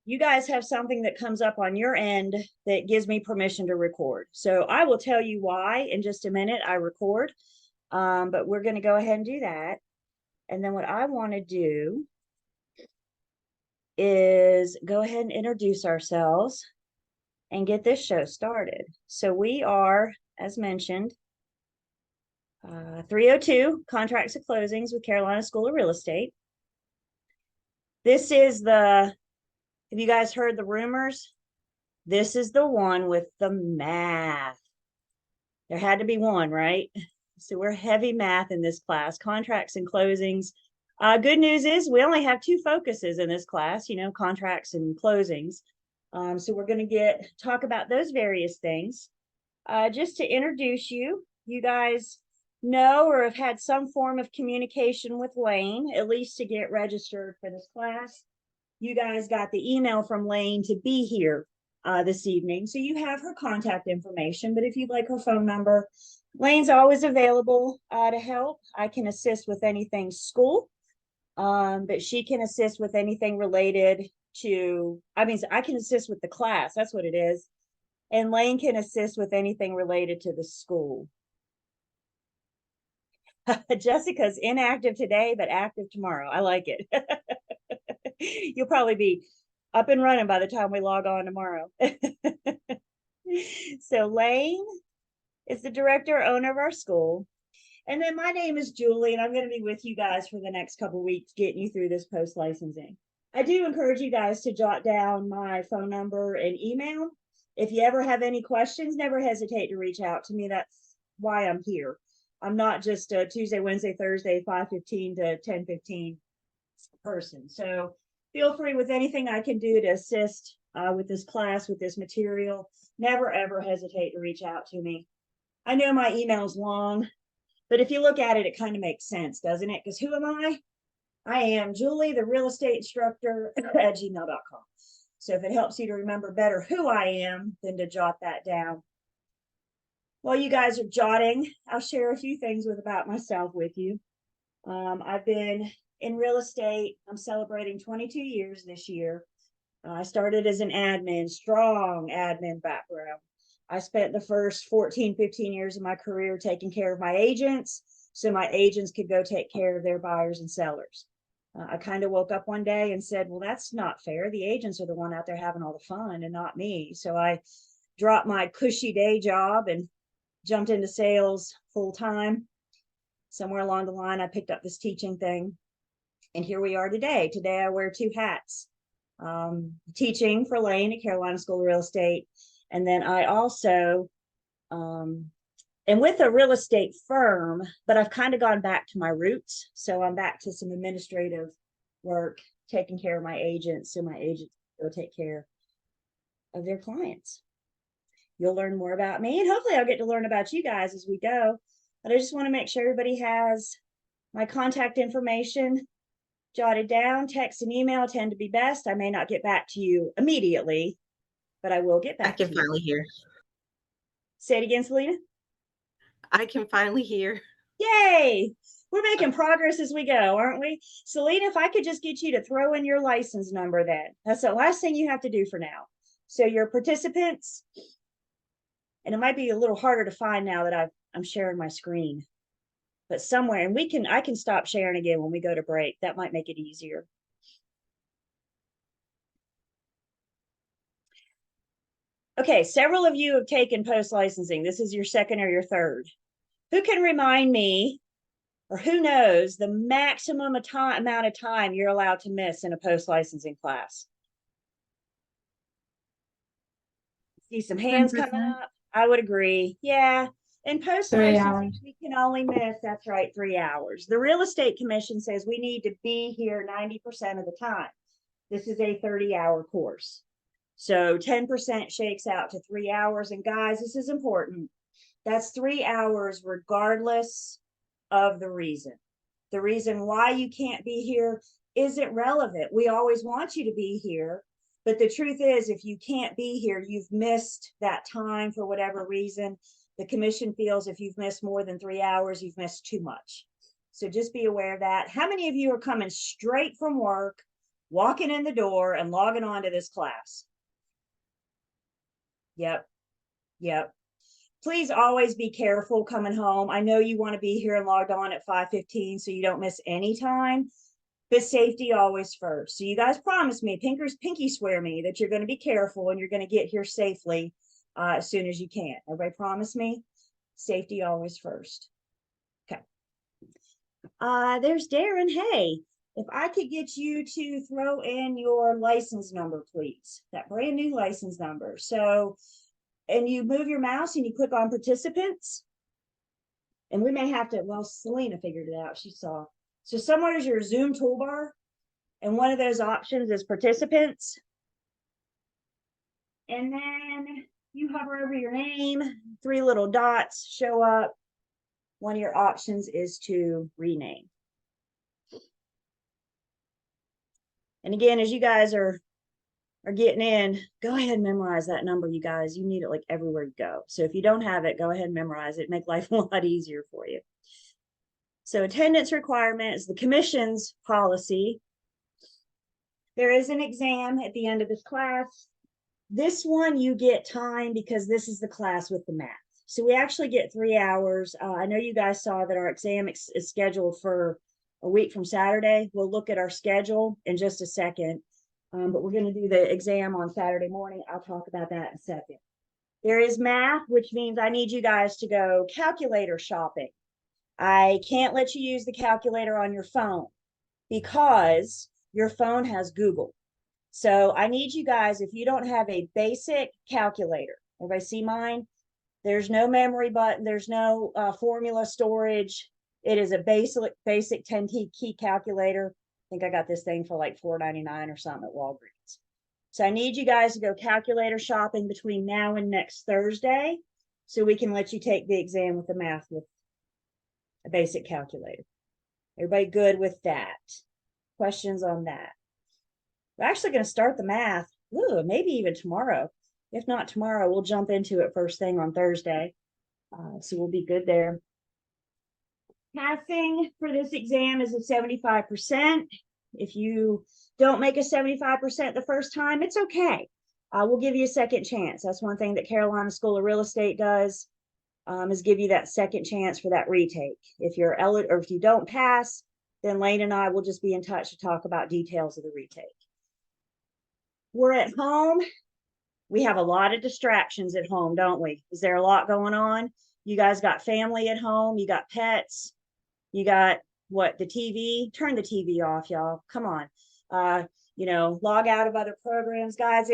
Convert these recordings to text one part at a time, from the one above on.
you guys have something that comes up on your end that gives me permission to record. So I will tell you why in just a minute I record, but we're going to go ahead and do that. And then what I want to do is go ahead and introduce ourselves and get this show started. So we are, as mentioned, 302 Contracts and Closings with Carolina School of Real Estate. This is have you guys heard the rumors? This is the one with the math. There had to be one, right? So we're heavy math in this class, contracts and closings. Good news is we only have two focuses in this class, contracts and closings. So we're going to talk about those various things. Just to introduce you, you guys know or have had some form of communication with Lane, at least to get registered for this class. You guys got the email from Lane to be here this evening. So you have her contact information, but if you'd like her phone number, Lane's always available to help. I can assist with anything school, but she can assist with anything related to, I can assist with the class. That's what it is. And Lane can assist with anything related to the school. Jessica's inactive today, but active tomorrow. I like it. You'll probably be up and running by the time we log on tomorrow. So Lane is the director, owner of our school. And then my name is Julie, and I'm going to be with you guys for the next couple of weeks, getting you through this post-licensing. I do encourage you guys to jot down my phone number and email. If you ever have any questions, never hesitate to reach out to me. That's why I'm here. I'm not just a Tuesday, Wednesday, Thursday, 5:15 to 10:15 person. So feel free with anything I can do to assist with this class, with this material. Never, ever hesitate to reach out to me. I know my email's long, but if you look at it, it kind of makes sense, doesn't it? Because who am I? I am Julie, the real estate instructor at gmail.com. So if it helps you to remember better who I am, then to jot that down. While you guys are jotting, I'll share a few things about myself with you. I've been in real estate. I'm celebrating 22 years this year. I started as an admin, strong admin background. I spent the first 14, 15 years of my career taking care of my agents so my agents could go take care of their buyers and sellers. I kind of woke up one day and said, well, that's not fair. The agents are the one out there having all the fun and not me. So I dropped my cushy day job and jumped into sales full time. Somewhere along the line, I picked up this teaching thing. And here we are today. Today, I wear two hats. Teaching for Lane at Carolina School of Real Estate. And then I also am with a real estate firm, but I've kind of gone back to my roots. So I'm back to some administrative work, taking care of my agents, so my agents will take care of their clients. You'll learn more about me, and hopefully I'll get to learn about you guys as we go. But I just want to make sure everybody has my contact information jotted down. Text and email tend to be best. I may not get back to you immediately, but I will get back to you. I can finally hear. Say it again, Selena. I can finally hear. Yay! We're making progress as we go, aren't we? Selena, if I could just get you to throw in your license number then. That's the last thing you have to do for now. So your participants, and it might be a little harder to find now that I'm sharing my screen, but somewhere, and I can stop sharing again when we go to break. That might make it easier. Okay, several of you have taken post-licensing. This is your second or your third. Who can remind me, or who knows the maximum amount of time you're allowed to miss in a post-licensing class? See some hands coming up. I would agree. Yeah. In post-licensing, we can only miss, that's right, 3 hours. The Real Estate Commission says we need to be here 90% of the time. This is a 30-hour course. So 10% shakes out to 3 hours. And guys, this is important. That's 3 hours regardless of the reason. The reason why you can't be here isn't relevant. We always want you to be here. But the truth is, if you can't be here, you've missed that time for whatever reason. The commission feels if you've missed more than 3 hours, you've missed too much. So just be aware of that. How many of you are coming straight from work walking in the door and logging on to this class. Yep. Yep. Please always be careful coming home. I know you want to be here and logged on at 5:15 so you don't miss any time, but safety always first. So you guys promise me, pinky swear me that you're going to be careful and you're going to get here safely as soon as you can. Everybody promise me? Safety always first. Okay. There's Darren. Hey, if I could get you to throw in your license number, please. That brand new license number. So, and you move your mouse and you click on participants. And we may have to, well, Selena figured it out. She saw. So somewhere is your Zoom toolbar. And one of those options is participants. And then you hover over your name, 3 little dots show up. One of your options is to rename. And again, as you guys are getting in, go ahead and memorize that number, you guys. You need it like everywhere you go. So if you don't have it, go ahead and memorize it. Make life a lot easier for you. So attendance requirement is the commission's policy. There is an exam at the end of this class. This one you get time because this is the class with the math. So we actually get 3 hours. I know you guys saw that our exam is scheduled for a week from Saturday. We'll look at our schedule in just a second. But we're going to do the exam on Saturday morning. I'll talk about that in a second. There is math, which means I need you guys to go calculator shopping. I can't let you use the calculator on your phone because your phone has Google. So I need you guys, if you don't have a basic calculator, everybody see mine? There's no memory button. There's no formula storage. It is a basic 10 key calculator. I think I got this thing for like $4.99 or something at Walgreens. So I need you guys to go calculator shopping between now and next Thursday so we can let you take the exam with the math with a basic calculator. Everybody good with that? Questions on that? We're actually going to start the math, maybe even tomorrow. If not tomorrow, we'll jump into it first thing on Thursday. So we'll be good there. Passing for this exam is a 75%. If you don't make a 75% the first time, it's okay. We'll give you a second chance. That's one thing that Carolina School of Real Estate does, is give you that second chance for that retake. If you're eligible or if you don't pass, then Lane and I will just be in touch to talk about details of the retake. We're at home. We have a lot of distractions at home, don't we? Is there a lot going on? You guys got family at home, you got pets, you got what, the TV? Turn the TV off, y'all. Come on. Log out of other programs. Guys,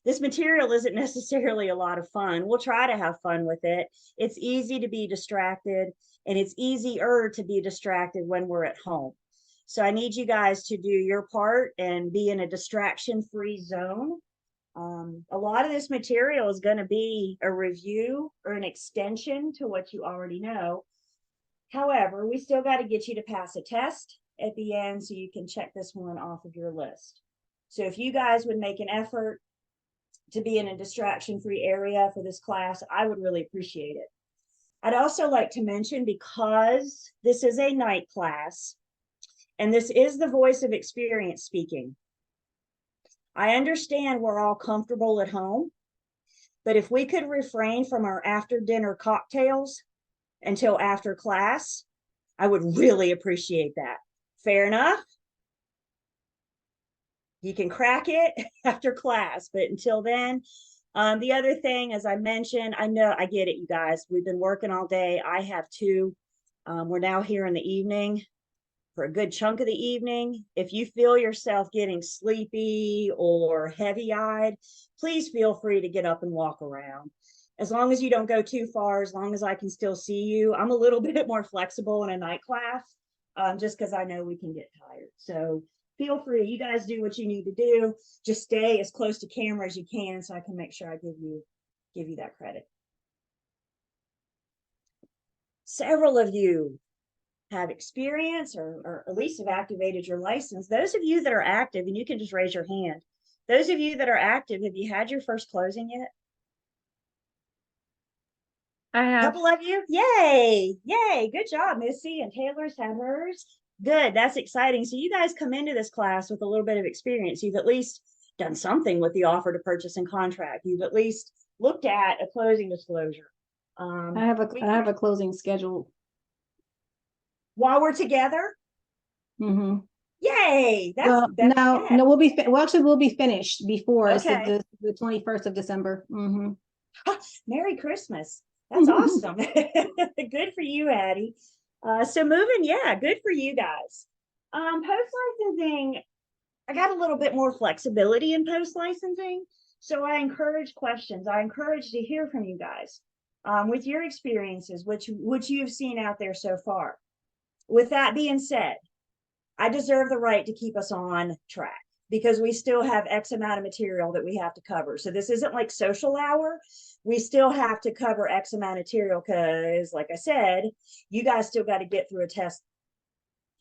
this material isn't necessarily a lot of fun. We'll try to have fun with it. It's easy to be distracted, and it's easier to be distracted when we're at home. So I need you guys to do your part and be in a distraction-free zone. A lot of this material is going to be a review or an extension to what you already know. However, we still got to get you to pass a test at the end so you can check this one off of your list. So if you guys would make an effort to be in a distraction-free area for this class, I would really appreciate it. I'd also like to mention, because this is a night class, and this is the voice of experience speaking, I understand we're all comfortable at home, but if we could refrain from our after dinner cocktails until after class, I would really appreciate that. Fair enough? You can crack it after class, but until then, the other thing, as I mentioned, I know, I get it, you guys. We've been working all day. I have too. We're now here in the evening for a good chunk of the evening. If you feel yourself getting sleepy or heavy-eyed, please feel free to get up and walk around. As long as you don't go too far, as long as I can still see you. I'm a little bit more flexible in a night class, just because I know we can get tired. So feel free. You guys do what you need to do. Just stay as close to camera as you can so I can make sure I give you that credit. Several of you have experience or at least have activated your license. Those of you that are active, and you can just raise your hand. Those of you that are active, have you had your first closing yet? I A have. couple of you? Yay! Yay! Good job, Missy. And Taylor's had hers. Good. That's exciting. So you guys come into this class with a little bit of experience. You've at least done something with the offer to purchase and contract. You've at least looked at a closing disclosure. I have a closing schedule. While we're together, Mm-hmm. yay! Well, no, good. we'll be finished before Okay. the 21st of December. Mm-hmm. Merry Christmas. That's awesome. Good for you, Addie. So moving, yeah, good for you guys. Post licensing, I got a little bit more flexibility in post licensing. So I encourage questions. I encourage to hear from you guys with your experiences, which you've seen out there so far. With that being said, I deserve the right to keep us on track because we still have X amount of material that we have to cover. So this isn't like social hour. We still have to cover X amount of material because, like I said, you guys still got to get through a test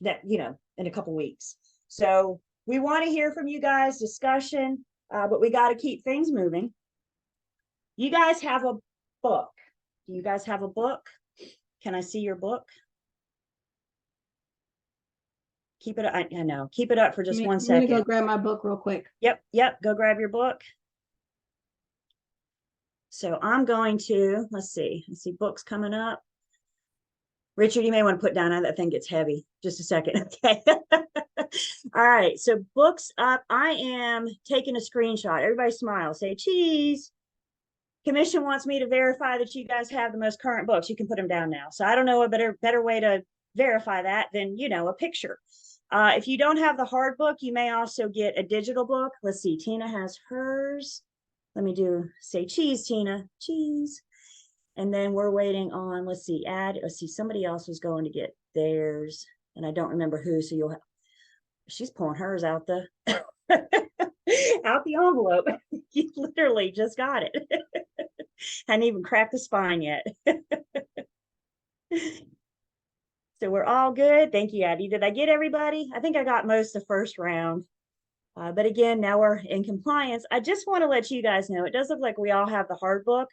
that, in a couple weeks. So we want to hear from you guys, discussion, but we got to keep things moving. You guys have a book. Do you guys have a book? Can I see your book? Keep it, I know, keep it up for just 1 second. I'm gonna go grab my book real quick. Yep, go grab your book. So I'm going to, let's see, books coming up. Richard, you may want to put down, that thing gets heavy. Just a second, okay? All right, so books up. I am taking a screenshot. Everybody smile, say cheese. Commission wants me to verify that you guys have the most current books. You can put them down now. So I don't know a better way to verify that than, a picture. If you don't have the hard book, you may also get a digital book. Let's see, Tina has hers. Let me say cheese, Tina, cheese. And then we're waiting on, let's see, somebody else was going to get theirs and I don't remember who. So she's pulling hers out the, out the envelope. You literally just got it. Hadn't even cracked the spine yet. So we're all good. Thank you, Addie. Did I get everybody? I think I got most of the first round. But again, now we're in compliance. I just want to let you guys know, it does look like we all have the hard book.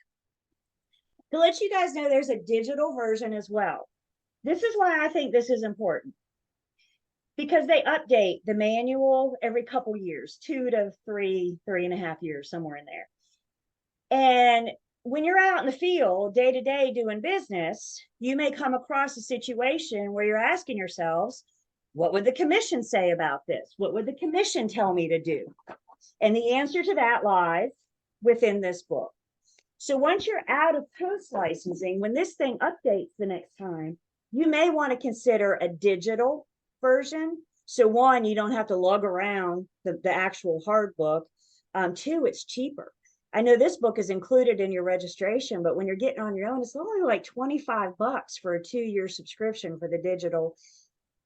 To let you guys know, there's a digital version as well. This is why I think this is important. Because they update the manual every couple years, 2 to 3.5 years, somewhere in there. And when you're out in the field day to day doing business, you may come across a situation where you're asking yourselves, what would the commission say about this? What would the commission tell me to do? And the answer to that lies within this book. So once you're out of post licensing, when this thing updates the next time, you may want to consider a digital version. So 1, you don't have to lug around the actual hard book. 2, it's cheaper. I know this book is included in your registration, but when you're getting on your own, it's only like $25 for a 2-year subscription for the digital.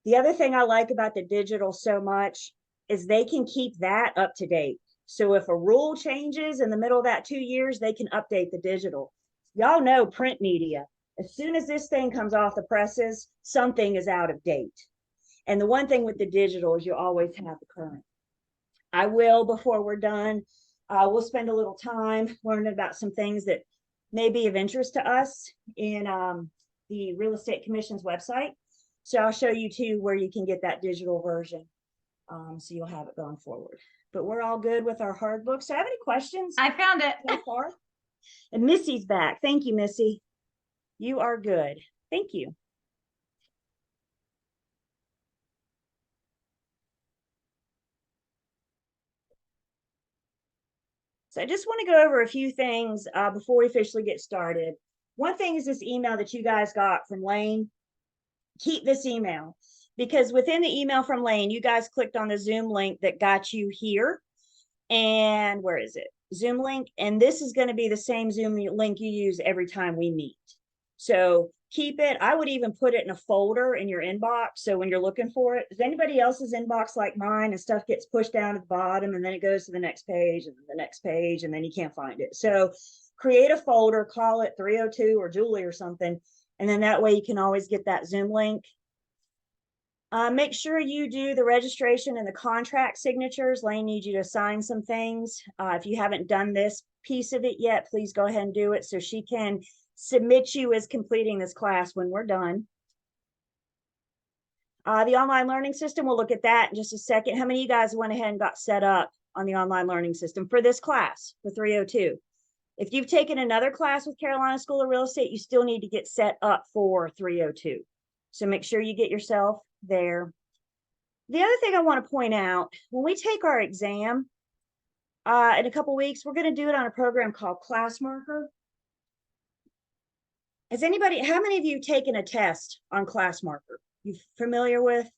The other thing I like about the digital so much is they can keep that up to date. So if a rule changes in the middle of that 2 years, they can update the digital. Y'all know print media. As soon as this thing comes off the presses, something is out of date. And the one thing with the digital is you always have the current. I will, before we're done, we'll spend a little time learning about some things that may be of interest to us in the Real Estate Commission's website. So I'll show you too where you can get that digital version. So you'll have it going forward. But we're all good with our hard books. So I have any questions? I found it. So far? And Missy's back. Thank you, Missy. You are good. Thank you. So I just want to go over a few things before we officially get started. One thing is this email that you guys got from Lane. Keep this email because within the email from Lane, you guys clicked on the Zoom link that got you here. And where is it? Zoom link. And this is going to be the same Zoom link you use every time we meet. So keep it. I would even put it in a folder in your inbox. So when you're looking for it, is anybody else's inbox like mine and stuff gets pushed down to the bottom and then it goes to the next page and the next page and then you can't find it. So create a folder, call it 302 or Julie or something. And then that way you can always get that Zoom link. Make sure you do the registration and the contract signatures. Lane needs you to sign some things. If you haven't done this piece of it yet, please go ahead and do it so she can submit you as completing this class when we're done. The online learning system, we'll look at that in just a second. How many of you guys went ahead and got set up on the online learning system for this class, for 302? If you've taken another class with Carolina School of Real Estate, you still need to get set up for 302. So make sure you get yourself there. The other thing I want to point out, when we take our exam in a couple weeks, we're going to do it on a program called ClassMarker. Has anybody, how many of you taken a test on ClassMarker? You familiar with?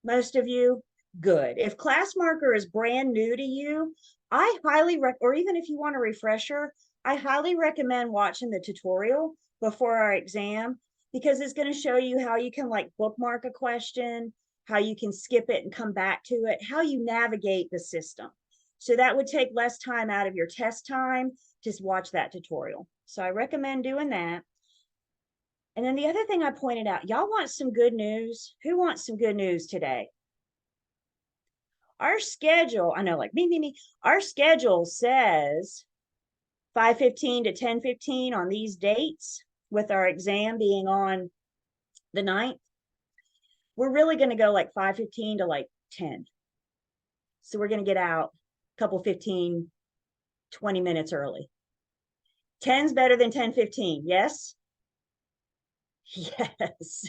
Most of you? Good. If ClassMarker is brand new to you, I highly or even if you want a refresher, I highly recommend watching the tutorial before our exam, because it's going to show you how you can like bookmark a question, how you can skip it and come back to it, how you navigate the system. So that would take less time out of your test time. Just watch that tutorial. So I recommend doing that. And then the other thing I pointed out, y'all want some good news? Who wants some good news today? Our schedule, I know, like me, our schedule says 5:15 to 10:15 on these dates, with our exam being on the 9th. We're really going to go like 5:15 to like 10. So we're going to get out a couple 15, 20 minutes early. 10's better than 10:15, yes? Yes,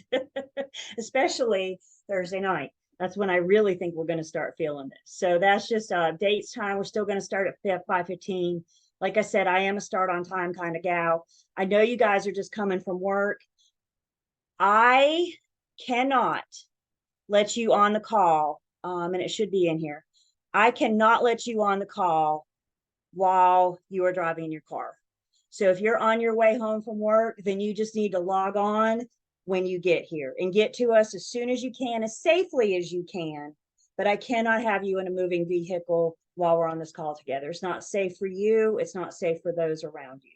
especially Thursday night. That's when I really think we're going to start feeling this. So that's just dates time. We're still going to start at 5:15. Like I said, I am a start on time kind of gal. I know you guys are just coming from work. I cannot let you on the call, and it should be in here. I cannot let you on the call while you are driving your car. So if you're on your way home from work, then you just need to log on when you get here and get to us as soon as you can, as safely as you can. But I cannot have you in a moving vehicle while we're on this call together. It's not safe for you. It's not safe for those around you.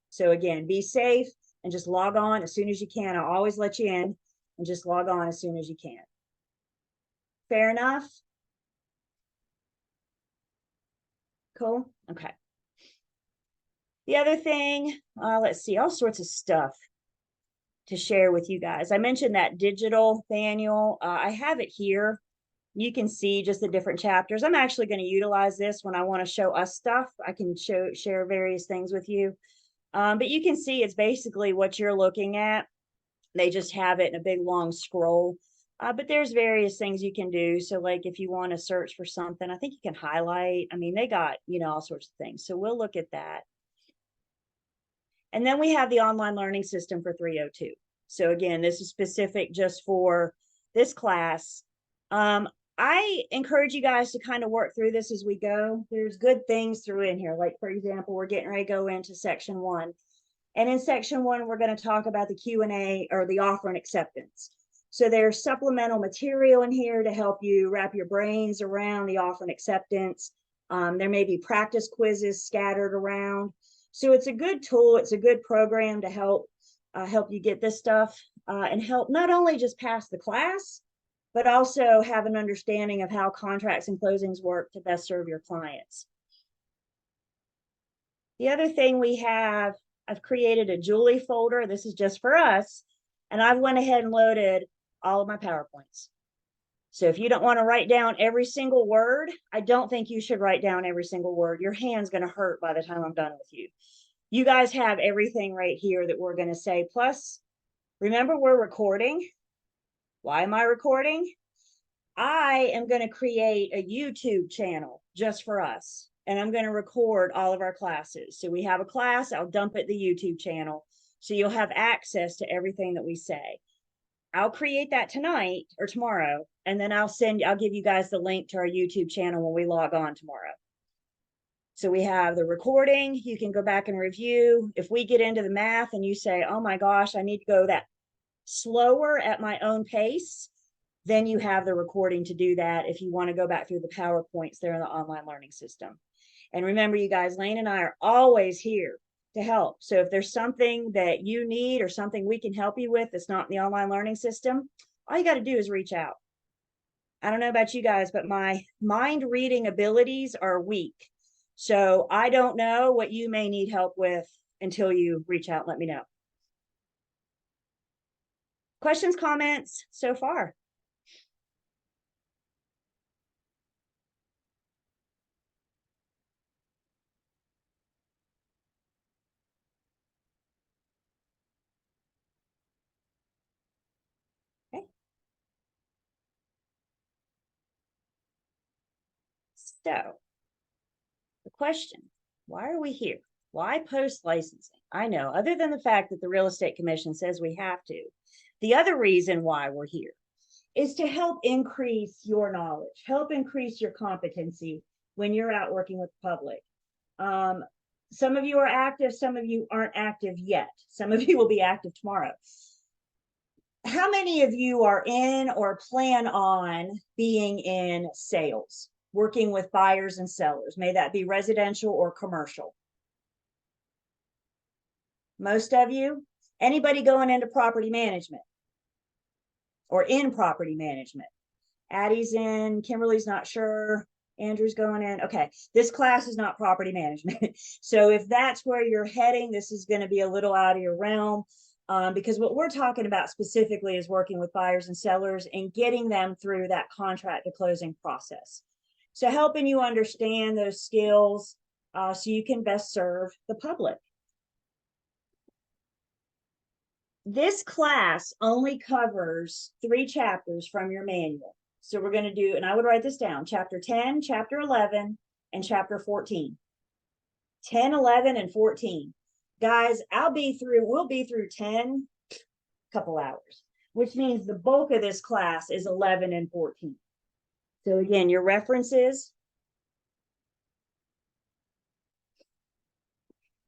So again, be safe and just log on as soon as you can. I'll always let you in, and just log on as soon as you can. Fair enough? Cool. Okay. The other thing, let's see, all sorts of stuff to share with you guys. I mentioned that digital manual. I have it here. You can see just the different chapters. I'm actually going to utilize this when I want to show us stuff. I can share various things with you. But you can see it's basically what you're looking at. They just have it in a big long scroll. But there's various things you can do. So like if you want to search for something, I think you can highlight. I mean, they got, all sorts of things. So we'll look at that. And then we have the online learning system for 302. So again, this is specific just for this class. I encourage you guys to kind of work through this as we go. There's good things through in here. Like, for example, we're getting ready to go into section 1. And in section 1, we're going to talk about the Q&A, or the offer and acceptance. So there's supplemental material in here to help you wrap your brains around the offer and acceptance. There may be practice quizzes scattered around. So it's a good tool. It's a good program to help you get this stuff and help not only just pass the class, but also have an understanding of how contracts and closings work to best serve your clients. The other thing we have, I've created a Julie folder. This is just for us. And I've went ahead and loaded all of my PowerPoints. So if you don't want to write down every single word, I don't think you should write down every single word. Your hand's going to hurt by the time I'm done with you. You guys have everything right here that we're going to say. Plus, remember, we're recording. Why am I recording? I am going to create a YouTube channel just for us. And I'm going to record all of our classes. So we have a class, I'll dump it the YouTube channel. So you'll have access to everything that we say. I'll create that tonight or tomorrow, and then I'll give you guys the link to our YouTube channel when we log on tomorrow. So we have the recording. You can go back and review. If we get into the math and you say, oh my gosh, I need to go that slower at my own pace, then you have the recording to do that if you want to go back through the PowerPoints there in the online learning system. And remember, you guys, Lane and I are always here to help. So if there's something that you need or something we can help you with that's not in the online learning system, all you got to do is reach out. I don't know about you guys, but my mind reading abilities are weak. So I don't know what you may need help with until you reach out and let me know. Questions, comments so far? So the question, why are we here? Why post licensing? I know, other than the fact that the Real Estate Commission says we have to, the other reason why we're here is to help increase your knowledge, help increase your competency when you're out working with the public. Some of you are active, some of you aren't active yet. Some of you will be active tomorrow. How many of you are in or plan on being in sales, working with buyers and sellers? May that be residential or commercial? Most of you? Anybody going into property management or in property management? Addie's in, Kimberly's not sure, Andrew's going in. Okay, this class is not property management. So if that's where you're heading, this is going to be a little out of your realm, because what we're talking about specifically is working with buyers and sellers and getting them through that contract to closing process. So helping you understand those skills so you can best serve the public. This class only covers 3 chapters from your manual. So we're going to do, and I would write this down, chapter 10, chapter 11, and chapter 14. 10, 11, and 14. Guys, we'll be through 10 couple hours, which means the bulk of this class is 11 and 14. So again, your references.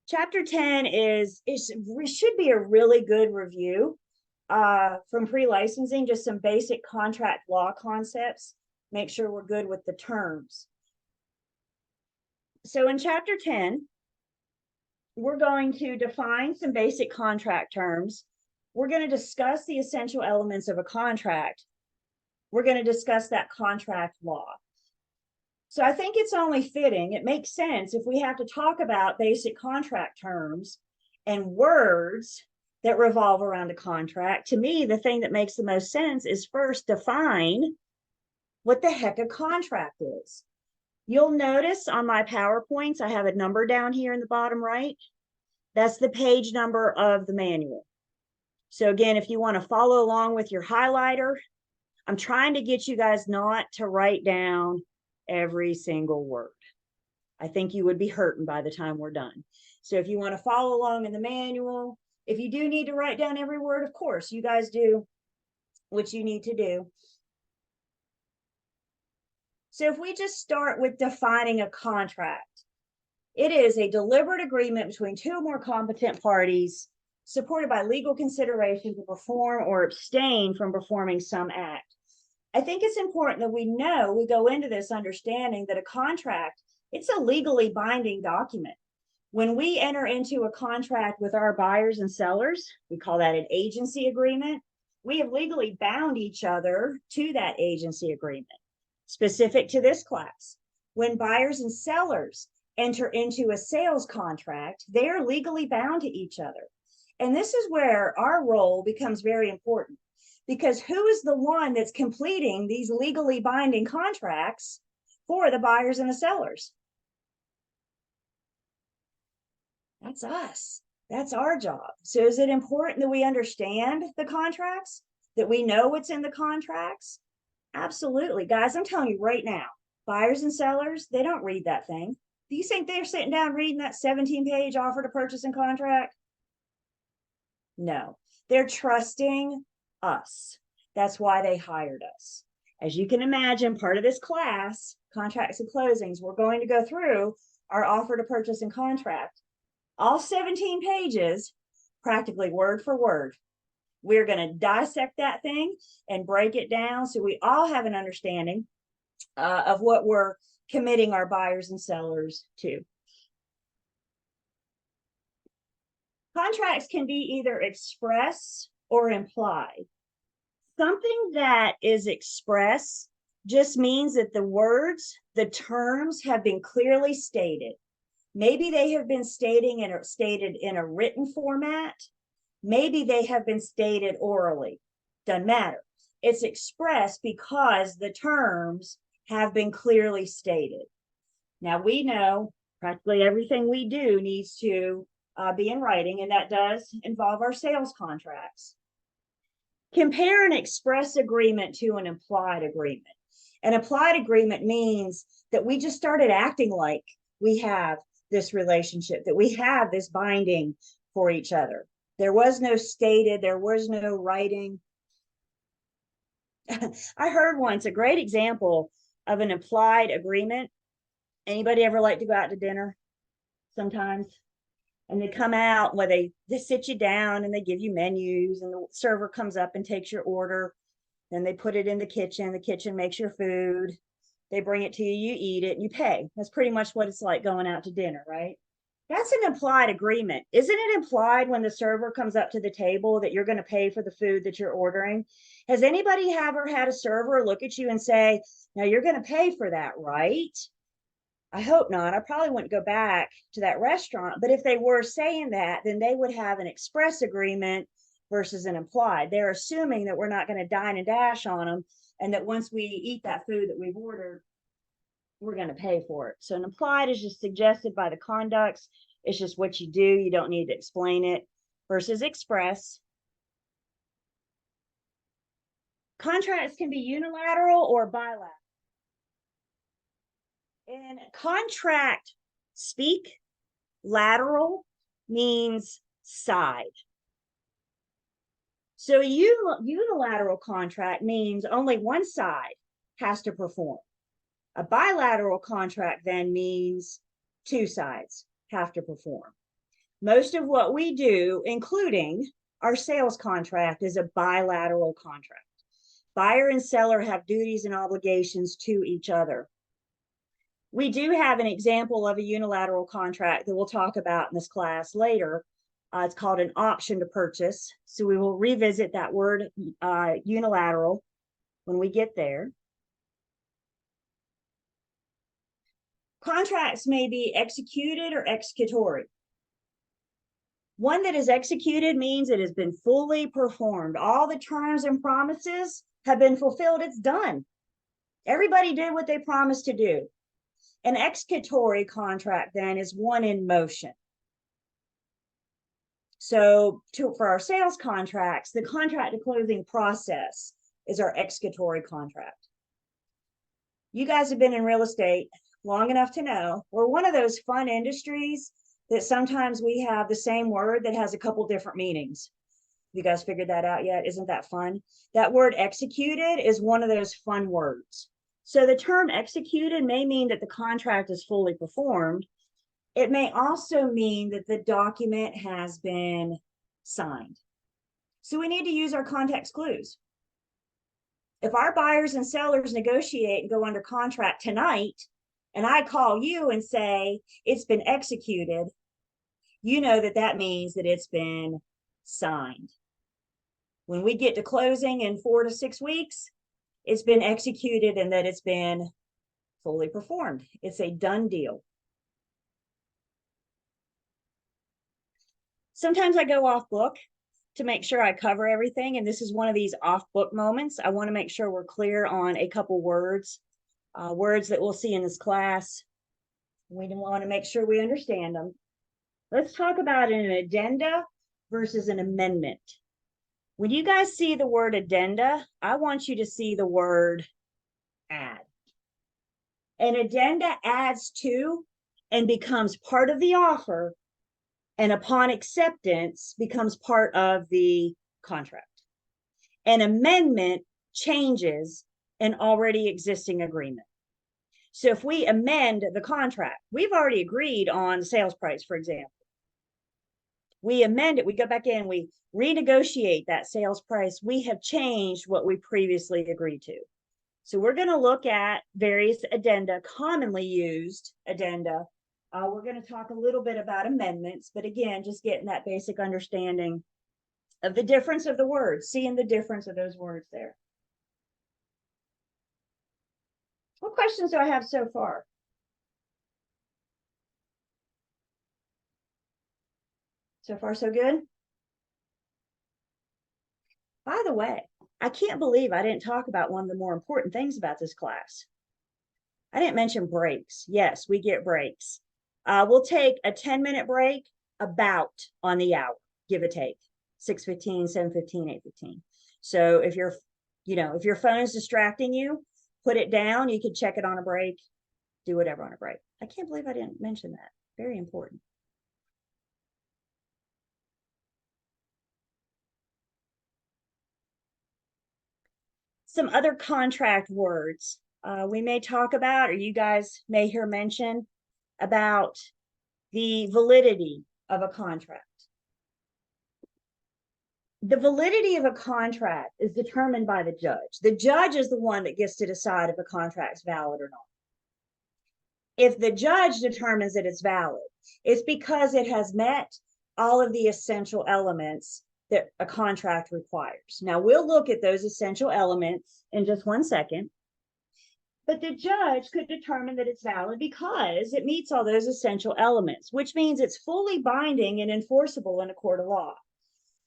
Chapter 10 should be a really good review from pre-licensing, just some basic contract law concepts. Make sure we're good with the terms. So in chapter 10, we're going to define some basic contract terms. We're going to discuss the essential elements of a contract. We're going to discuss that contract law. So I think it's only fitting, it makes sense if we have to talk about basic contract terms and words that revolve around a contract. To me, the thing that makes the most sense is first define what the heck a contract is. You'll notice on my PowerPoints, I have a number down here in the bottom right. That's the page number of the manual. So again, if you want to follow along with your highlighter, I'm trying to get you guys not to write down every single word. I think you would be hurting by the time we're done. So if you want to follow along in the manual, if you do need to write down every word, of course, you guys do what you need to do. So if we just start with defining a contract, it is a deliberate agreement between 2 or more competent parties supported by legal consideration to perform or abstain from performing some act. I think it's important that we go into this understanding that a contract, it's a legally binding document. When we enter into a contract with our buyers and sellers, we call that an agency agreement. We have legally bound each other to that agency agreement. Specific to this class, when buyers and sellers enter into a sales contract, they're legally bound to each other. And this is where our role becomes very important, because who is the one that's completing these legally binding contracts for the buyers and the sellers? That's us. That's our job. So is it important that we understand the contracts, that we know what's in the contracts? Absolutely. Guys, I'm telling you right now, buyers and sellers, they don't read that thing. Do you think they're sitting down reading that 17-page offer to purchase and contract? No, they're trusting us. That's why they hired us. As you can imagine, part of this class, contracts and closings, we're going to go through our offer to purchase and contract. All 17 pages, practically word for word. We're going to dissect that thing and break it down so we all have an understanding of what we're committing our buyers and sellers to. Contracts can be either express or implied. Something that is express just means that the words, the terms have been clearly stated. Maybe they have been stated in a written format. Maybe they have been stated orally. Doesn't matter. It's expressed because the terms have been clearly stated. Now we know practically everything we do needs to be in writing, and that does involve our sales contracts. Compare an express agreement to an implied agreement. An implied agreement means that we just started acting like we have this relationship, that we have this binding for each other. There was no stated, there was no writing. I heard once a great example of an implied agreement. Anybody ever like to go out to dinner sometimes? And they come out where they sit you down and they give you menus, and the server comes up and takes your order. Then they put it in the kitchen makes your food. They bring it to you, you eat it, and you pay. That's pretty much what it's like going out to dinner, right? That's an implied agreement. Isn't it implied when the server comes up to the table that you're going to pay for the food that you're ordering? Has anybody ever had a server look at you and say, now you're going to pay for that, right? I hope not. I probably wouldn't go back to that restaurant. But if they were saying that, then they would have an express agreement versus an implied. They're assuming that we're not going to dine and dash on them, and that once we eat that food that we've ordered, we're going to pay for it. So an implied is just suggested by the conducts. It's just what you do. You don't need to explain it. Versus express. Contracts can be unilateral or bilateral. In contract speak, lateral means side. So a unilateral contract means only one side has to perform. A bilateral contract then means two sides have to perform. Most of what we do, including our sales contract, is a bilateral contract. Buyer and seller have duties and obligations to each other. We do have an example of a unilateral contract that we'll talk about in this class later. It's called an option to purchase. So we will revisit that word unilateral when we get there. Contracts may be executed or executory. One that is executed means it has been fully performed. All the terms and promises have been fulfilled. It's done. Everybody did what they promised to do. An executory contract then is one in motion. So for our sales contracts, the contract to closing process is our executory contract. You guys have been in real estate long enough to know we're one of those fun industries that sometimes we have the same word that has a couple different meanings. You guys figured that out yet? Isn't that fun? That word executed is one of those fun words. So the term executed may mean that the contract is fully performed. It may also mean that the document has been signed. So we need to use our context clues. If our buyers and sellers negotiate and go under contract tonight, and I call you and say it's been executed, you know that that means that it's been signed. When we get to closing in 4 to 6 weeks, it's been executed and that it's been fully performed. It's a done deal. Sometimes I go off book to make sure I cover everything. And this is one of these off book moments. I want to make sure we're clear on a couple words, words that we'll see in this class. We want to make sure we understand them. Let's talk about an addenda versus an amendment. When you guys see the word addenda, I want you to see the word add. An addenda adds to and becomes part of the offer, and upon acceptance becomes part of the contract. An amendment changes an already existing agreement. So if we amend the contract, we've already agreed on the sales price, for example. We amend it, we go back in, we renegotiate that sales price. We have changed what we previously agreed to. So we're going to look at various addenda, commonly used addenda. We're going to talk a little bit about amendments, but again, just getting that basic understanding of the difference of the words, seeing the difference of those words there. What questions do I have so far? So far, so good? By the way, I can't believe I didn't talk about one of the more important things about this class. I didn't mention breaks. Yes, we get breaks. We'll take a 10-minute break about on the hour, give or take, 6:15, 7:15, 8:15. So if if your phone is distracting you, put it down. You can check it on a break. do whatever on a break. I can't believe I didn't mention that. Very important. Some other contract words we may talk about, or you guys may hear mentioned about the validity of a contract. The validity of a contract is determined by the judge. The judge is the one that gets to decide if a contract's valid or not. If the judge determines that it's valid, it's because it has met all of the essential elements that a contract requires. Now, we'll look at those essential elements in just 1 second. But the judge could determine that it's valid because it meets all those essential elements, which means it's fully binding and enforceable in a court of law.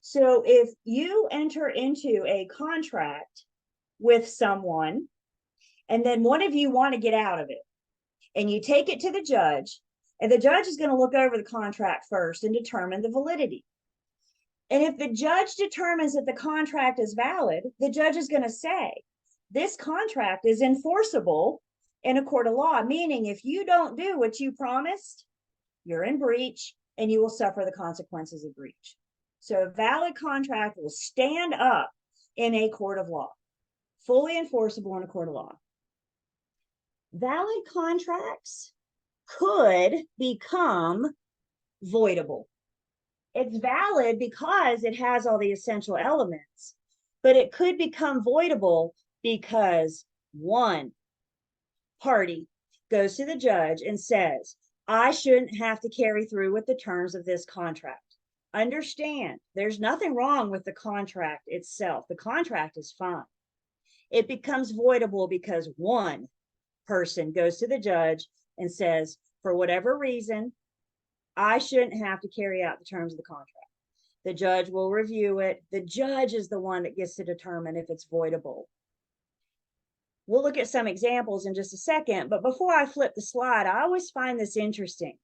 So if you enter into a contract with someone, and then one of you want to get out of it, and you take it to the judge, and the judge is going to look over the contract first and determine the validity. And if the judge determines that the contract is valid, the judge is going to say, this contract is enforceable in a court of law, meaning if you don't do what you promised, you're in breach and you will suffer the consequences of breach. So a valid contract will stand up in a court of law, fully enforceable in a court of law. Valid contracts could become voidable. It's valid because it has all the essential elements, but it could become voidable because one party goes to the judge and says, I shouldn't have to carry through with the terms of this contract. Understand, there's nothing wrong with the contract itself. The contract is fine. It becomes voidable because one person goes to the judge and says, for whatever reason, I shouldn't have to carry out the terms of the contract. The judge will review it. The judge is the one that gets to determine if it's voidable. We'll look at some examples in just a second, but before I flip the slide, I always find this interesting.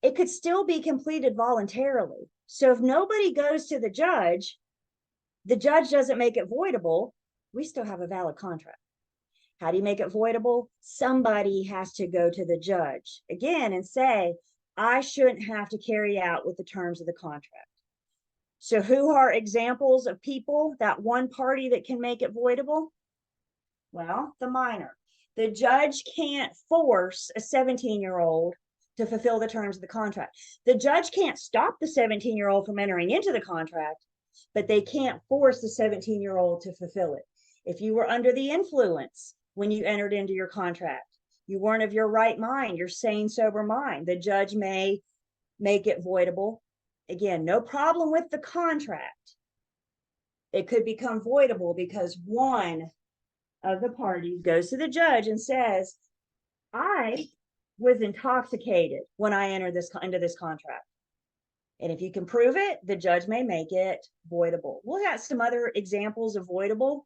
It could still be completed voluntarily. So if nobody goes to the judge doesn't make it voidable, we still have a valid contract. How do you make it voidable? Somebody has to go to the judge again and say, I shouldn't have to carry out with the terms of the contract. So who are examples of people, that one party that can make it voidable? Well, the minor. The judge can't force a 17-year-old to fulfill the terms of the contract. The judge can't stop the 17-year-old from entering into the contract, but they can't force the 17-year-old to fulfill it. If you were under the influence when you entered into your contract, you weren't of your right mind, your sane, sober mind, the judge may make it voidable. Again, no problem with the contract. It could become voidable because one of the parties goes to the judge and says, I was intoxicated when I entered into this contract. And if you can prove it, the judge may make it voidable. We'll have some other examples of voidable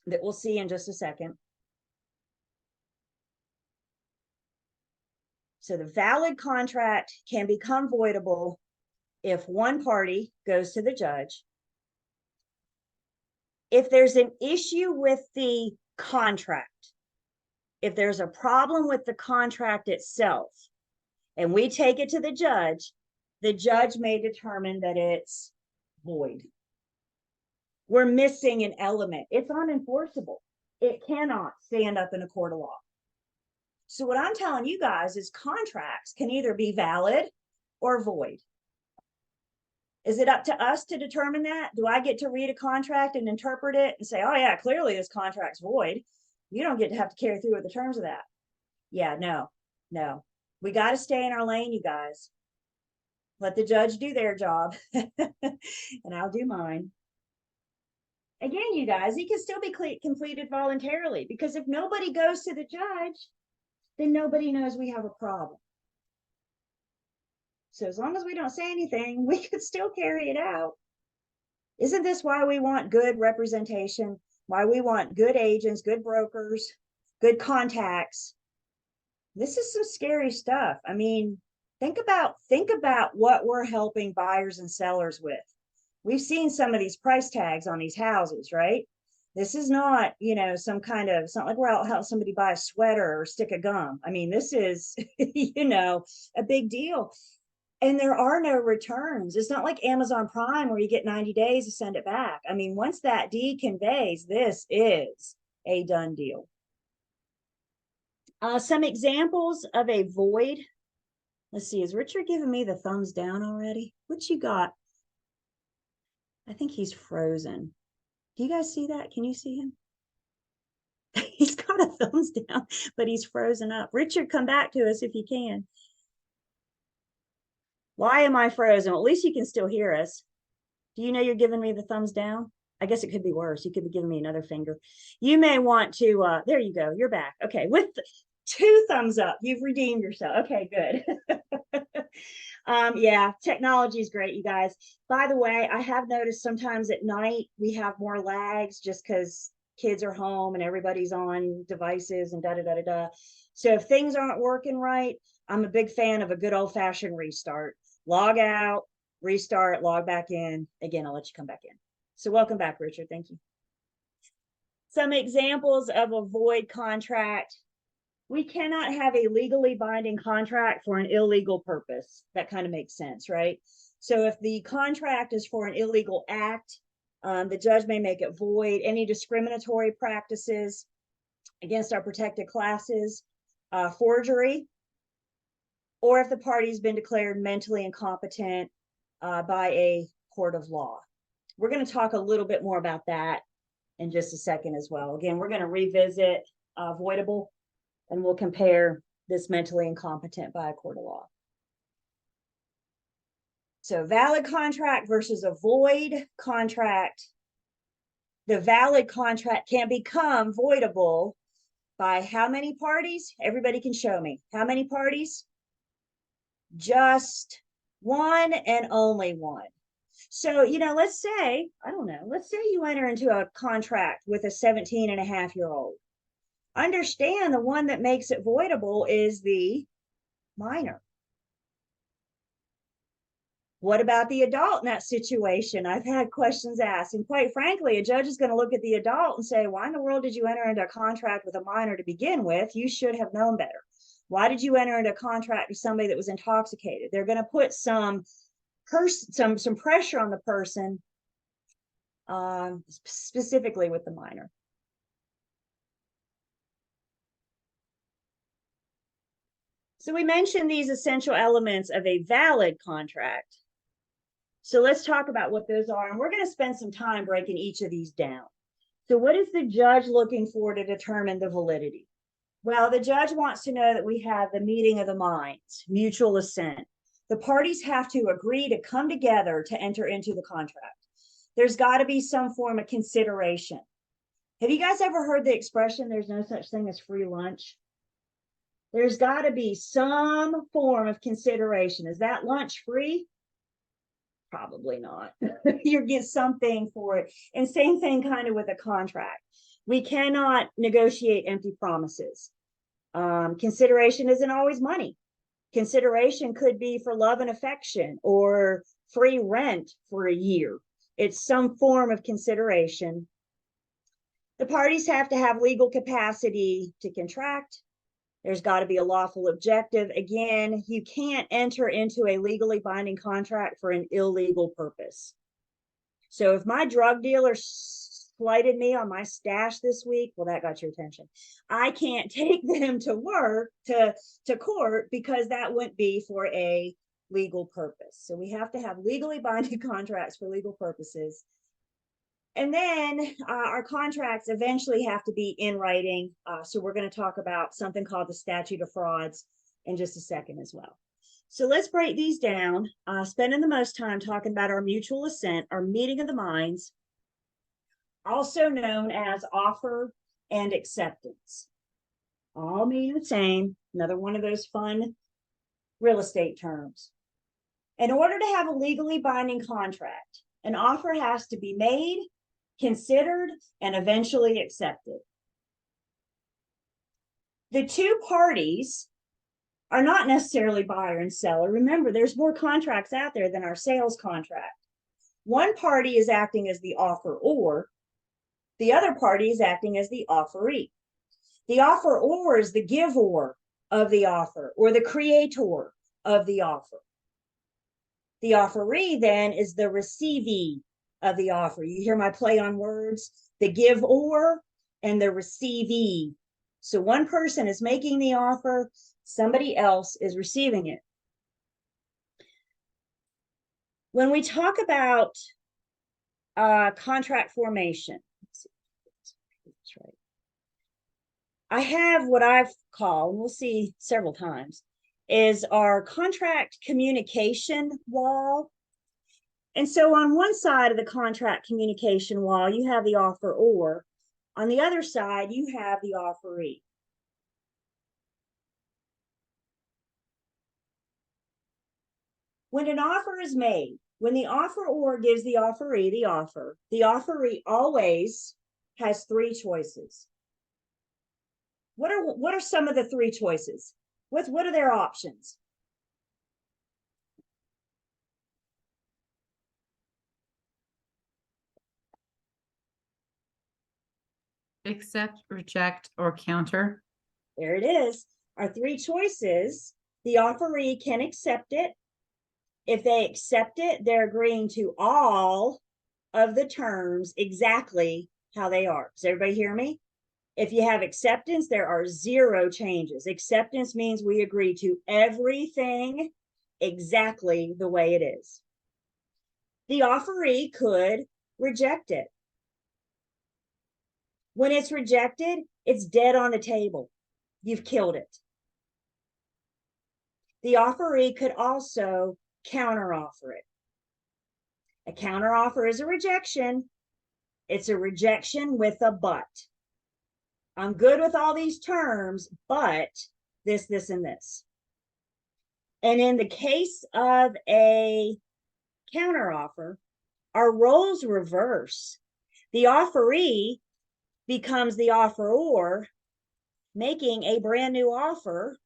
that we'll see in just a second. So the valid contract can become voidable if one party goes to the judge. If there's an issue with the contract, if there's a problem with the contract itself, and we take it to the judge may determine that it's void. We're missing an element. It's unenforceable. It cannot stand up in a court of law. So what I'm telling you guys is contracts can either be valid or void. Is it up to us to determine that? Do I get to read a contract and interpret it and say, oh yeah, clearly this contract's void? You don't get to have to carry through with the terms of that. Yeah, no. We got to stay in our lane, you guys. Let the judge do their job and I'll do mine. Again, you guys, it can still be completed voluntarily because if nobody goes to the judge, then nobody knows we have a problem. So as long as we don't say anything, we could still carry it out. Isn't this why we want good representation? Why we want good agents, good brokers, good contacts? This is some scary stuff. I mean, think about what we're helping buyers and sellers with. We've seen some of these price tags on these houses, right? This is not, some kind of, it's not like we're out helping somebody buy a sweater or stick of gum. I mean, this is, a big deal. And there are no returns. It's not like Amazon Prime where you get 90 days to send it back. I mean, once that deed conveys, this is a done deal. Some examples of a void. Let's see, is Richard giving me the thumbs down already? What you got? I think he's frozen. Do you guys see that? Can you see him? He's got a thumbs down, but he's frozen up. Richard, come back to us if you can. Why am I frozen? Well, at least you can still hear us. Do you know you're giving me the thumbs down? I guess it could be worse. You could be giving me another finger. You may want to, there you go. You're back. Okay. With 2 thumbs up, you've redeemed yourself. Okay, good. Yeah, technology is great, you guys. By the way, I have noticed sometimes at night we have more lags just because kids are home and everybody's on devices and da-da-da-da-da. So if things aren't working right, I'm a big fan of a good old-fashioned restart. Log out, restart, log back in. Again, I'll let you come back in. So welcome back, Richard. Thank you. Some examples of a void contract. We cannot have a legally binding contract for an illegal purpose. That kind of makes sense, right? So if the contract is for an illegal act, the judge may make it void. Any discriminatory practices against our protected classes, forgery, or if the party's been declared mentally incompetent by a court of law. We're going to talk a little bit more about that in just a second as well. Again, we're going to revisit voidable, and we'll compare this mentally incompetent by a court of law. So valid contract versus a void contract. The valid contract can become voidable by how many parties? Everybody can show me. How many parties? Just one and only one. So, let's say, I don't know, let's say you enter into a contract with a 17-and-a-half-year-old. Understand the one that makes it voidable is the minor. What about the adult in that situation? I've had questions asked, and quite frankly, a judge is going to look at the adult and say, why in the world did you enter into a contract with a minor to begin with? You should have known better. Why did you enter into a contract with somebody that was intoxicated? They're going to put some pressure on the person, specifically with the minor. So we mentioned these essential elements of a valid contract. So let's talk about what those are. And we're going to spend some time breaking each of these down. So what is the judge looking for to determine the validity? Well, the judge wants to know that we have the meeting of the minds, mutual assent. The parties have to agree to come together to enter into the contract. There's got to be some form of consideration. Have you guys ever heard the expression, there's no such thing as free lunch? There's got to be some form of consideration. Is that lunch free? Probably not. You get something for it. And same thing kind of with a contract. We cannot negotiate empty promises. Consideration isn't always money. Consideration could be for love and affection or free rent for a year. It's some form of consideration. The parties have to have legal capacity to contract. There's got to be a lawful objective. Again, you can't enter into a legally binding contract for an illegal purpose. So if my drug dealer slighted me on my stash this week, well, that got your attention. I can't take them to work, to court, because that wouldn't be for a legal purpose. So we have to have legally binding contracts for legal purposes. And then our contracts eventually have to be in writing. So we're going to talk about something called the statute of frauds in just a second as well. So let's break these down, spending the most time talking about our mutual assent, our meeting of the minds, also known as offer and acceptance. All mean the same, another one of those fun real estate terms. In order to have a legally binding contract, an offer has to be made, considered, and eventually accepted. The two parties are not necessarily buyer and seller. Remember, there's more contracts out there than our sales contract. One party is acting as the offeror, The other party is acting as the offeree. The offeror is the giver of the offer or the creator of the offer. The offeree then is the receivee of the offer. You hear my play on words? The giver and the receivee. So one person is making the offer, somebody else is receiving it. When we talk about contract formation, that's right. I have what I've called, and we'll see several times, is our contract communication wall. And so on one side of the contract communication wall, you have the offeror. On the other side, you have the offeree. When an offer is made, when the offeror gives the offeree the offeree always has three choices. What are some of the three choices? What are their options? Accept, reject, or counter. There it is. Our three choices. The offeree can accept it. If they accept it, they're agreeing to all of the terms exactly how they are. Does everybody hear me? If you have acceptance, there are zero changes. Acceptance means we agree to everything exactly the way it is. The offeree could reject it. When it's rejected, it's dead on the table. You've killed it. The offeree could also counteroffer it. A counteroffer is a rejection. It's a rejection with a but. I'm good with all these terms, but this, and this. And in the case of a counteroffer, our roles reverse. The offeree becomes the offeror, making a brand new offer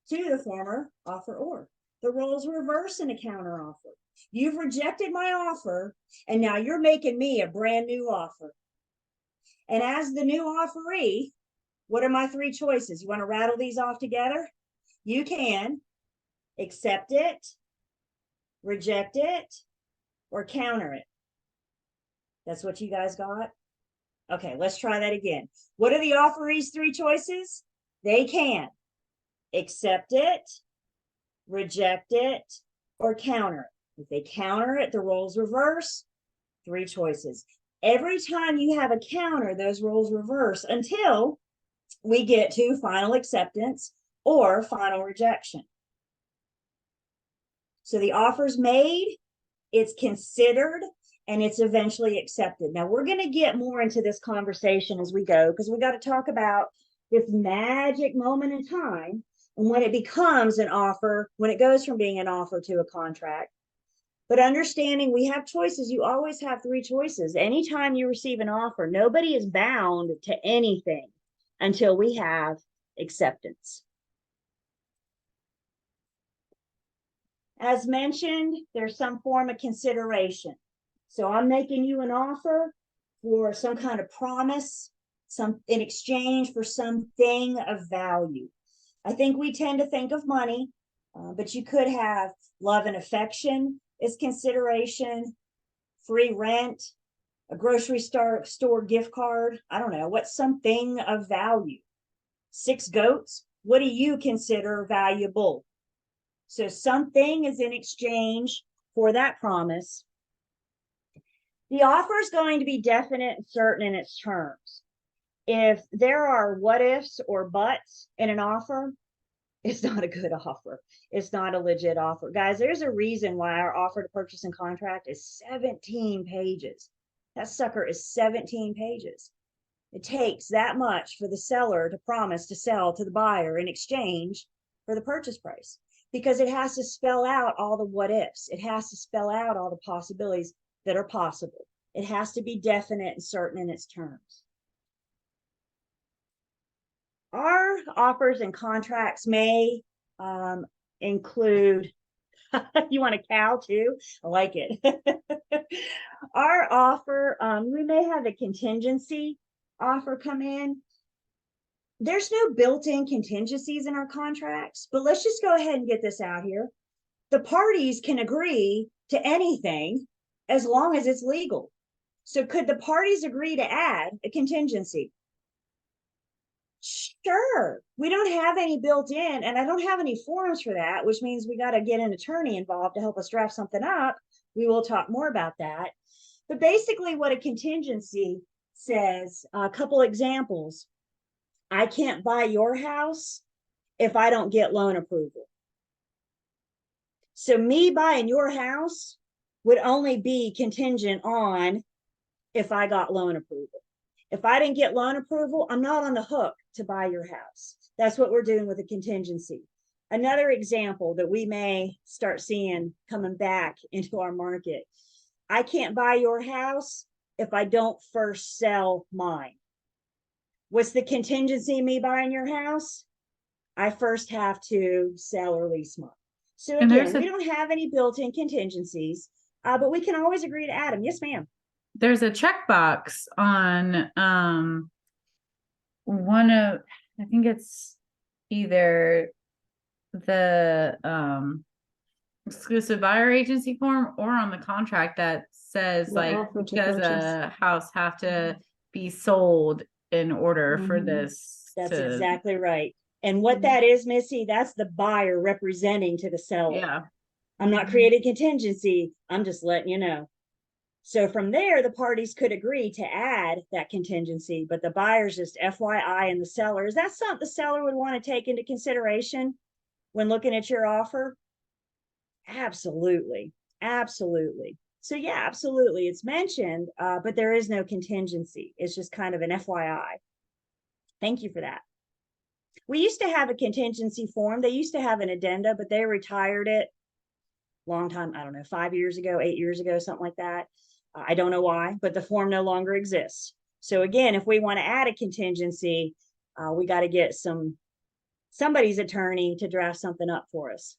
to the former offeror. The roles reverse in a counteroffer. You've rejected my offer, and now you're making me a brand new offer. And as the new offeree, what are my three choices? You want to rattle these off together? You can accept it, reject it, or counter it. That's what you guys got? Okay, let's try that again. What are the offeree's three choices? They can accept it, reject it, or counter it. If they counter it, the roles reverse. Three choices. Every time you have a counter, those roles reverse until we get to final acceptance or final rejection. So the offer's made, it's considered, and it's eventually accepted. Now we're going to get more into this conversation as we go, because we got to talk about this magic moment in time and when it becomes an offer, when it goes from being an offer to a contract. But understanding we have choices, you always have three choices. Anytime you receive an offer, nobody is bound to anything until we have acceptance. As mentioned, there's some form of consideration. So I'm making you an offer for some kind of promise, in exchange for something of value. I think we tend to think of money, but you could have love and affection as consideration, free rent, a grocery store gift card. I don't know, what's something of value? 6 goats. What do you consider valuable? So something is in exchange for that promise. The offer is going to be definite and certain in its terms. If there are what ifs or buts in an offer, it's not a good offer. It's not a legit offer. Guys, there's a reason why our offer to purchase and contract is 17 pages. That sucker is 17 pages. It takes that much for the seller to promise to sell to the buyer in exchange for the purchase price, because it has to spell out all the what ifs. It has to spell out all the possibilities that are possible. It has to be definite and certain in its terms. Our offers and contracts may include You want a cow too? I like it. Our offer, we may have a contingency offer come in. There's no built-in contingencies in our contracts, but let's just go ahead and get this out here. The parties can agree to anything as long as it's legal. So could the parties agree to add a contingency? Sure. We don't have any built in, and I don't have any forms for that, which means we got to get an attorney involved to help us draft something up. We will talk more about that. But basically what a contingency says, a couple examples. I can't buy your house if I don't get loan approval. So me buying your house would only be contingent on if I got loan approval. If I didn't get loan approval, I'm not on the hook to buy your house. That's what we're doing with a contingency. Another example that we may start seeing coming back into our market. I can't buy your house if I don't first sell mine. What's the contingency in me buying your house? I first have to sell or lease mine. So And again, there's a- we don't have any built-in contingencies, but we can always agree to add them. Yes, ma'am. There's a checkbox on one of, I think it's either the exclusive buyer agency form or on the contract that says The like, offer to does purchase. a house have to be sold in order for Mhm. this That's to, exactly right. And what Mhm. that is, Missy, that's the buyer representing to the seller. yeah. I'm not Mhm. creating contingency. I'm just letting you know. So from there, the parties could agree to add that contingency, but the buyer's just FYI and the seller. Is that something the seller would want to take into consideration when looking at your offer? Absolutely. Absolutely. So yeah, absolutely. It's mentioned, but there is no contingency. It's just kind of an FYI. Thank you for that. We used to have a contingency form. They used to have an addenda, but they retired it long time. I don't know, 5 years ago, 8 years ago, something like that. I don't know why, but the form no longer exists. So again, if we want to add a contingency, we got to get somebody's attorney to draft something up for us.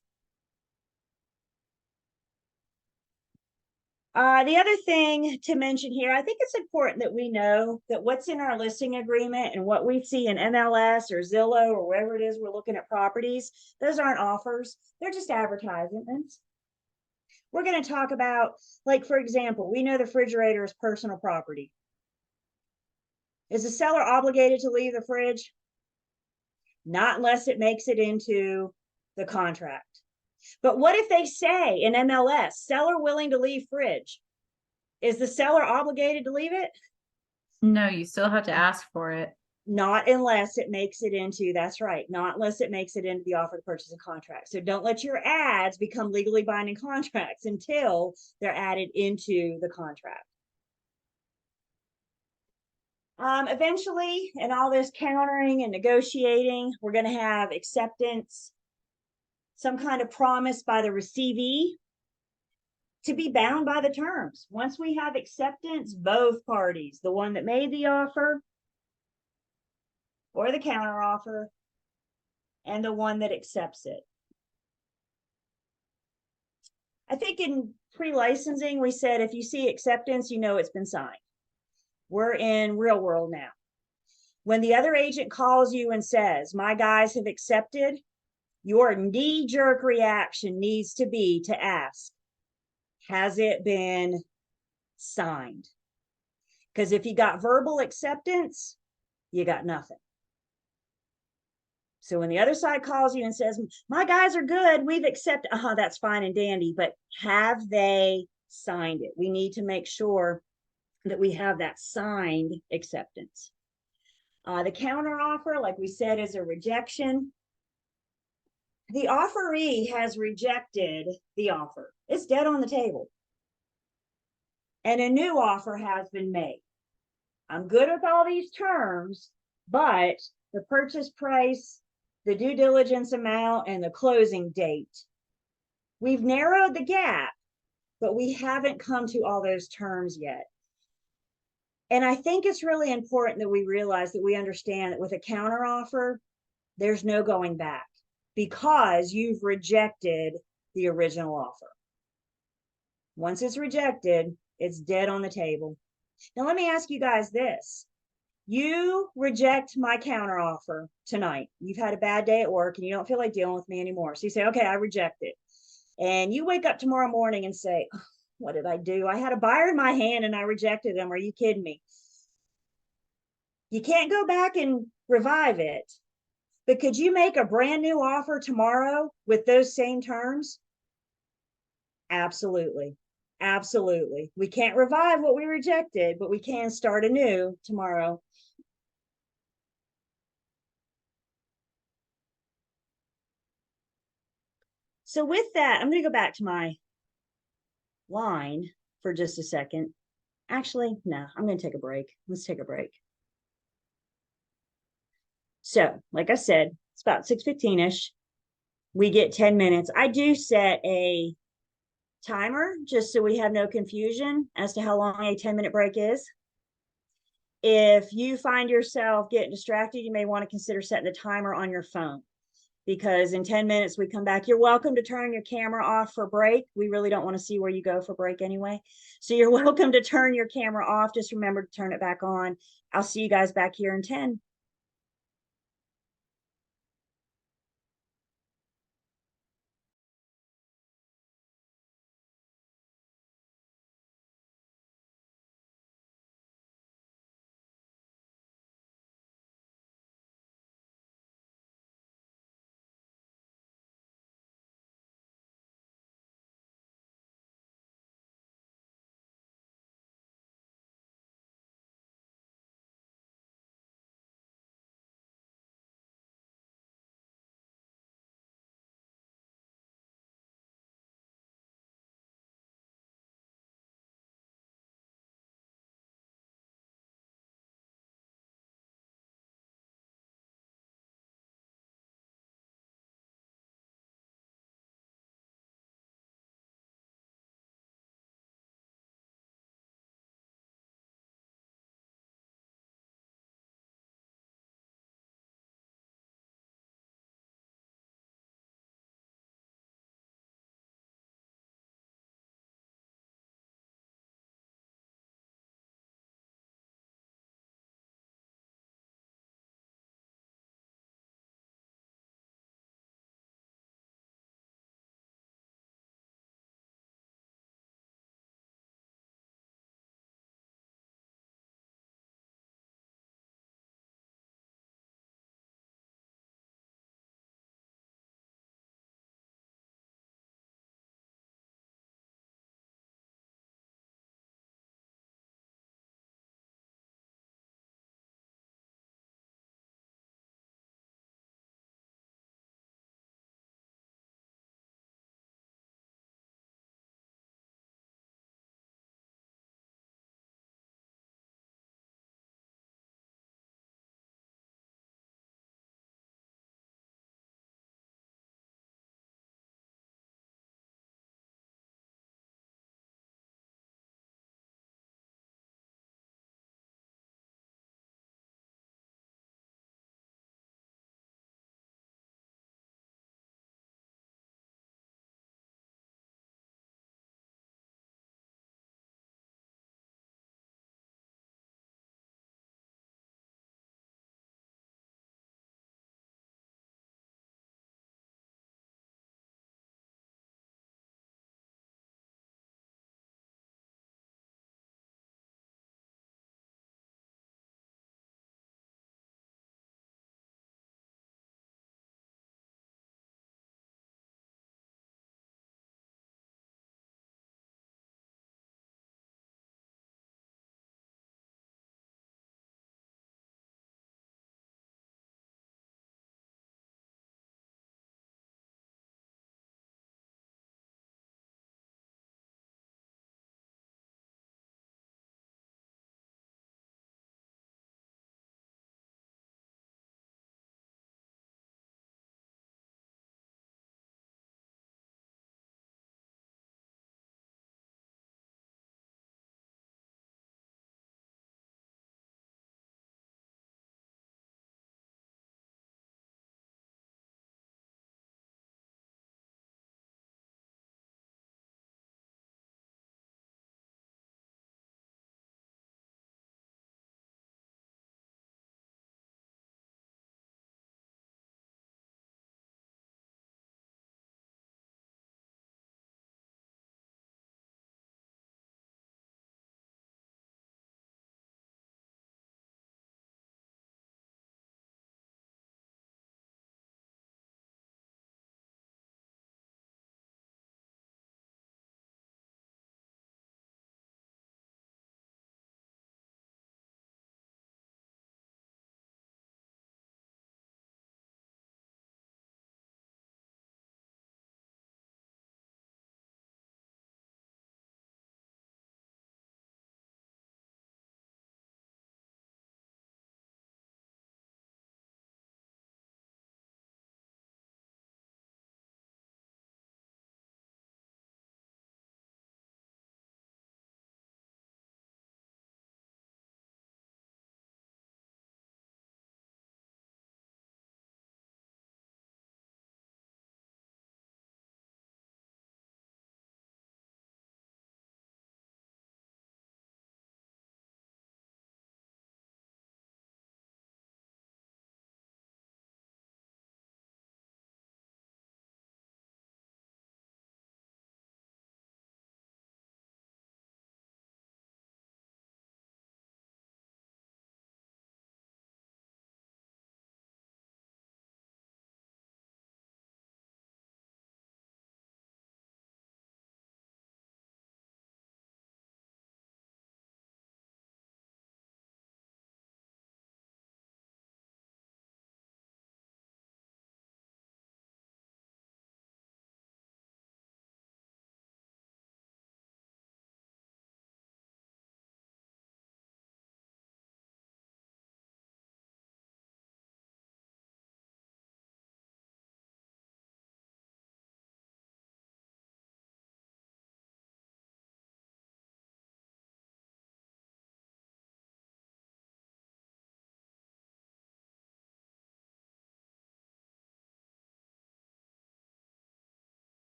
The other thing to mention here, I think it's important that we know that what's in our listing agreement and what we see in MLS or Zillow or wherever it is we're looking at properties, those aren't offers. They're just advertisements. We're going to talk about, like, for example, we know the refrigerator is personal property. Is the seller obligated to leave the fridge? Not unless it makes it into the contract. But what if they say in MLS, seller willing to leave fridge? Is the seller obligated to leave it? No, you still have to ask for it. Not unless it makes it into, that's right, not unless it makes it into the offer to purchase and contract. So don't let your ads become legally binding contracts until they're added into the contract. Eventually, in all this countering and negotiating, we're going to have acceptance, some kind of promise by the receivee to be bound by the terms. Once we have acceptance, both parties, the one that made the offer or the counter offer, and the one that accepts it. I think in pre-licensing, we said if you see acceptance, you know it's been signed. We're in real world now. When the other agent calls you and says, my guys have accepted, your knee-jerk reaction needs to be to ask, has it been signed? Because if you got verbal acceptance, you got nothing. So when the other side calls you and says, my guys are good, we've accepted, that's fine and dandy, but have they signed it? We need to make sure that we have that signed acceptance. The counter offer, like we said, is a rejection. The offeree has rejected the offer. It's dead on the table. And a new offer has been made. I'm good with all these terms, but the purchase price, the due diligence amount, and the closing date, we've narrowed the gap, but we haven't come to all those terms yet. And I think it's really important that we realize that we understand that with a counter offer, there's no going back because you've rejected the original offer. Once it's rejected, it's dead on the table. Now, let me ask you guys this. You reject my counter offer tonight. You've had a bad day at work and you don't feel like dealing with me anymore. So you say, okay, I reject it. And you wake up tomorrow morning and say, oh, what did I do? I had a buyer in my hand and I rejected them. Are you kidding me? You can't go back and revive it. But could you make a brand new offer tomorrow with those same terms? Absolutely. Absolutely. We can't revive what we rejected, but we can start anew tomorrow. So with that, I'm going to go back to my line for just a second. Actually, no, I'm going to take a break. Let's take a break. So, like I said, it's about 6:15-ish. We get 10 minutes. I do set a timer just so we have no confusion as to how long a 10-minute break is. If you find yourself getting distracted, you may want to consider setting the timer on your phone, because in 10 minutes we come back. You're welcome to turn your camera off for break. We really don't want to see where you go for break anyway. So you're welcome to turn your camera off. Just remember to turn it back on. I'll see you guys back here in 10.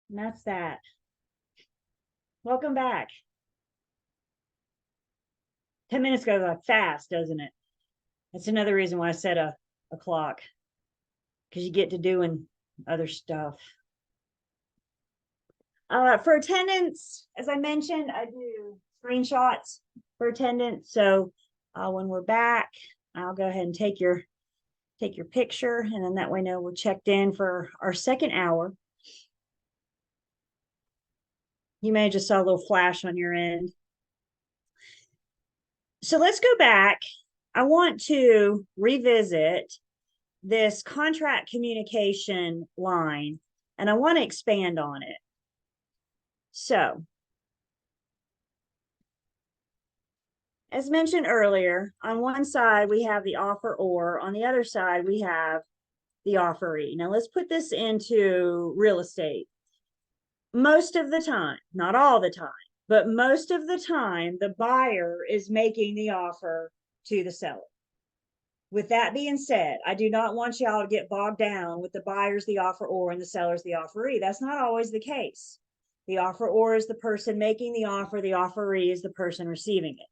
And that's that. Welcome back. 10 minutes goes by fast, doesn't it? That's another reason why I set a clock, because you get to doing other stuff. For attendance, as I mentioned, I do screenshots for attendance. So when we're back, I'll go ahead and take your picture, and then that way know we're checked in for our second hour. You may have just saw a little flash on your end. So let's go back. I want to revisit this contract communication line, and I want to expand on it. So, as mentioned earlier, on one side we have the offer or, on the other side we have the offeree. Now let's put this into real estate. Most of the time, not all the time, but most of the time, the buyer is making the offer to the seller. With that being said, I do not want y'all to get bogged down with the buyer's the offeror and the seller's the offeree. That's not always the case. The offeror is the person making the offer. The offeree is the person receiving it.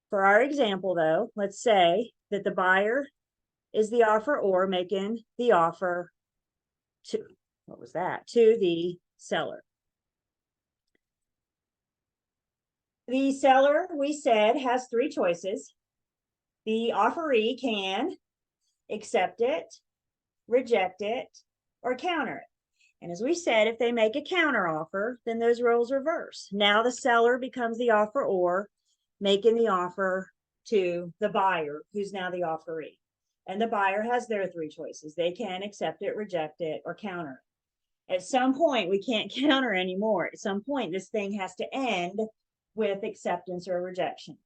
For our example, though, let's say that the buyer is the offeror making the offer to, what was that? To the seller. The seller, we said, has three choices. The offeree can accept it, reject it, or counter it. And as we said, if they make a counter offer, then those roles reverse. Now the seller becomes the offeror, making the offer to the buyer, who's now the offeree. And the buyer has their three choices. They can accept it, reject it, or counter it. At some point, we can't counter anymore. At some point, this thing has to end with acceptance or rejection.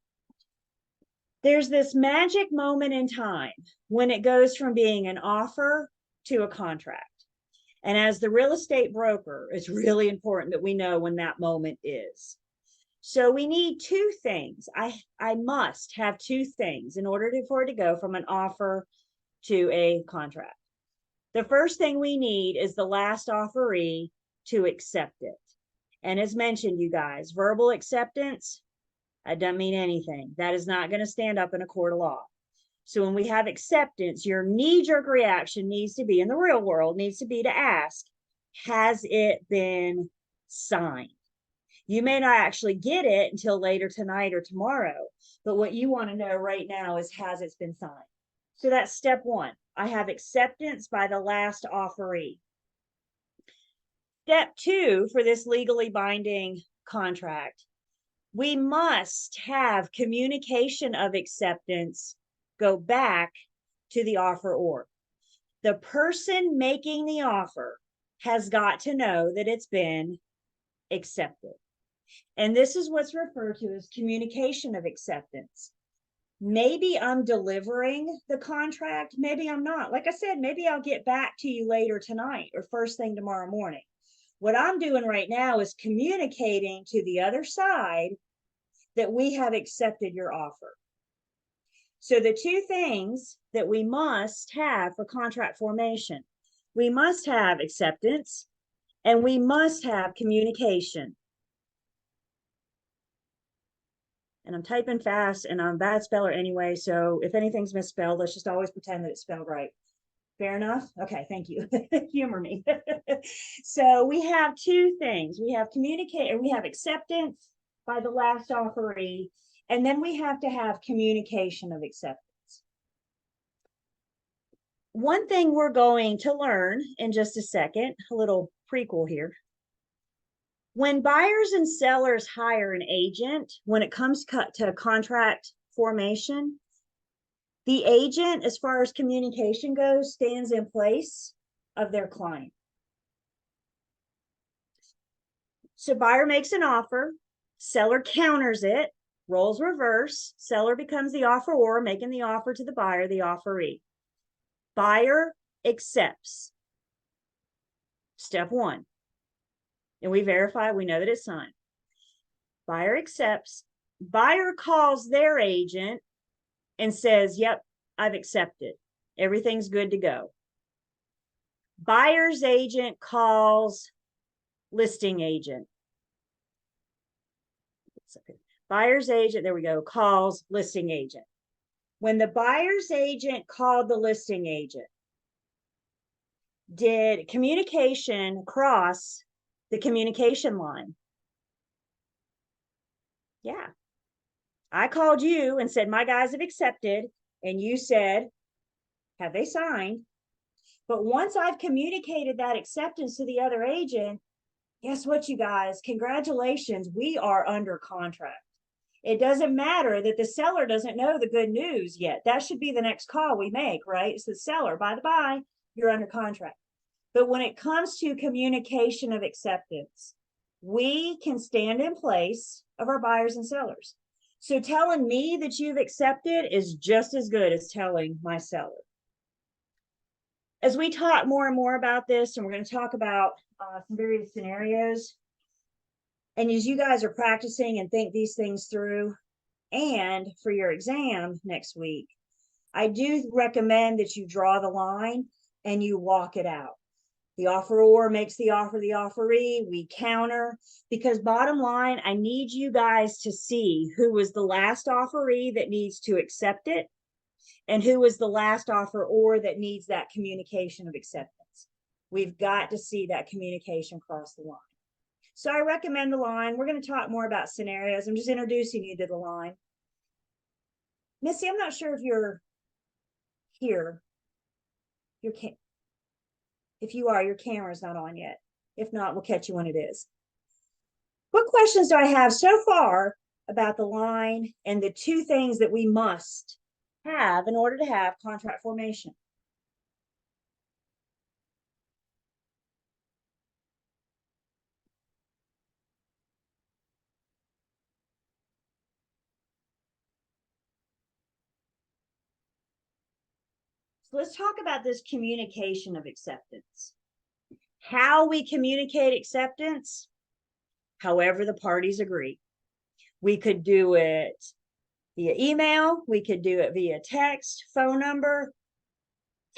There's this magic moment in time when it goes from being an offer to a contract. And as the real estate broker, it's really important that we know when that moment is. So we need two things. I must have two things in order for it to go from an offer to a contract. The first thing we need is the last offeree to accept it. And as mentioned, you guys, verbal acceptance, that doesn't mean anything. That is not going to stand up in a court of law. So when we have acceptance, your knee-jerk reaction needs to be, in the real world, needs to be to ask, has it been signed? You may not actually get it until later tonight or tomorrow, but what you want to know right now is, has it been signed? So that's step one. I have acceptance by the last offeree. Step two for this legally binding contract, we must have communication of acceptance go back to the offeror. The person making the offer has got to know that it's been accepted. And this is what's referred to as communication of acceptance. Maybe I'm delivering the contract, maybe I'm not. Like I said, maybe I'll get back to you later tonight or first thing tomorrow morning. What I'm doing right now is communicating to the other side that we have accepted your offer. So the two things that we must have for contract formation, we must have acceptance and we must have communication. And I'm typing fast and I'm a bad speller anyway. So if anything's misspelled, let's just always pretend that it's spelled right. Fair enough? Okay, thank you. Humor me. So we have two things. We have we have acceptance by the last offeree, and then we have to have communication of acceptance. One thing we're going to learn in just a second, a little prequel here. When buyers and sellers hire an agent, when it comes to contract formation, the agent, as far as communication goes, stands in place of their client. So buyer makes an offer, seller counters it, roles reverse, seller becomes the offeror, making the offer to the buyer, the offeree. Buyer accepts. Step one. And we verify, we know that it's signed. Buyer accepts. Buyer calls their agent and says, yep, I've accepted. Everything's good to go. Buyer's agent calls listing agent. Buyer's agent, there we go, calls listing agent. When the buyer's agent called the listing agent, did communication cross the communication line? Yeah. I called you and said, my guys have accepted. And you said, have they signed? But once I've communicated that acceptance to the other agent, guess what, you guys? Congratulations, we are under contract. It doesn't matter that the seller doesn't know the good news yet. That should be the next call we make, right? It's the seller, by the by, you're under contract. But when it comes to communication of acceptance, we can stand in place of our buyers and sellers. So telling me that you've accepted is just as good as telling my seller. As we talk more and more about this, and we're going to talk about some various scenarios, and as you guys are practicing and think these things through, and for your exam next week, I do recommend that you draw the line and you walk it out. The offeror makes the offer, the offeree, we counter, because bottom line, I need you guys to see who was the last offeree that needs to accept it and who was the last offeror that needs that communication of acceptance. We've got to see that communication cross the line. So I recommend the line. We're going to talk more about scenarios. I'm just introducing you to the line. Missy, I'm not sure if you're here. If you are, your camera's not on yet. If not, we'll catch you when it is. What questions do I have so far about the line and the two things that we must have in order to have contract formation? So let's talk about this communication of acceptance. How we communicate acceptance, however the parties agree. We could do it via email, we could do it via text, phone number,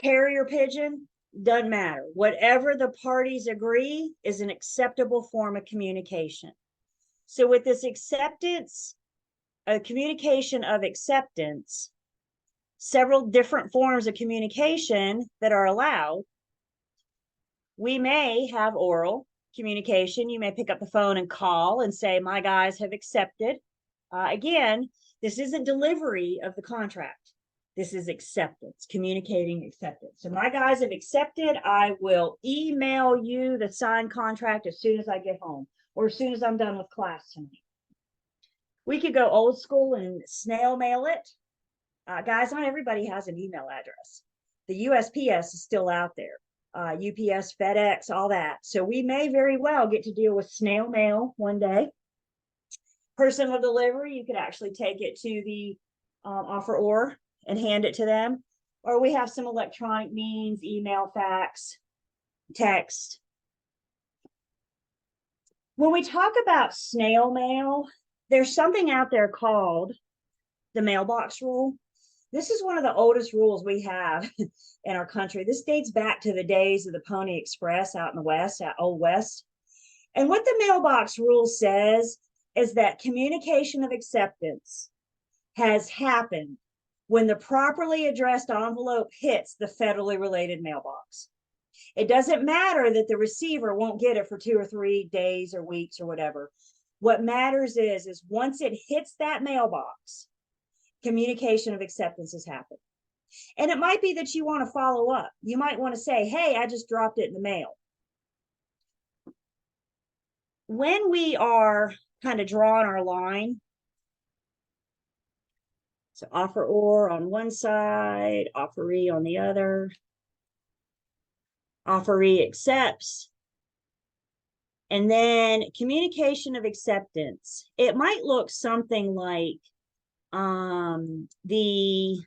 carrier pigeon, doesn't matter. Whatever the parties agree is an acceptable form of communication. So with this acceptance, a communication of acceptance, several different forms of communication that are allowed. We may have oral communication. You may pick up the phone and call and say, my guys have accepted. Again, this isn't delivery of the contract. This is acceptance, communicating acceptance. So my guys have accepted. I will email you the signed contract as soon as I get home or as soon as I'm done with class tonight. We could go old school and snail mail it. Guys, not everybody has an email address. The USPS is still out there. UPS, FedEx, all that. So we may very well get to deal with snail mail one day. Personal delivery, you could actually take it to the offeror and hand it to them. Or we have some electronic means, email, fax, text. When we talk about snail mail, there's something out there called the mailbox rule. This is one of the oldest rules we have in our country. This dates back to the days of the Pony Express out in the West, out Old West. And what the mailbox rule says is that communication of acceptance has happened when the properly addressed envelope hits the federally related mailbox. It doesn't matter that the receiver won't get it for 2 or 3 days or weeks or whatever. What matters is once it hits that mailbox, communication of acceptance has happened. And it might be that you want to follow up. You might want to say, hey, I just dropped it in the mail. When we are kind of drawing our line, so offeror on one side, offeree on the other, offeree accepts, and then communication of acceptance. It might look something like the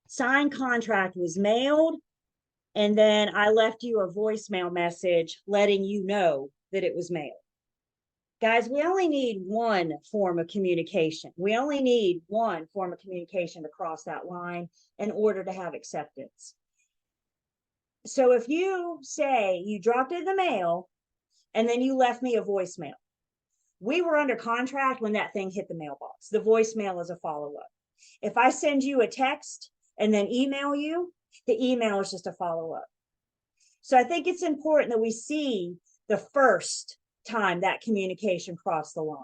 signed contract was mailed, and then I left you a voicemail message letting you know that it was mailed. Guys, we only need one form of communication. We only need one form of communication to cross that line in order to have acceptance. So if you say you dropped it in the mail and then you left me a voicemail. We were under contract when that thing hit the mailbox. The voicemail is a follow-up. If I send you a text and then email you, the email is just a follow-up. So I think it's important that we see the first time that communication crossed the line.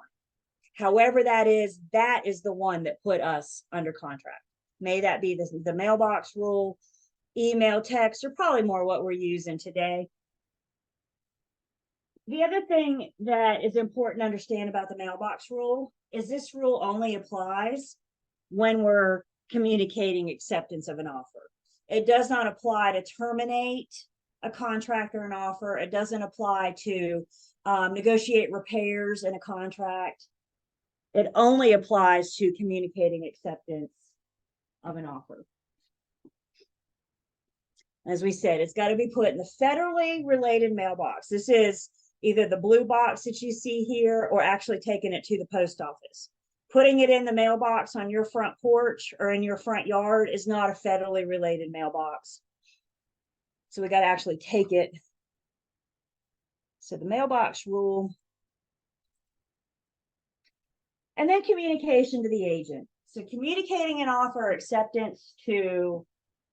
However that is the one that put us under contract. May that be the mailbox rule, email, text, or probably more what we're using today. The other thing that is important to understand about the mailbox rule is this rule only applies when we're communicating acceptance of an offer. It does not apply to terminate a contract or an offer. It doesn't apply to negotiate repairs in a contract. It only applies to communicating acceptance of an offer. As we said, it's got to be put in the federally related mailbox. This is either the blue box that you see here or actually taking it to the post office. Putting it in the mailbox on your front porch or in your front yard is not a federally related mailbox. So we got to actually take it. So the mailbox rule. And then communication to the agent. So communicating an offer or acceptance to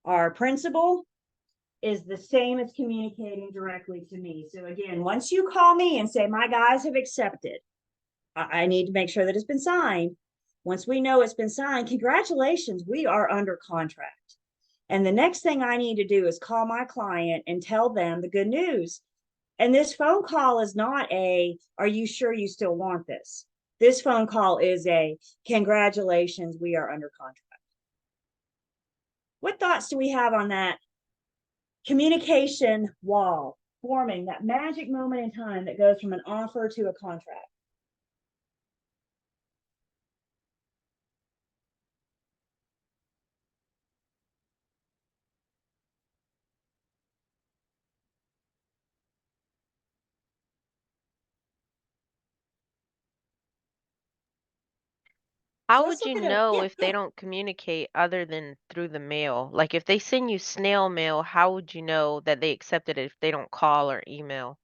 our principal is the same as communicating directly to me. So again, once you call me and say, my guys have accepted, I need to make sure that it's been signed. Once we know it's been signed, congratulations, we are under contract. And the next thing I need to do is call my client and tell them the good news. And this phone call is not a, are you sure you still want this? This phone call is a, congratulations, we are under contract. What thoughts do we have on that communication wall forming, that magic moment in time that goes from an offer to a contract? How let's would you look at a, know yeah, if they don't communicate other than through the mail? Like if they send you snail mail, how would you know that they accepted it if they don't call or email?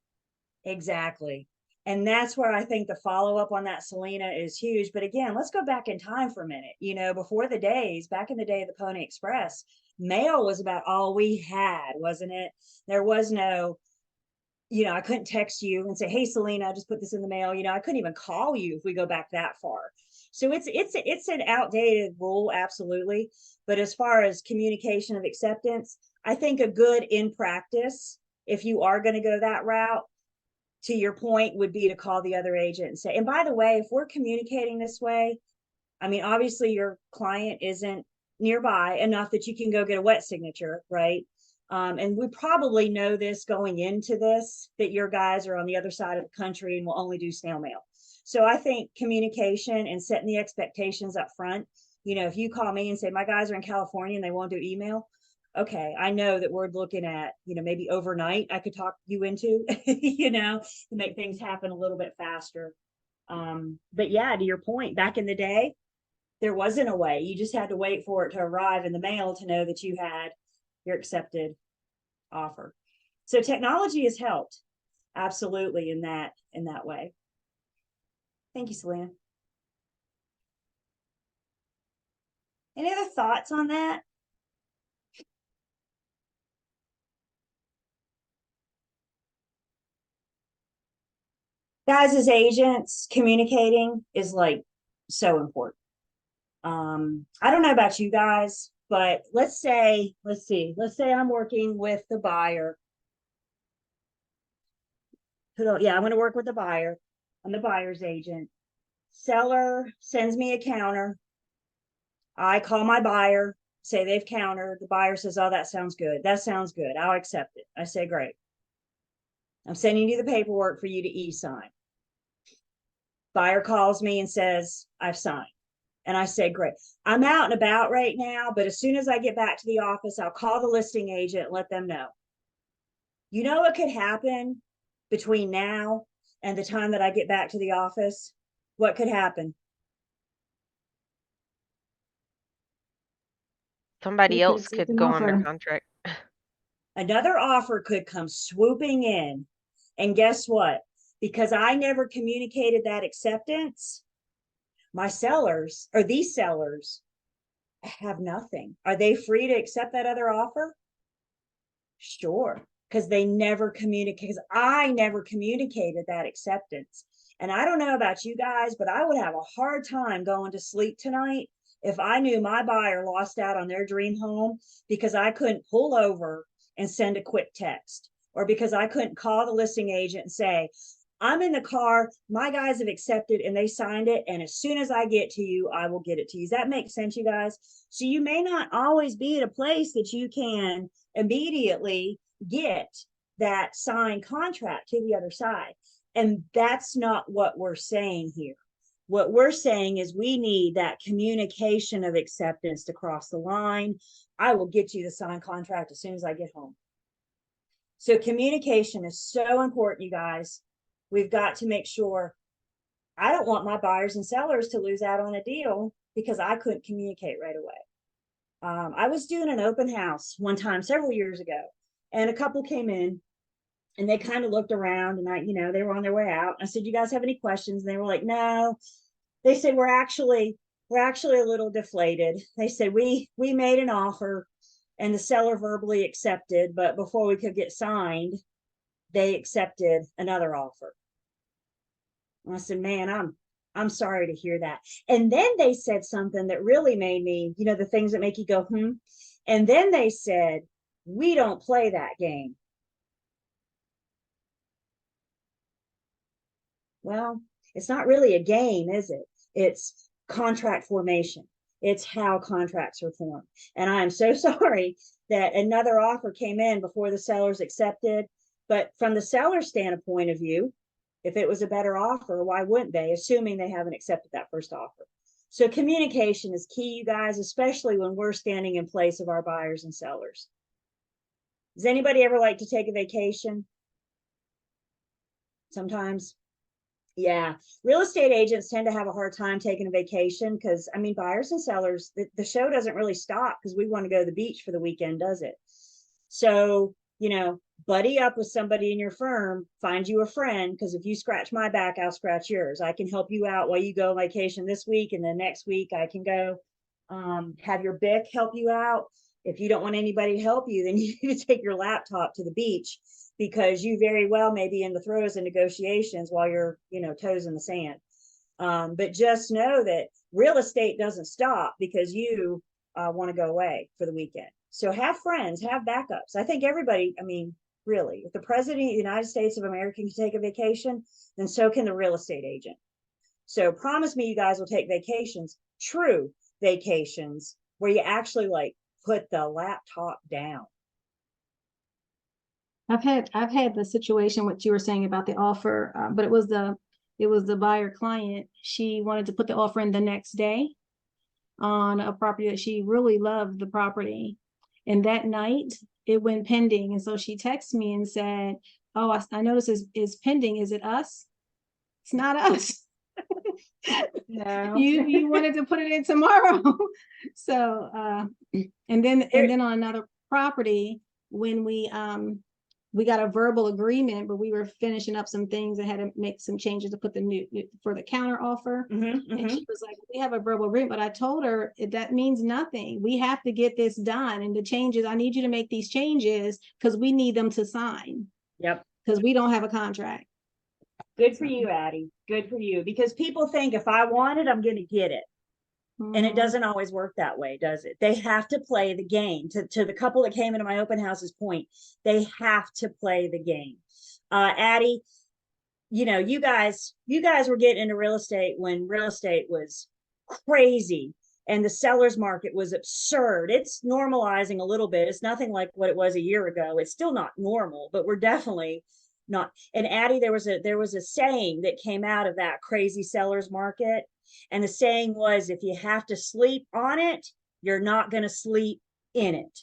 exactly. And that's where I think the follow-up on that, Selena, is huge. But again, let's go back in time for a minute. You know, before the days, back in the day of the Pony Express, mail was about all we had, wasn't it? There was no, you know, I couldn't text you and say, hey, Selena, I just put this in the mail. You know, I couldn't even call you if we go back that far. So it's an outdated rule, absolutely. But as far as communication of acceptance, I think a good in practice, if you are going to go that route, to your point, would be to call the other agent and say, and by the way, if we're communicating this way, I mean, obviously your client isn't nearby enough that you can go get a wet signature, right? And we probably know this going into this, that your guys are on the other side of the country and will only do snail mail. So I think communication and setting the expectations up front, you know, if you call me and say, my guys are in California and they won't do email, okay, I know that we're looking at, you know, maybe overnight I could talk you into, you know, to make things happen a little bit faster. But yeah, to your point, back in the day, there wasn't a way. You just had to wait for it to arrive in the mail to know that you had your accepted offer. So technology has helped absolutely in that way. Thank you, Selena. Any other thoughts on that? Guys, as agents, communicating is like so important. I don't know about you guys, but let's say I'm working with the buyer. Yeah, I'm going to work with the buyer. I'm the buyer's agent. Seller sends me a counter. I call my buyer, say they've countered. The buyer says, oh, that sounds good. That sounds good. I'll accept it. I say, great. I'm sending you the paperwork for you to e-sign. Buyer calls me and says, I've signed. And I say, great. I'm out and about right now, but as soon as I get back to the office, I'll call the listing agent and let them know. You know what could happen between now and the time that I get back to the office? What could happen? Somebody They could else accept could an go under offer. contract. Another offer could come swooping in. And guess what? because I never communicated that acceptance, my sellers or these sellers have nothing. Are they free to accept that other offer? Sure, because they never communicate, because I never communicated that acceptance. And I don't know about you guys, but I would have a hard time going to sleep tonight if I knew my buyer lost out on their dream home because I couldn't pull over and send a quick text, or because I couldn't call the listing agent and say, I'm in the car, my guys have accepted and they signed it, and as soon as I get to you, I will get it to you. Does that make sense, you guys? So you may not always be at a place that you can immediately get that signed contract to the other side. And that's not what we're saying here. What we're saying is we need that communication of acceptance to cross the line. I will get you the signed contract as soon as I get home. So communication is so important, you guys. We've got to make sure. I don't want my buyers and sellers to lose out on a deal because I couldn't communicate right away. I was doing an open house one time several years ago, and a couple came in and they kind of looked around, and they were on their way out. I said, you guys have any questions? And they were like, no. They said, we're actually a little deflated. They said, we made an offer and the seller verbally accepted, but before we could get signed, they accepted another offer. And I said, man, I'm sorry to hear that. And then they said something that really made me, the things that make you go, And then they said, we don't play that game. Well, it's not really a game, is it? It's contract formation. It's how contracts are formed. And I am so sorry that another offer came in before the sellers accepted. But from the seller's standpoint of view, if it was a better offer, why wouldn't they, assuming they haven't accepted that first offer? So communication is key, you guys, especially when we're standing in place of our buyers and sellers. Does anybody ever like to take a vacation? Sometimes. Yeah, real estate agents tend to have a hard time taking a vacation because, buyers and sellers, the show doesn't really stop because we want to go to the beach for the weekend, does it? So, buddy up with somebody in your firm, find you a friend, because if you scratch my back, I'll scratch yours. I can help you out while you go on vacation this week, and then next week I can go have your BIC help you out. If you don't want anybody to help you, then you need to take your laptop to the beach, because you very well may be in the throes of negotiations while you're, toes in the sand. But just know that real estate doesn't stop because you want to go away for the weekend. So have friends, have backups. I think everybody, really, if the president of the United States of America can take a vacation, then so can the real estate agent. So promise me you guys will take vacations, true vacations, where you actually put the laptop down. I've had the situation, what you were saying about the offer, but it was the buyer client. She wanted to put the offer in the next day on a property that she really loved the property. And that night it went pending. And so she texted me and said, oh, I noticed is pending. Is it us? It's not us. No. You wanted to put it in tomorrow. So, and then on another property, when we got a verbal agreement, but we were finishing up some things and had to make some changes to put for the counter offer. And she was like, we have a verbal agreement, but I told her that means nothing. We have to get this done. And the changes, I need you to make these changes because we need them to sign. Yep. Because we don't have a contract. Good for you, Addie. Good for you. Because people think if I want it, I'm going to get it. And it doesn't always work that way, does it? They have to play the game. To the couple that came into my open house's point, they have to play the game. Addie, you guys were getting into real estate when real estate was crazy and the seller's market was absurd. It's normalizing a little bit. It's nothing like what it was a year ago. It's still not normal, but we're definitely not. And Addie, there was a saying that came out of that crazy seller's market. And the saying was, if you have to sleep on it, you're not going to sleep in it.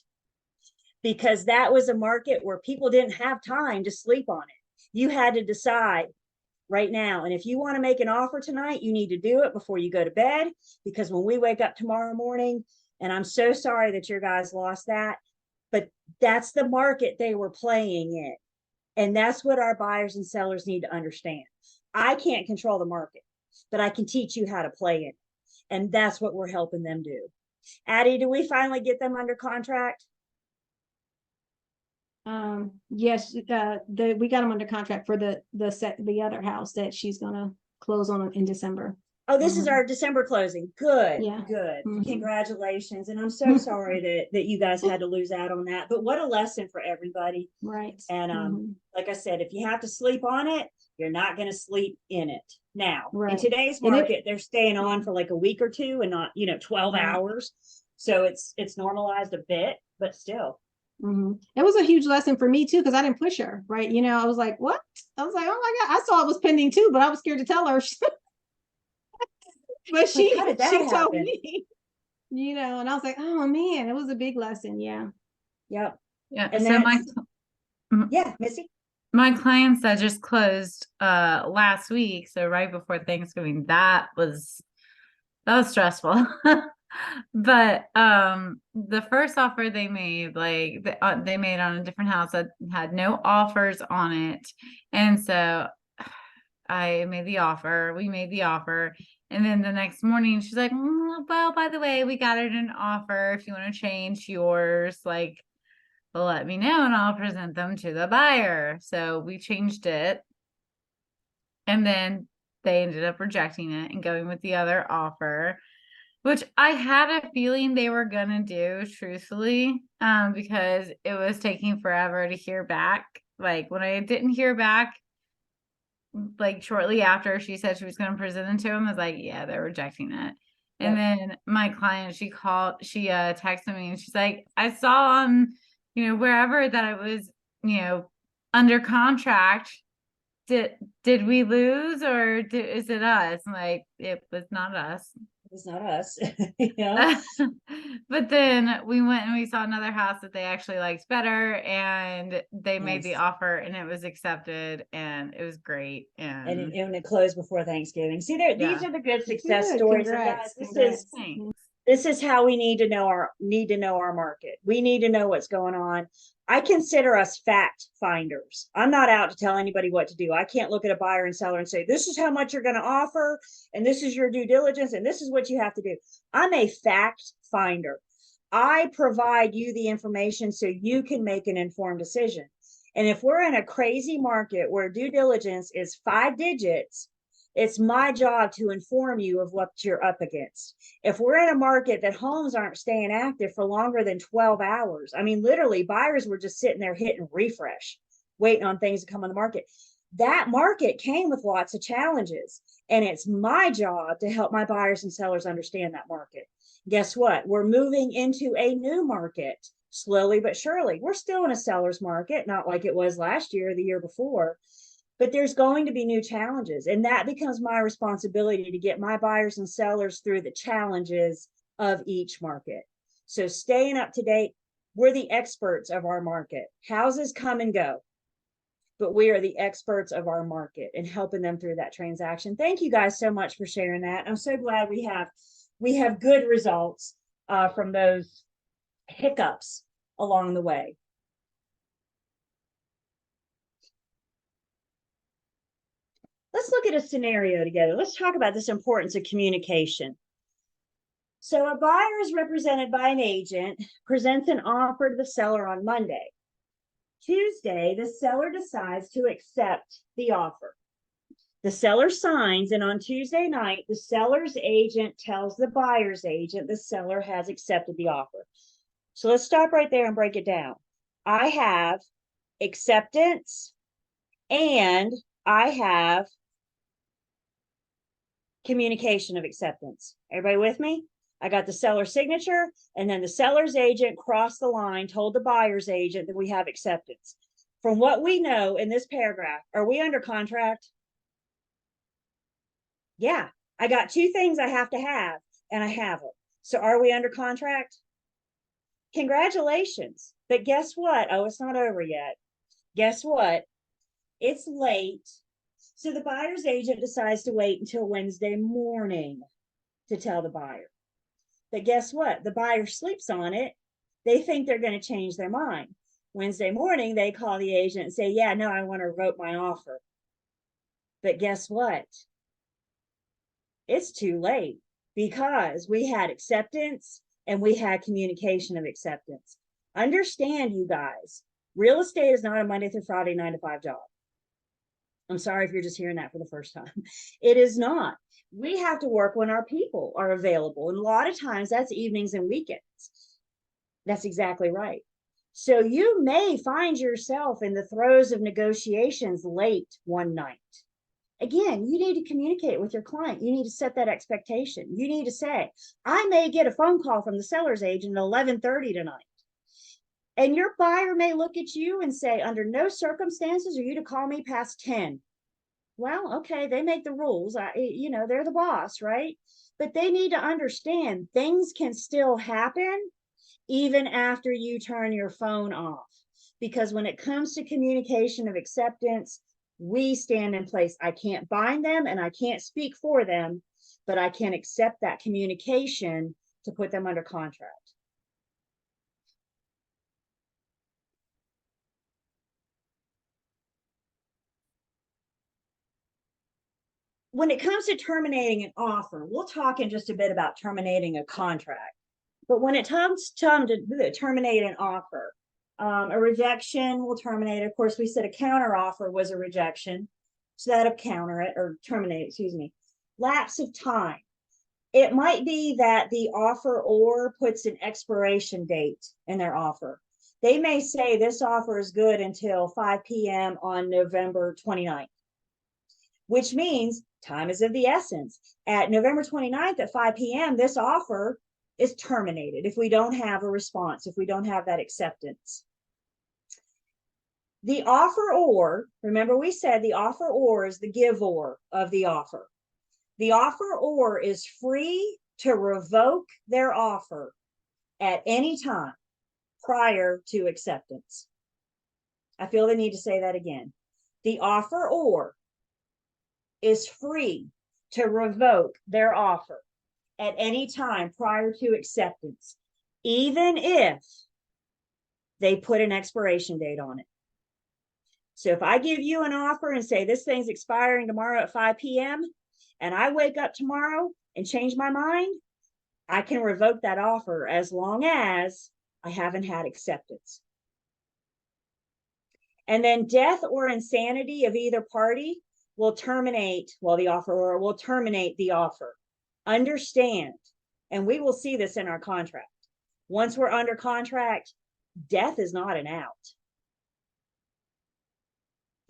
Because that was a market where people didn't have time to sleep on it. You had to decide right now. And if you want to make an offer tonight, you need to do it before you go to bed. Because when we wake up tomorrow morning, and I'm so sorry that your guys lost that, but that's the market they were playing in. And that's what our buyers and sellers need to understand. I can't control the market, but I can teach you how to play it. And that's what we're helping them do. Addie, do we finally get them under contract? Yes, we got them under contract for the other house that she's gonna close on in December. Oh, this is Mhm. our December closing. Good, Yeah. good. Mhm. Congratulations. And I'm so sorry that you guys had to lose out on that, but what a lesson for everybody. Right. And Mhm. like I said, if you have to sleep on it, you're not going to sleep in it. Now, in Right. today's And it- market, they're staying on for like a week or two and not, 12 Right. hours. So it's normalized a bit, but still. Mhm. It was a huge lesson for me too, because I didn't push her, right? I was like, what? I was like, oh my God, I saw it was pending too, but I was scared to tell her. But Like, how did that she told happen? me, and I was like, oh man, it was a big lesson. Yeah. Yep. Yeah. And So yeah, Missy. my clients that just closed last week, so right before Thanksgiving, that was stressful. But the first offer they made, like they made on a different house that had no offers on it. And so I made the offer, we made the offer, and then the next morning she's like, well, by the way, we got it an offer. If you want to change yours, like, let me know and I'll present them to the buyer. So we changed it. And then they ended up rejecting it and going with the other offer, which I had a feeling they were gonna do, truthfully, because it was taking forever to hear back. Like when I didn't hear back, like shortly after she said she was gonna present it to him, I was like, yeah, they're rejecting it. And then my client, she texted me and she's like, I saw on, wherever that it was, under contract. Did we lose or is it us? Like, it was not us. It's not us. But then we went and we saw another house that they actually liked better, and they made the Nice. offer and it was accepted and it was great. And And it closed before Thanksgiving. See, these Yeah. are the good success Good, stories. And congrats, guys, congrats. thanks. this is how we need to know our market. We need to know what's going on. I consider us fact finders. I'm not out to tell anybody what to do. I can't look at a buyer and seller and say, this is how much you're going to offer, and this is your due diligence, and this is what you have to do. I'm a fact finder. I provide you the information so you can make an informed decision. And if we're in a crazy market where due diligence is 5 digits, it's my job to inform you of what you're up against. If we're in a market that homes aren't staying active for longer than 12 hours, I mean, literally, buyers were just sitting there hitting refresh, waiting on things to come on the market. That market came with lots of challenges. And it's my job to help my buyers and sellers understand that market. Guess what? We're moving into a new market slowly but surely. We're still in a seller's market, not like it was last year or the year before. But there's going to be new challenges, and that becomes my responsibility to get my buyers and sellers through the challenges of each market. So staying up to date, we're the experts of our market. Houses come and go, but we are the experts of our market and helping them through that transaction. Thank you guys so much for sharing that. I'm so glad we have good results from those hiccups along the way. Let's look at a scenario together. Let's talk about this importance of communication. So a buyer is represented by an agent, presents an offer to the seller on Monday. Tuesday, the seller decides to accept the offer. The seller signs, and on Tuesday night, the seller's agent tells the buyer's agent the seller has accepted the offer. So let's stop right there and break it down. I have acceptance and I have communication of acceptance. Everybody with me? I got the seller's signature, and then the seller's agent crossed the line, told the buyer's agent that we have acceptance. From what we know in this paragraph, are we under contract? Yeah, I got 2 things I have to have, and I have them. So are we under contract? Congratulations. But guess what? Oh, it's not over yet. Guess what? It's late. So the buyer's agent decides to wait until Wednesday morning to tell the buyer. But guess what? The buyer sleeps on it. They think they're going to change their mind. Wednesday morning, they call the agent and say, yeah, no, I want to revoke my offer. But guess what? It's too late because we had acceptance and we had communication of acceptance. Understand, you guys, real estate is not a Monday through Friday 9 to 5 job. I'm sorry if you're just hearing that for the first time. It is not. We have to work when our people are available. And a lot of times that's evenings and weekends. That's exactly right. So you may find yourself in the throes of negotiations late one night. Again, you need to communicate with your client. You need to set that expectation. You need to say, I may get a phone call from the seller's agent at 11:30 tonight. And your buyer may look at you and say, under no circumstances are you to call me past 10. Well, okay, they make the rules. They're the boss, right? But they need to understand things can still happen even after you turn your phone off. Because when it comes to communication of acceptance, we stand in place. I can't bind them and I can't speak for them, but I can accept that communication to put them under contract. When it comes to terminating an offer, we'll talk in just a bit about terminating a contract. But when it comes to terminate an offer, a rejection will terminate. Of course, we said a counter offer was a rejection. So that'll counter it or terminate, excuse me. Lapse of time. It might be that the offeror puts an expiration date in their offer. They may say this offer is good until 5 p.m. on November 29th, which means time is of the essence. At November 29th at 5 p.m., this offer is terminated if we don't have a response, if we don't have that acceptance. The offeror, remember we said the offeror is the giver of the offer. The offeror is free to revoke their offer at any time prior to acceptance. I feel the need to say that again. The offeror is free to revoke their offer at any time prior to acceptance, even if they put an expiration date on it. So if I give you an offer and say this thing's expiring tomorrow at 5 p.m. and I wake up tomorrow and change my mind, I can revoke that offer as long as I haven't had acceptance. And then death or insanity of either party will terminate, well, the offeror will terminate the offer. Understand, and we will see this in our contract. Once we're under contract, death is not an out.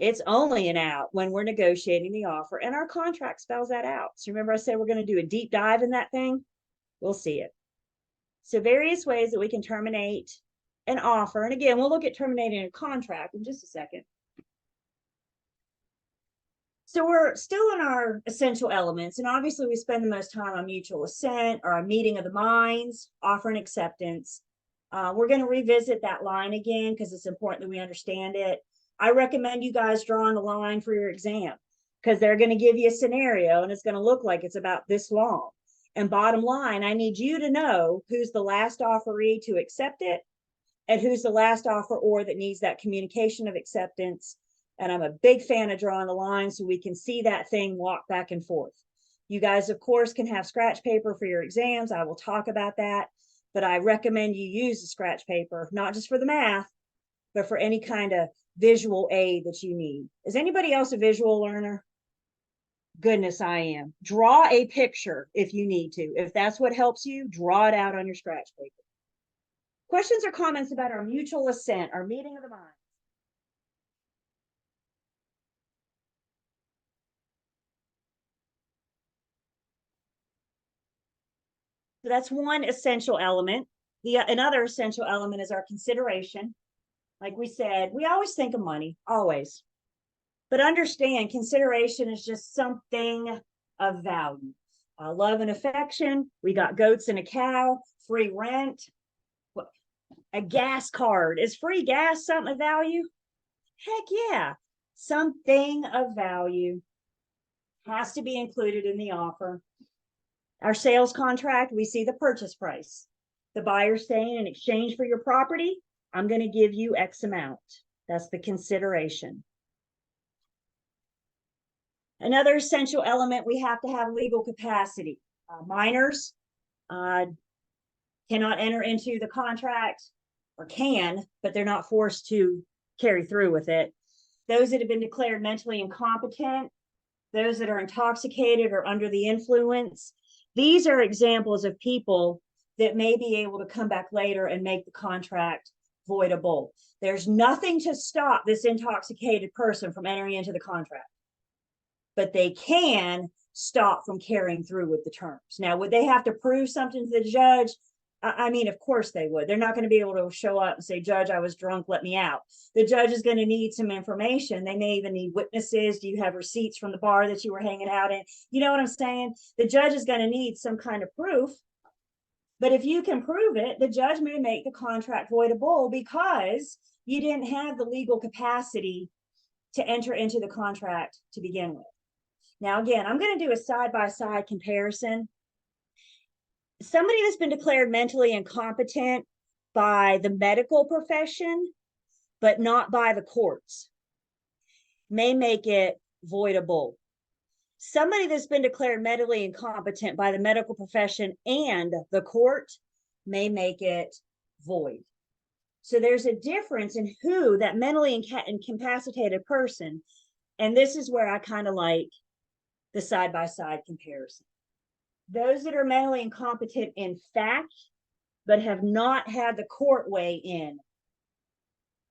It's only an out when we're negotiating the offer, and our contract spells that out. So remember I said we're going to do a deep dive in that thing? We'll see it. So various ways that we can terminate an offer. And again, we'll look at terminating a contract in just a second. So we're still in our essential elements, and obviously we spend the most time on mutual assent or a meeting of the minds, offer and acceptance. We're going to revisit that line again because it's important that we understand it. I recommend you guys drawing a line for your exam because they're going to give you a scenario and it's going to look like it's about this long. And bottom line, I need you to know who's the last offeree to accept it and who's the last offeror that needs that communication of acceptance. And I'm a big fan of drawing the line so we can see that thing walk back and forth. You guys, of course, can have scratch paper for your exams. I will talk about that, but I recommend you use the scratch paper, not just for the math, but for any kind of visual aid that you need. Is anybody else a visual learner? Goodness, I am. Draw a picture if you need to. If that's what helps you, draw it out on your scratch paper. Questions or comments about our mutual assent, our meeting of the minds? So that's one essential element. Another essential element is our consideration. Like we said, we always think of money, always. But understand, consideration is just something of value. Love and affection. We got goats and a cow, free rent, a gas card. Is free gas something of value? Heck yeah. Something of value has to be included in the offer. Our sales contract, we see the purchase price. The buyer saying in exchange for your property, I'm going to give you X amount. That's the consideration. Another essential element, we have to have legal capacity. Minors cannot enter into the contract, or can, but they're not forced to carry through with it. Those that have been declared mentally incompetent, those that are intoxicated or under the influence, these are examples of people that may be able to come back later and make the contract voidable. There's nothing to stop this intoxicated person from entering into the contract, but they can stop from carrying through with the terms. Now, would they have to prove something to the judge? I mean, of course they would. They're not going to be able to show up and say, Judge, I was drunk, let me out. The judge is going to need some information. They may even need witnesses. Do you have receipts from the bar that you were hanging out in? You know what I'm saying? The judge is going to need some kind of proof. But if you can prove it, the judge may make the contract voidable because you didn't have the legal capacity to enter into the contract to begin with. Now, again, I'm going to do a side-by-side comparison. Somebody that's been declared mentally incompetent by the medical profession, but not by the courts, may make it voidable. Somebody that's been declared mentally incompetent by the medical profession and the court may make it void. So there's a difference in who that mentally incapacitated person, and this is where I kind of like the side-by-side comparison. Those that are mentally incompetent in fact, but have not had the court weigh in,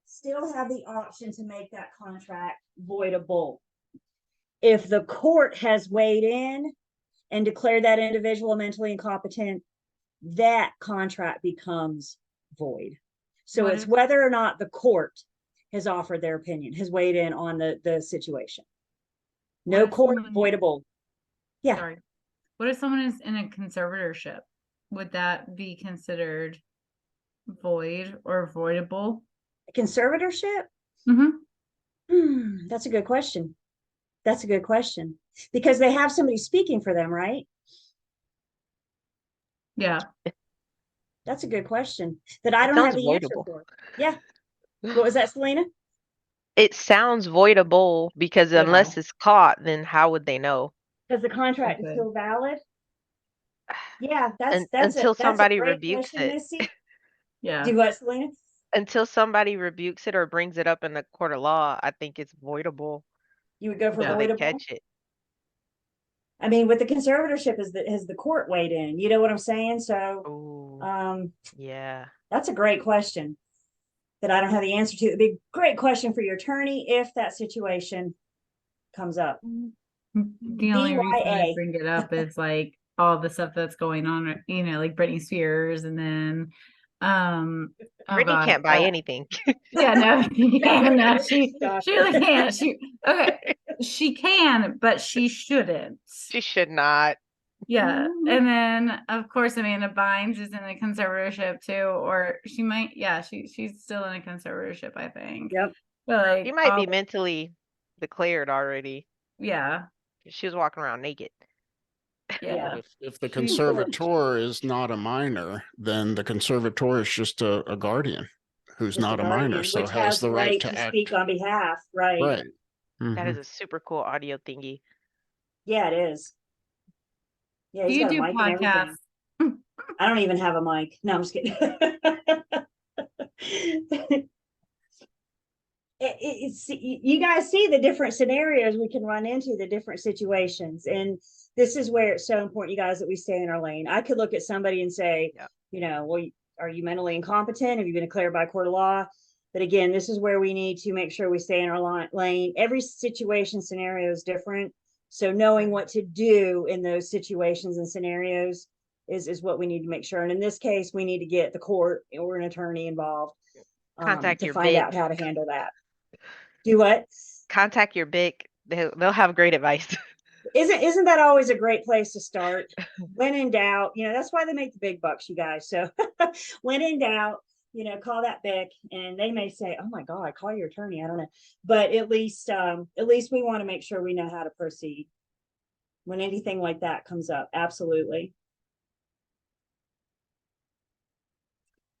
still have the option to make that contract voidable. If the court has weighed in and declared that individual mentally incompetent, that contract becomes void. So it's whether or not the court has offered their opinion, has weighed in on the situation. No court, voidable. Yeah. Sorry. What if someone is in a conservatorship? Would that be considered void or voidable? A conservatorship? Mm-hmm. That's a good question. That's a good question. Because they have somebody speaking for them, right? Yeah. That's a good question that I It don't have sounds the answer voidable. for. Yeah. What was that, Selena? It sounds voidable because Yeah. unless it's caught, then how would they know? Because the contract is Okay. still valid. Yeah, that's Until a somebody great rebukes question, it. Missy. Yeah. Do what, Selena? Until somebody rebukes it or brings it up in the court of law, I think it's voidable You would go for Yeah. until they voidable? catch it. I mean, with the conservatorship, has the court weighed in? You know what I'm saying? So, Oh, yeah. that's a great question that I don't have the answer to. It'd be a great question for your attorney if that situation comes up. The only reason I DYA. bring it up is like all the stuff that's going on, you know, like Britney Spears, and then oh Brittany God, can't buy anything. yeah, no, yeah, no, she Stop really it. can't. She can, but she shouldn't. She should not. Yeah, and then of course Amanda Bynes is in a conservatorship too, or she might. Yeah, she's still in a conservatorship, I think. Yep. But like, She might be mentally declared already. yeah, She was walking around naked. yeah. If the She's conservator is not a minor, then the conservator is just a guardian who's Just not a guardian, minor, so which has the right to speak act. on behalf, right? Right. That is Mhm. a super cool audio thingy. Yeah, it is. Yeah, Do he's you got a do mic and everything. podcasts? I don't even have a mic. No, I'm just kidding. You guys see the different scenarios we can run into, the different situations, and this is where it's so important, you guys, that we stay in our lane. I could look at somebody and say, Yeah. you know, well, are you mentally incompetent? Have you been declared by court of law? But again, this is where we need to make sure we stay in our lane. Every situation scenario is different, so knowing what to do in those situations and scenarios is what we need to make sure. And in this case, we need to get the court or an attorney involved Contact to your find BIC. out how to handle that. Do what? Contact your BIC. They'll have great advice. Isn't that always a great place to start? When in doubt, you know, that's why they make the big bucks, you guys. So when in doubt, you know, call that BIC, and they may say, oh my God, call your attorney. I don't know. But at least we want to make sure we know how to proceed when anything like that comes up. Absolutely.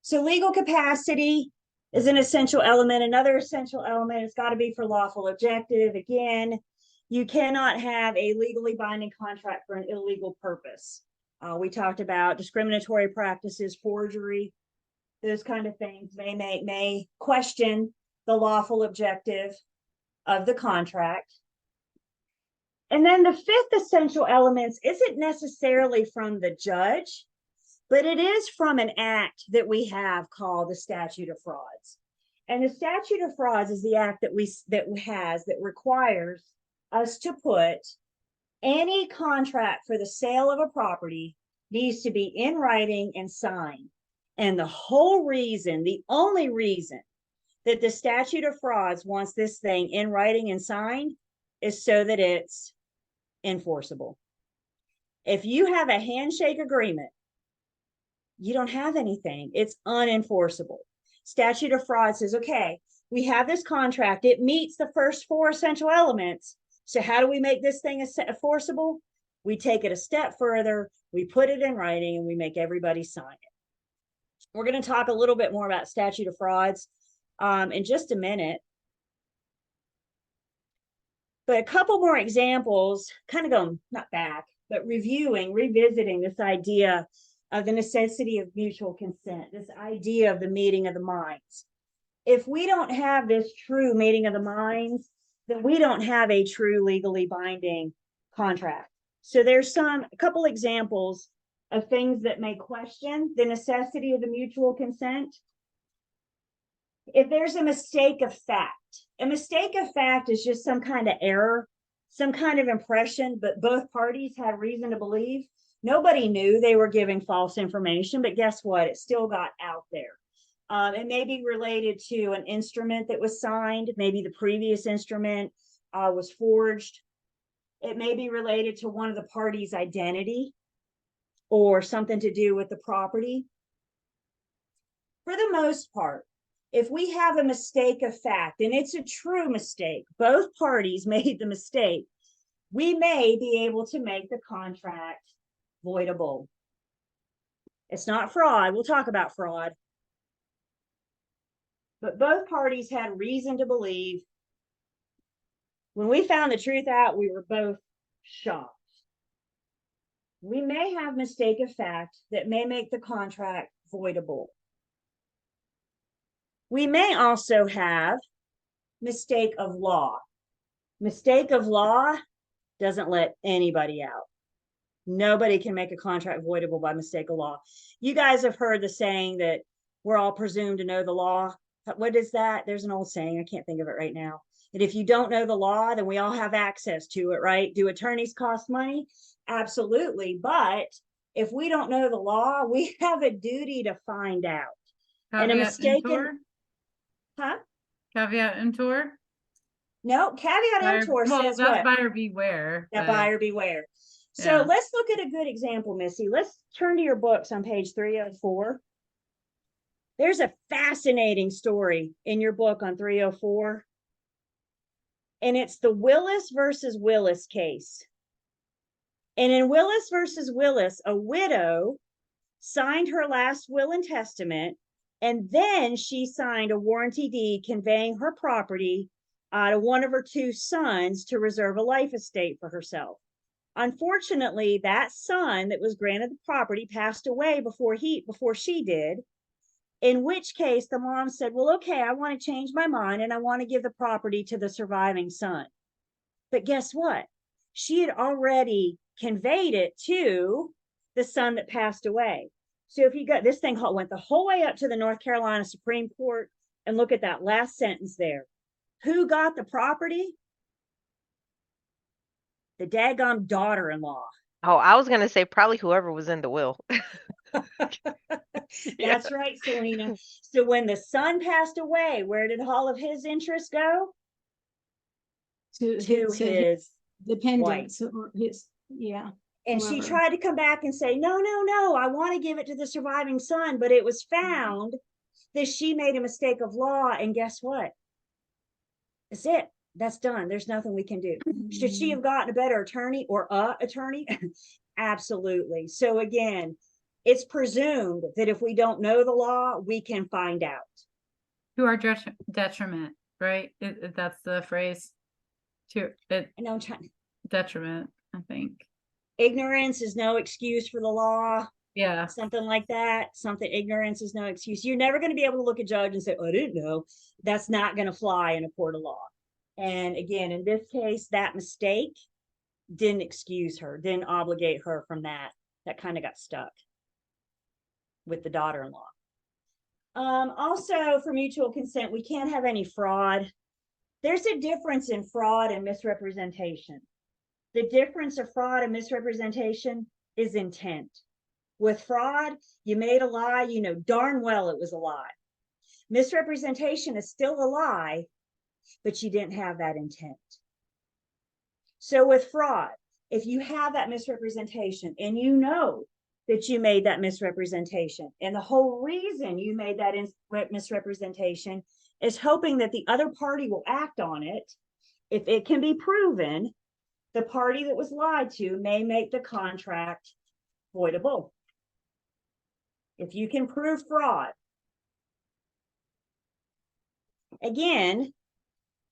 So legal capacity, is an essential element. Another essential element has got to be for lawful objective. Again, you cannot have a legally binding contract for an illegal purpose. We talked about discriminatory practices, forgery, those kind of things may question the lawful objective of the contract. And then the fifth essential element isn't necessarily from the judge, but it is from an act that we have called the Statute of Frauds. And the Statute of Frauds is the act that requires us to put any contract for the sale of a property needs to be in writing and signed. And the only reason that the Statute of Frauds wants this thing in writing and signed is so that it's enforceable. If you have a handshake agreement, you don't have anything. It's unenforceable. Statute of Frauds says, okay, we have this contract. It meets the first four essential elements. So how do we make this thing enforceable? We take it a step further. We put it in writing and we make everybody sign it. We're going to talk a little bit more about Statute of Frauds in just a minute. But a couple more examples, kind of going not back, but revisiting this idea of the necessity of mutual consent, this idea of the meeting of the minds. If we don't have this true meeting of the minds, then we don't have a true legally binding contract. So there's a couple examples of things that may question the necessity of the mutual consent. If there's a mistake of fact is just some kind of error, some kind of impression, but both parties had reason to believe. Nobody knew they were giving false information, but guess what? It still got out there. It may be related to an instrument that was signed. Maybe the previous instrument was forged. It may be related to one of the parties' identity or something to do with the property. For the most part, if we have a mistake of fact, and it's a true mistake, both parties made the mistake, we may be able to make the contract voidable. It's not fraud. We'll talk about fraud. But both parties had reason to believe. When we found the truth out, we were both shocked. We may have mistake of fact that may make the contract voidable. We may also have mistake of law. Mistake of law doesn't let anybody out. Nobody can make a contract voidable by mistake of law. You guys have heard the saying that we're all presumed to know the law. What is that? There's an old saying. I can't think of it right now. And if you don't know the law, then we all have access to it, right? Do attorneys cost money? Absolutely. But if we don't know the law, we have a duty to find out. And a mistaken, huh? Caveat emptor? No, caveat emptor says what? Buyer beware. That buyer beware. So Yeah. let's look at a good example, Missy. Let's turn to your books on page 304. There's a fascinating story in your book on 304. And it's the Willis versus Willis case. And in Willis versus Willis, a widow signed her last will and testament, and then she signed a warranty deed conveying her property to one of her two sons to reserve a life estate for herself. Unfortunately, that son that was granted the property passed away before she did, in which case the mom said, well, okay, I want to change my mind and I want to give the property to the surviving son. But guess what? She had already conveyed it to the son that passed away. So if you got this thing went the whole way up to the North Carolina Supreme Court, and look at that last sentence there. Who got the property? The daggum daughter-in-law. Oh, I was gonna say probably whoever was in the will. That's right, Selena. So when the son passed away, where did all of his interest go? To his dependents or his, yeah. And she whoever. tried to come back and say, no, I want to give it to the surviving son. But it was found that she made a mistake of law. And guess what? That's it. That's done. There's nothing we can do. Should she have gotten a better attorney or a attorney? Absolutely. So again, it's presumed that if we don't know the law, we can find out. To our detriment, right? That's the phrase. To it I know I'm trying, detriment, I think. ignorance is no excuse for the law, Yeah. something like that. Something, ignorance is no excuse. You're never going to be able to look at judge and say, oh, I didn't know. That's not going to fly in a court of law. And again, in this case, that mistake didn't excuse her, didn't obligate her from that. That kind of got stuck with the daughter-in-law. Also, for mutual consent, we can't have any fraud. There's a difference in fraud and misrepresentation. The difference of fraud and misrepresentation is intent. With fraud, you made a lie, you know darn well it was a lie. Misrepresentation is still a lie, but you didn't have that intent. So with fraud, if you have that misrepresentation and you know that you made that misrepresentation, and the whole reason you made that misrepresentation is hoping that the other party will act on it, if it can be proven, the party that was lied to may make the contract voidable. If you can prove fraud. Again,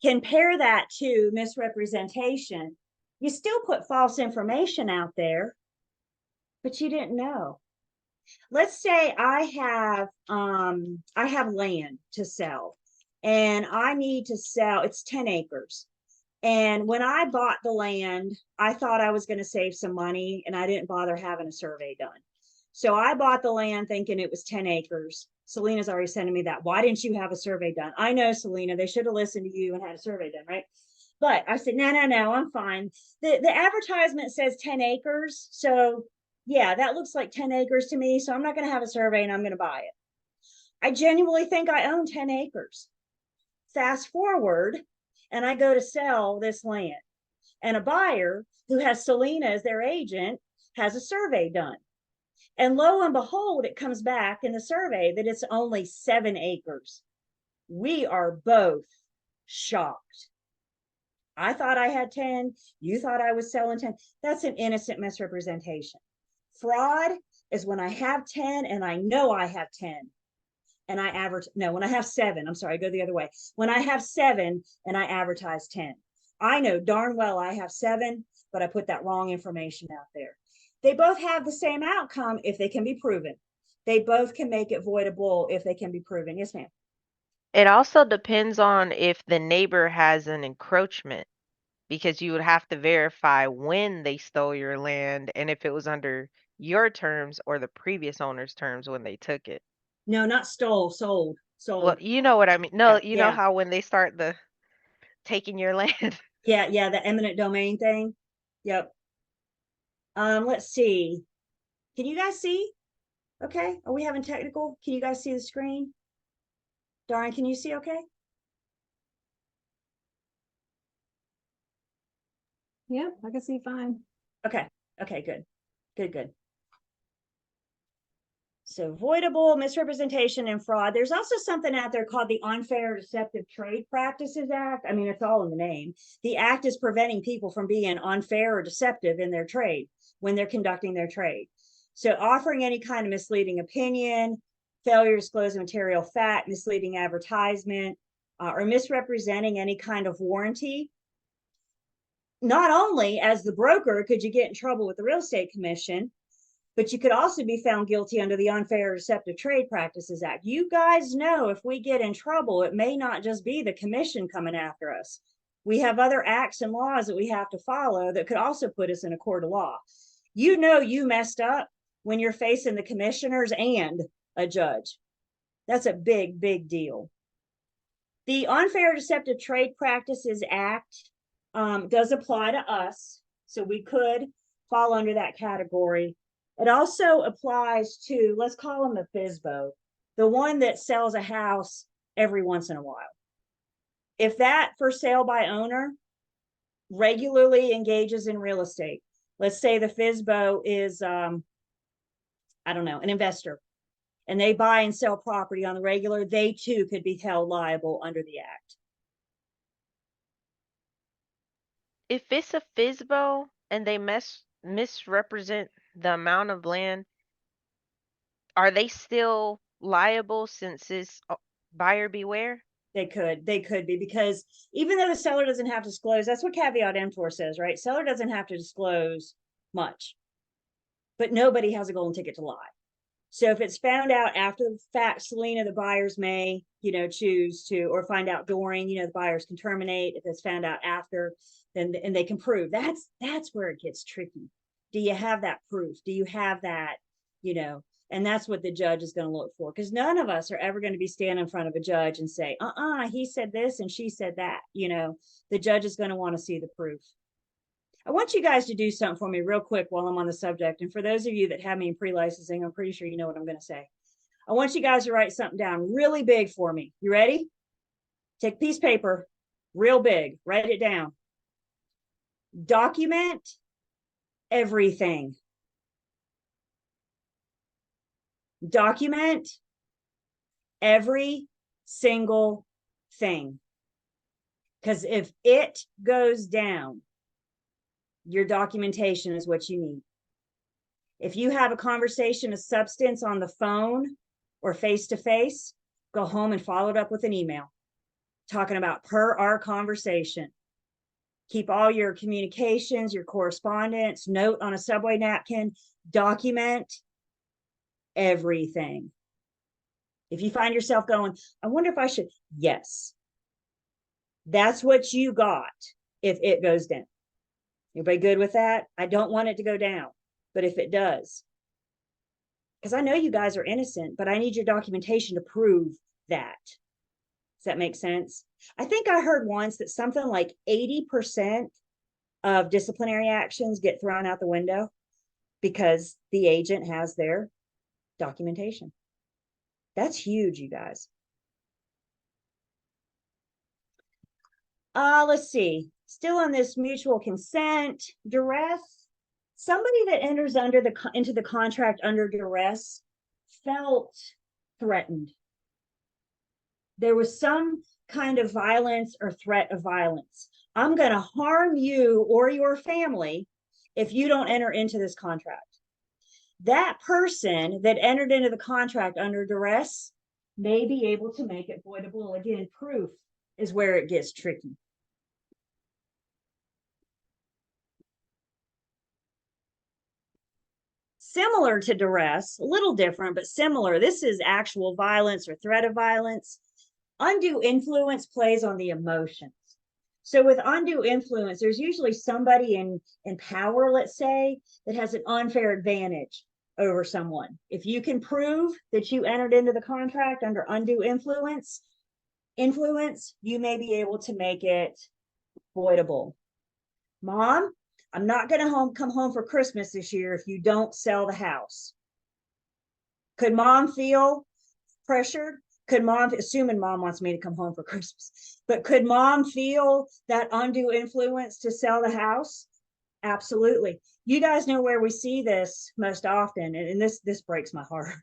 compare that to misrepresentation. You still put false information out there, but you didn't know. Let's say I have land to sell and I need to sell, it's 10 acres. And when I bought the land, I thought I was going to save some money and I didn't bother having a survey done. So I bought the land thinking it was 10 acres. Selena's already sending me that. Why didn't you have a survey done? I know, Selena, they should have listened to you and had a survey done, right? But I said, no, I'm fine. The advertisement says 10 acres. So yeah, that looks like 10 acres to me. So I'm not going to have a survey and I'm going to buy it. I genuinely think I own 10 acres. Fast forward, and I go to sell this land. And a buyer who has Selena as their agent has a survey done. And lo and behold, it comes back in the survey that it's only 7 acres. We are both shocked. I thought I had 10. You thought I was selling 10. That's an innocent misrepresentation. Fraud is when I have 10 and I know I have 10. And I advertise, no, when I have 7, I'm sorry, I go the other way. When I have 7 and I advertise 10. I know darn well I have 7, but I put that wrong information out there. They both have the same outcome if they can be proven. They both can make it voidable if they can be proven. Yes, ma'am. It also depends on if the neighbor has an encroachment, because you would have to verify when they stole your land and if it was under your terms or the previous owner's terms when they took it. No, not stole, sold. Well, Sold. you know what I mean. No, you know Yeah. how when they start the taking your land. Yeah, the eminent domain thing. Yep. Let's see. Can you guys see? Okay. Are we having technical? Can you guys see the screen? Darn, can you see okay? Yep, I can see fine. Okay. Okay, good. Good. So voidable, misrepresentation, and fraud. There's also something out there called the Unfair Deceptive Trade Practices Act. I mean, it's all in the name. The act is preventing people from being unfair or deceptive in their trade when they're conducting their trade. So offering any kind of misleading opinion, failure to disclose a material fact, misleading advertisement, or misrepresenting any kind of warranty. Not only as the broker could you get in trouble with the real estate commission, but you could also be found guilty under the Unfair Deceptive Trade Practices Act. You guys know if we get in trouble, it may not just be the commission coming after us. We have other acts and laws that we have to follow that could also put us in a court of law. You know you messed up when you're facing the commissioners and a judge. That's a big, big deal. The Unfair Deceptive Trade Practices Act does apply to us, so we could fall under that category. It also applies to, let's call them the FSBO, the one that sells a house every once in a while. If that for sale by owner regularly engages in real estate, let's say the FSBO is, I don't know, an investor, and they buy and sell property on the regular, they too could be held liable under the act. If it's a FSBO and they misrepresent the amount of land, are they still liable since it's buyer beware? They could be, because even though the seller doesn't have to disclose, that's what caveat emptor says, right? Seller doesn't have to disclose much, but nobody has a golden ticket to lie. So if it's found out after the fact, Selena, the buyers may, choose to, or find out during, the buyers can terminate. If it's found out after, then, and they can prove. That's where it gets tricky. Do you have that proof? Do you have that, and that's what the judge is going to look for, because none of us are ever going to be standing in front of a judge and say, he said this and she said that. The judge is going to want to see the proof. I want you guys to do something for me real quick while I'm on the subject. And for those of you that have me in pre-licensing, I'm pretty sure you know what I'm going to say. I want you guys to write something down really big for me. You ready? Take a piece of paper, real big, write it down. Document everything. Document every single thing. Because if it goes down, your documentation is what you need. If you have a conversation of substance on the phone or face-to-face, go home and follow it up with an email talking about per our conversation. Keep all your communications, your correspondence, note on a subway napkin, document everything. If you find yourself going, I wonder if I should, yes. That's what you got if it goes down. Everybody good with that? I don't want it to go down, but if it does, because I know you guys are innocent, but I need your documentation to prove that. Does that make sense? I think I heard once that something like 80% of disciplinary actions get thrown out the window because the agent has their documentation. That's huge, you guys. Let's see. Still on this mutual consent, duress. Somebody that enters into the contract under duress felt threatened. There was some kind of violence or threat of violence. I'm going to harm you or your family if you don't enter into this contract. That person that entered into the contract under duress may be able to make it voidable. Again, proof is where it gets tricky. Similar to duress, a little different, but similar. This is actual violence or threat of violence. Undue influence plays on the emotions. So with undue influence, there's usually somebody in power, let's say, that has an unfair advantage over someone. If you can prove that you entered into the contract under undue influence, you may be able to make it voidable. Mom, I'm not going to come home for Christmas this year if you don't sell the house. Could mom feel pressured? Could mom, assuming mom wants me to come home for Christmas, but could mom feel that undue influence to sell the house? Absolutely. You guys know where we see this most often, and this breaks my heart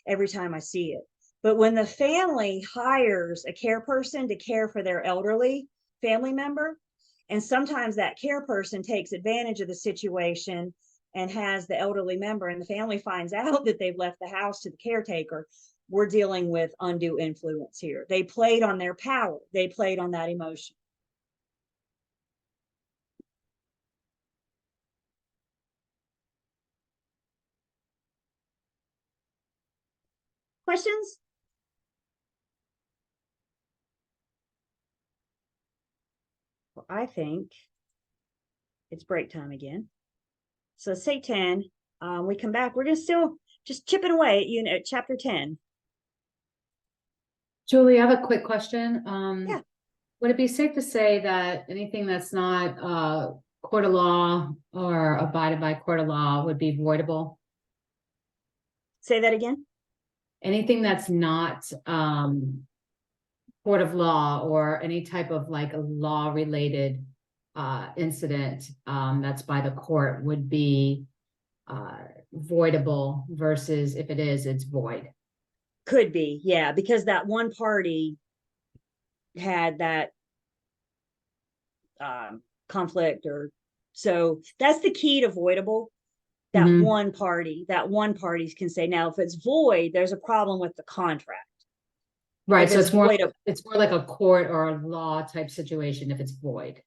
every time I see it. But when the family hires a care person to care for their elderly family member, and sometimes that care person takes advantage of the situation and has the elderly member, and the family finds out that they've left the house to the caretaker, we're dealing with undue influence here. They played on their power. They played on that emotion. Questions? Well, I think it's break time again. So say 10, we come back, we're just still just chipping away at chapter 10. Julie, I have a quick question. Yeah. Would it be safe to say that anything that's not court of law or abided by court of law would be voidable? Say that again. Anything that's not court of law or any type of like a law related incident that's by the court would be voidable versus if it is, it's void. Could be, yeah, because that one party had that conflict, or so that's the key to voidable. That one party can say. Now, if it's void, there's a problem with the contract. Right, If so it's void of- it's more like a court or a law type situation if it's void.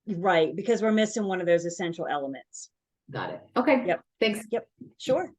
Right, because we're missing one of those essential elements. Got it. Okay. Yep. Thanks. Yep, sure.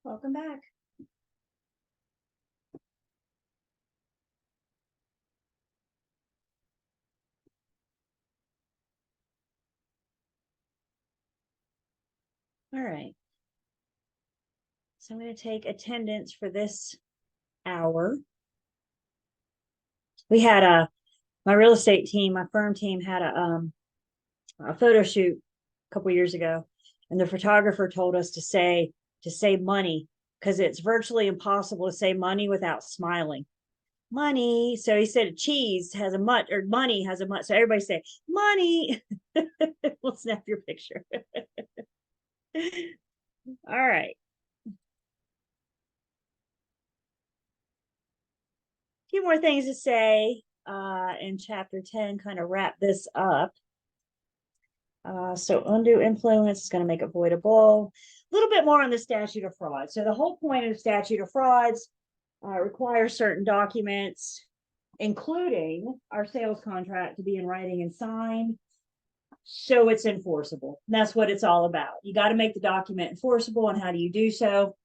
Welcome back. All right. So I'm going to take attendance for this hour. We had my real estate team, my firm team had a photo shoot a couple years ago, and the photographer told us to say money because it's virtually impossible to say money without smiling. Money. So he said cheese has a mutt, or money has a mutt. So everybody say money. We'll snap your picture. All right. A few more things to say in chapter 10, kind of wrap this up. So undue influence is going to make it voidable. A little bit more on the statute of frauds. So the whole point of the statute of frauds requires certain documents, including our sales contract, to be in writing and signed, so it's enforceable. And that's what it's all about. You got to make the document enforceable. And how do you do so?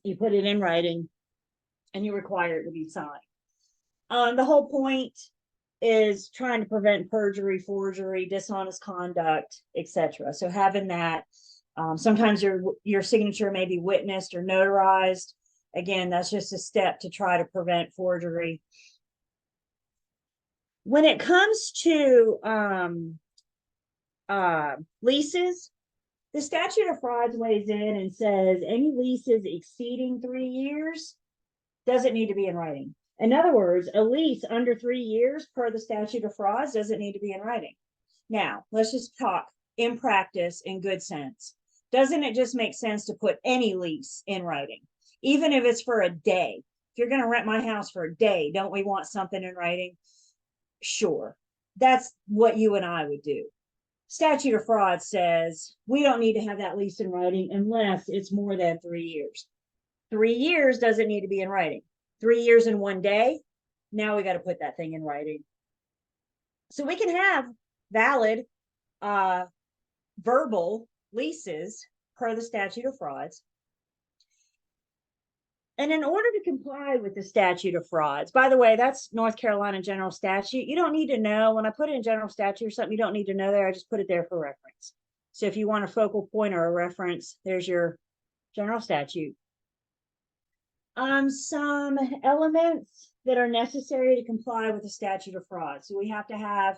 You put it in writing and you require it to be signed. The whole point is trying to prevent perjury, forgery, dishonest conduct, etc. So having that, sometimes your signature may be witnessed or notarized. Again, that's just a step to try to prevent forgery. When it comes to leases, the statute of frauds weighs in and says any leases exceeding 3 years doesn't need to be in writing. In other words, a lease under 3 years per the statute of frauds doesn't need to be in writing. Now, let's just talk in practice, in good sense. Doesn't it just make sense to put any lease in writing, even if it's for a day? If you're going to rent my house for a day, don't we want something in writing? Sure. That's what you and I would do. Statute of fraud says we don't need to have that lease in writing unless it's more than 3 years. 3 years doesn't need to be in writing. 3 years and 1 day, now we got to put that thing in writing. So we can have valid verbal leases per the statute of frauds. And in order to comply with the statute of frauds, by the way, that's North Carolina general statute. You don't need to know, when I put it in general statute or something, you don't need to know there. I just put it there for reference. So if you want a focal point or a reference, there's your general statute. Some elements that are necessary to comply with the statute of frauds. So we have to have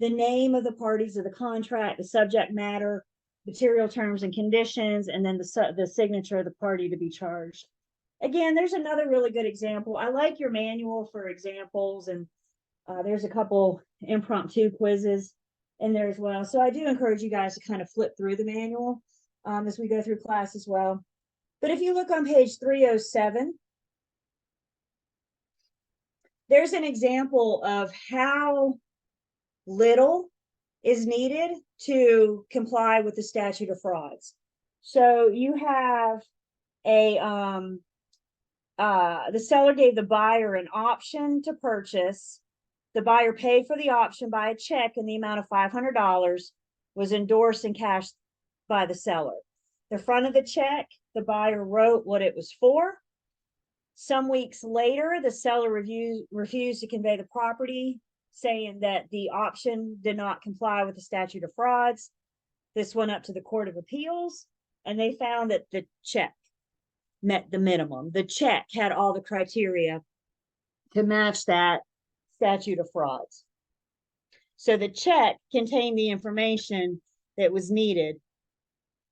the name of the parties of the contract, the subject matter, material terms and conditions, and then the signature of the party to be charged. Again, there's another really good example. I like your manual for examples, and there's a couple impromptu quizzes in there as well. So I do encourage you guys to kind of flip through the manual as we go through class as well. But if you look on page 307, there's an example of how little is needed to comply with the statute of frauds. So you have the seller gave the buyer an option to purchase. The buyer paid for the option by a check in the amount of $500, was endorsed and cashed by the seller. The front of the check, the buyer wrote what it was for. Some weeks later, the seller refused to convey the property, saying that the option did not comply with the statute of frauds. This went up to the Court of Appeals, and they found that the check met the minimum. The check had all the criteria to match that statute of frauds. So the check contained the information that was needed,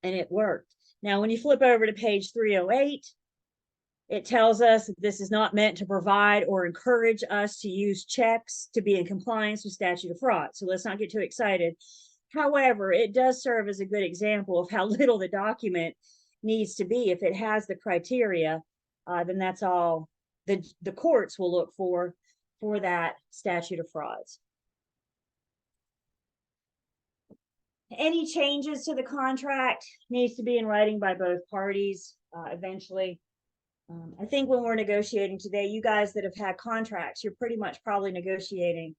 and it worked. Now, when you flip over to page 308, it tells us that this is not meant to provide or encourage us to use checks to be in compliance with statute of fraud. So let's not get too excited. However, it does serve as a good example of how little the document needs to be. If it has the criteria, then that's all the courts will look for that statute of frauds. Any changes to the contract needs to be in writing by both parties eventually. I think when we're negotiating today, you guys that have had contracts, you're pretty much probably negotiating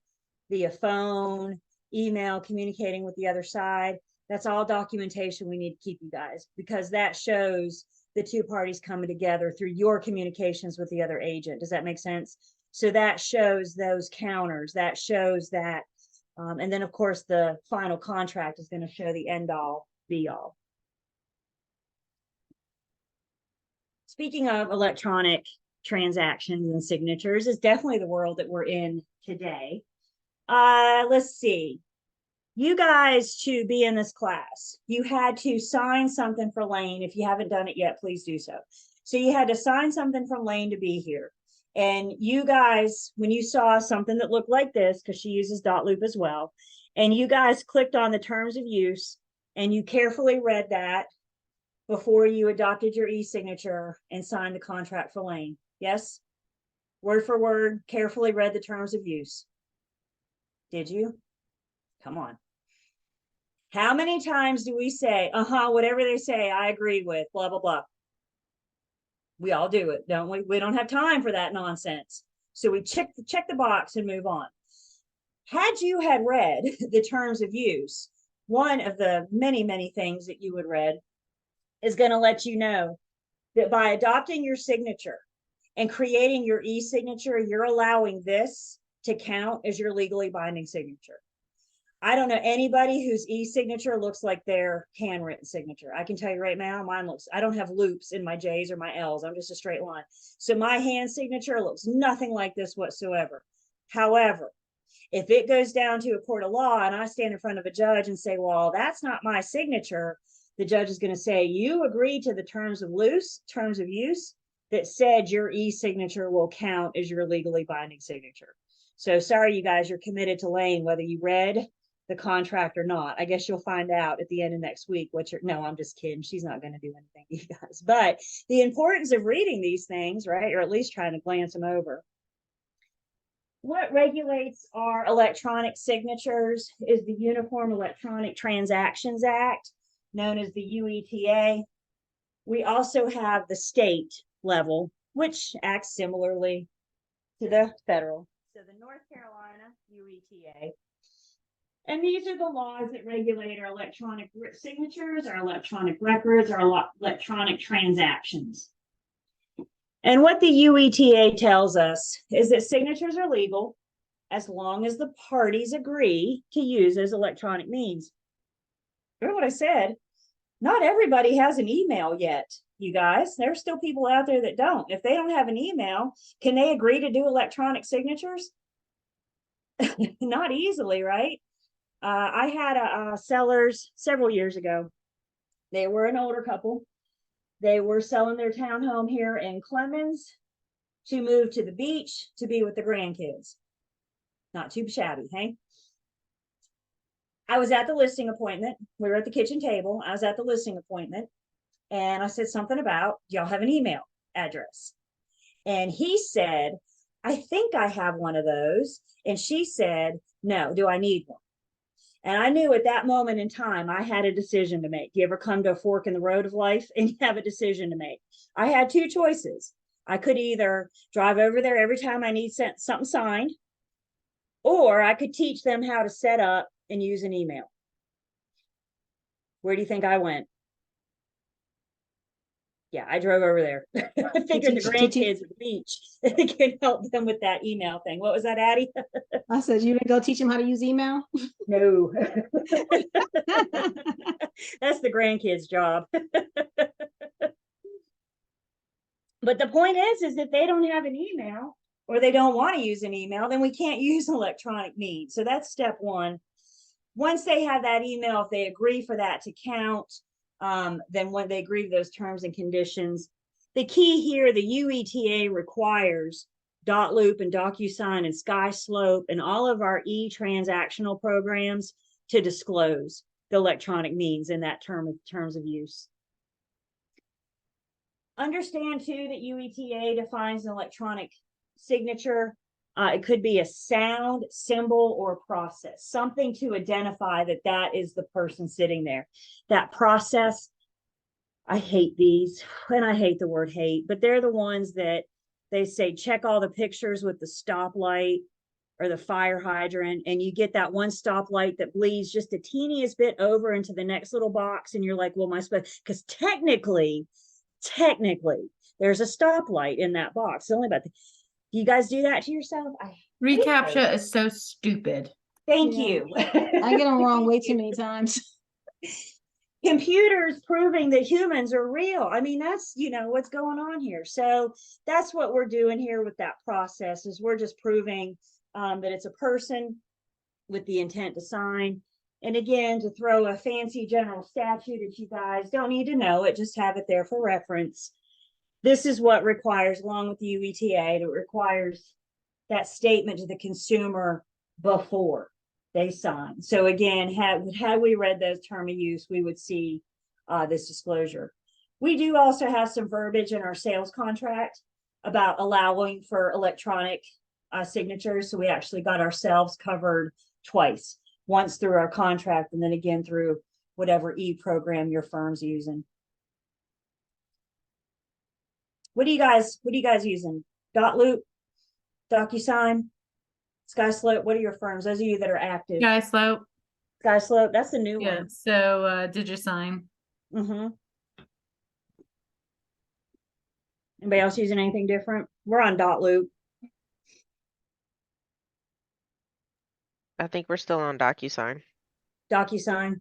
via phone, email, communicating with the other side. That's all documentation we need to keep, you guys, because that shows the two parties coming together through your communications with the other agent. Does that make sense? So that shows those counters, that shows that, and then of course the final contract is going to show the end all be all. Speaking of electronic transactions and signatures, is definitely the world that we're in today. Let's see. You guys, to be in this class, you had to sign something for Lane. If you haven't done it yet, please do so. So you had to sign something from Lane to be here. And you guys, when you saw something that looked like this, because she uses dotloop as well, and you guys clicked on the terms of use and you carefully read that before you adopted your e-signature and signed the contract for Lane. Yes? Word for word, carefully read the terms of use. Did you? Come on. How many times do we say, whatever they say, I agree with, blah, blah, blah. We all do it, don't we? We don't have time for that nonsense. So we check the box and move on. Had you had read the terms of use, one of the many, many things that you would read is going to let you know that by adopting your signature and creating your e-signature, you're allowing this to count as your legally binding signature. I don't know anybody whose e-signature looks like their handwritten signature. I can tell you right now, mine looks, I don't have loops in my J's or my L's. I'm just a straight line. So my hand signature looks nothing like this whatsoever. However, if it goes down to a court of law and I stand in front of a judge and say, well, that's not my signature, the judge is going to say, you agree to the terms of use that said your e-signature will count as your legally binding signature. So sorry, you guys, you're committed to Lane, whether you read the contract or not. I guess you'll find out at the end of next week what you're, no, I'm just kidding. She's not going to do anything to you guys, but the importance of reading these things, right? Or at least trying to glance them over. What regulates our electronic signatures is the Uniform Electronic Transactions Act, known as the UETA. We also have the state level, which acts similarly to the federal. So the North Carolina UETA. And these are the laws that regulate our electronic signatures, our electronic records, our electronic transactions. And what the UETA tells us is that signatures are legal as long as the parties agree to use those electronic means. Remember what I said? Not everybody has an email yet, you guys. There's still people out there that don't. If they don't have an email, can they agree to do electronic signatures? Not easily, right? I had a sellers several years ago. They were an older couple. They were selling their townhome here in Clemens to move to the beach to be with the grandkids. Not too shabby, hey? I was at the listing appointment. We were at the kitchen table. I was at the listing appointment. And I said something about, do y'all have an email address? And he said, I think I have one of those. And she said, no, do I need one? And I knew at that moment in time, I had a decision to make. You ever come to a fork in the road of life and you have a decision to make? I had two choices. I could either drive over there every time I need something signed, or I could teach them how to set up and use an email. Where do you think I went? Yeah, I drove over there. I figured the grandkids at the beach could help them with that email thing. What was that, Addie? I said, you didn't go teach them how to use email? No. That's the grandkids' job. But the point is that they don't have an email or they don't want to use an email, then we can't use electronic means. So that's step one. Once they have that email, if they agree for that to count, then when they agree to those terms and conditions, the key here, the UETA requires dotloop and DocuSign and SkySlope and all of our e-transactional programs to disclose the electronic means in that terms of use. Understand too that UETA defines an electronic signature. It could be a sound, symbol, or process, something to identify that that is the person sitting there. That process, I hate these, and I hate the word hate, but they're the ones that they say, check all the pictures with the stoplight or the fire hydrant, and you get that one stoplight that bleeds just the teeniest bit over into the next little box, and you're like, well, am I supposed, because technically, technically, there's a stoplight in that box. It's only about do you guys do that to yourself? I hate Recaptcha those. is so stupid. Thank Yeah. you. I get them wrong way too many times. Computers proving that humans are real. I mean, that's, what's going on here. So that's what we're doing here with that process is we're just proving that it's a person with the intent to sign. And again, to throw a fancy general statute at you guys, don't need to know it, just have it there for reference. This is what requires, along with the UETA, it requires that statement to the consumer before they sign. So again, had we read those term of use, we would see this disclosure. We do also have some verbiage in our sales contract about allowing for electronic signatures. So we actually got ourselves covered twice, once through our contract and then again through whatever e-program your firm's using. What are you guys using? Dotloop, DocuSign, SkySlope? What are your firms? Those of you that are active. Guy slope. SkySlope, that's a new Yeah. one. So DigiSign. Mm-hmm. Anybody else using anything different? We're on Dotloop. I think we're still on DocuSign. DocuSign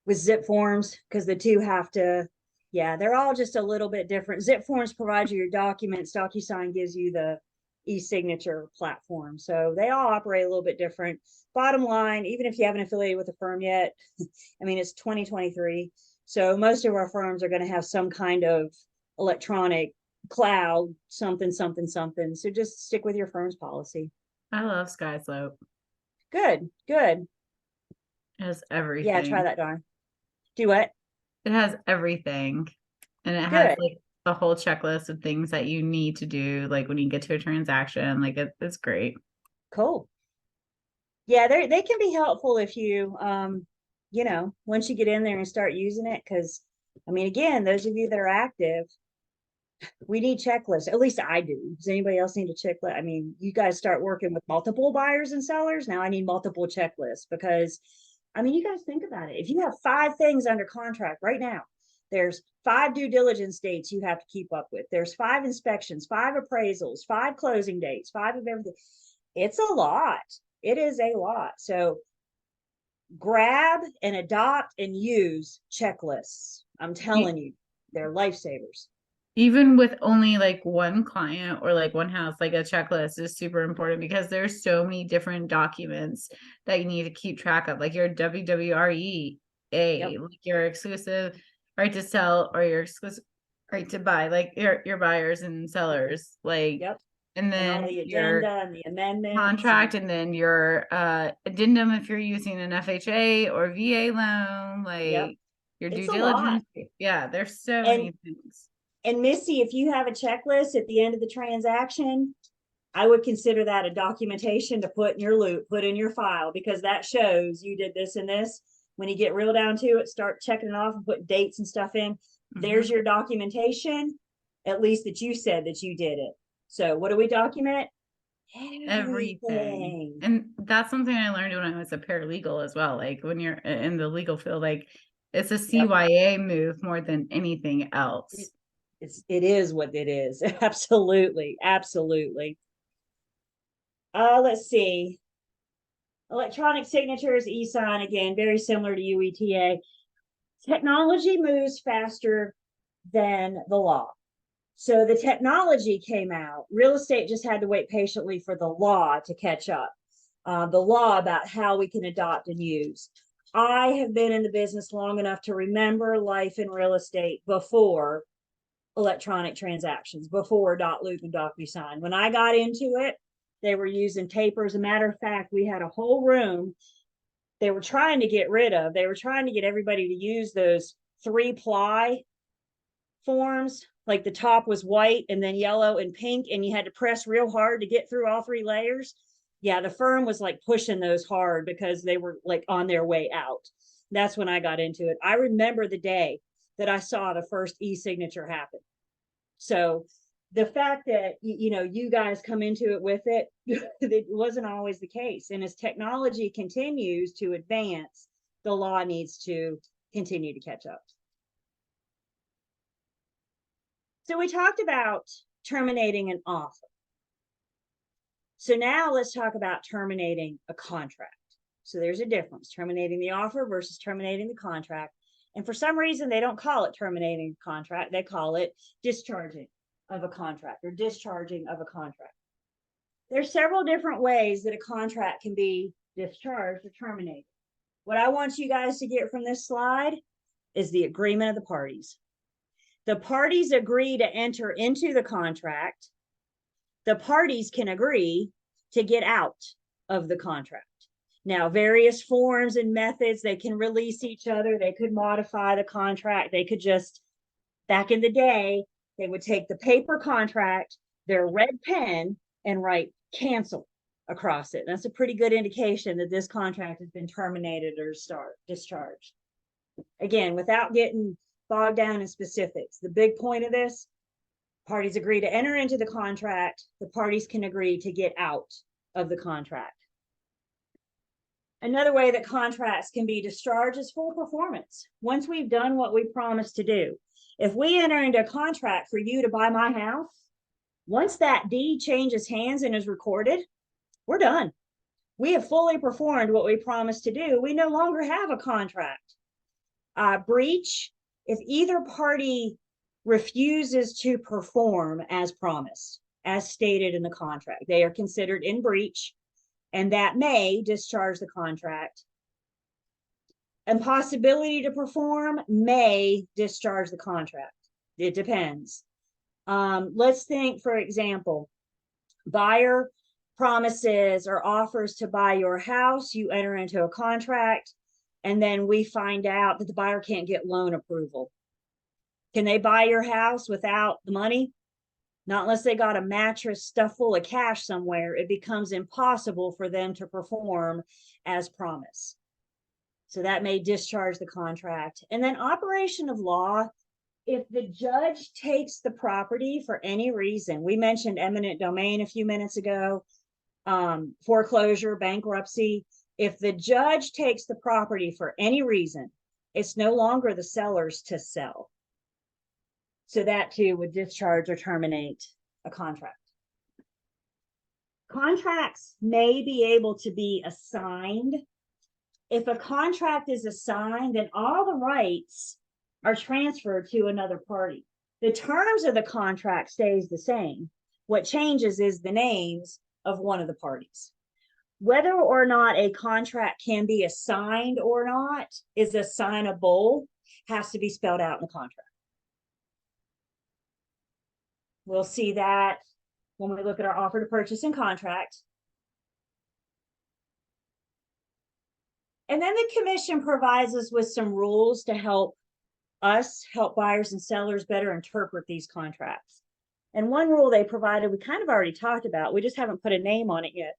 with zip forms, because the two have to, they're all just a little bit different. Zip forms provide you your documents. DocuSign gives you the e-signature platform. So they all operate a little bit different. Bottom line, even if you haven't affiliated with a firm yet, I mean, it's 2023. So most of our firms are going to have some kind of electronic cloud, something. So just stick with your firm's policy. I love Sky Slope. Good. It has everything. Yeah, try that, darn. Do what? It has everything. And it has Good. like a whole checklist of things that you need to do, like when you get to a transaction. Like it's great. Cool. Yeah, they can be helpful if you once you get in there and start using it, because I mean, again, those of you that are active, we need checklists. At least I do. Does anybody else need a checklist? I mean, you guys start working with multiple buyers and sellers. Now I need multiple checklists because I mean, you guys think about it. If you have 5 things under contract right now, there's 5 due diligence dates you have to keep up with. There's 5 inspections, 5 appraisals, 5 closing dates, 5 of everything. It's a lot. It is a lot. So grab and adopt and use checklists. I'm telling you, they're lifesavers. Even with only like one client or like one house, like a checklist is super important because there's so many different documents that you need to keep track of, like your WWREA, like your exclusive right to sell or your exclusive right to buy, like your buyers and sellers, like, and then all the your agenda and the amendments contract, and then your addendum if you're using an FHA or VA loan, like your due It's a lot. diligence. Yeah, there's so many things. And Missy, if you have a checklist at the end of the transaction, I would consider that a documentation to put in your loop, put in your file, because that shows you did this and this. When you get real down to it, start checking it off and put dates and stuff in. There's your documentation, at least that you said that you did it. So what do we document? Everything. And that's something I learned when I was a paralegal as well. Like when you're in the legal field, like it's a CYA move more than anything else. It is what it is. Absolutely. Let's see. Electronic signatures, e-sign, again, very similar to UETA. Technology moves faster than the law. So the technology came out. Real estate just had to wait patiently for the law to catch up. The law about how we can adopt and use. I have been in the business long enough to remember life in real estate before electronic transactions, before Dotloop and DocuSign. When I got into it, they were using paper. As a matter of fact, we had a whole room they were trying to get rid of. They were trying to get everybody to use those 3-ply forms. Like the top was white and then yellow and pink, and you had to press real hard to get through all 3 layers. Yeah, the firm was like pushing those hard because they were like on their way out. That's when I got into it. I remember the day that I saw the first e-signature happen. So the fact that, you guys come into it with it, it wasn't always the case. And as technology continues to advance, the law needs to continue to catch up. So we talked about terminating an offer. So now let's talk about terminating a contract. So there's a difference, terminating the offer versus terminating the contract. And for some reason, they don't call it terminating a contract. They call it discharging of a contract or discharging of a contract. There's several different ways that a contract can be discharged or terminated. What I want you guys to get from this slide is the agreement of the parties. The parties agree to enter into the contract. The parties can agree to get out of the contract. Now, various forms and methods, they can release each other. They could modify the contract. They could just, back in the day, they would take the paper contract, their red pen, and write cancel across it. That's a pretty good indication that this contract has been terminated or discharged. Again, without getting bogged down in specifics, the big point of this, parties agree to enter into the contract. The parties can agree to get out of the contract. Another way that contracts can be discharged is full performance. Once we've done what we promised to do, if we enter into a contract for you to buy my house, once that deed changes hands and is recorded, we're done. We have fully performed what we promised to do. We no longer have a contract. Breach, if either party refuses to perform as promised, as stated in the contract, they are considered in breach, and that may discharge the contract. Impossibility to perform may discharge the contract. It depends. Let's think, for example, buyer promises or offers to buy your house, you enter into a contract, and then we find out that the buyer can't get loan approval. Can they buy your house without the money? Not unless they got a mattress stuffed full of cash somewhere. It becomes impossible for them to perform as promised. So that may discharge the contract. And then operation of law, if the judge takes the property for any reason, we mentioned eminent domain a few minutes ago, foreclosure, bankruptcy. If the judge takes the property for any reason, it's no longer the seller's to sell. So that too would discharge or terminate a contract. Contracts may be able to be assigned. If a contract is assigned, then all the rights are transferred to another party. The terms of the contract stays the same. What changes is the names of one of the parties. Whether or not a contract can be assigned or not is assignable, has to be spelled out in the contract. We'll see that when we look at our offer to purchase and contract. And then the commission provides us with some rules to help buyers and sellers better interpret these contracts. And one rule they provided, we kind of already talked about, we just haven't put a name on it yet.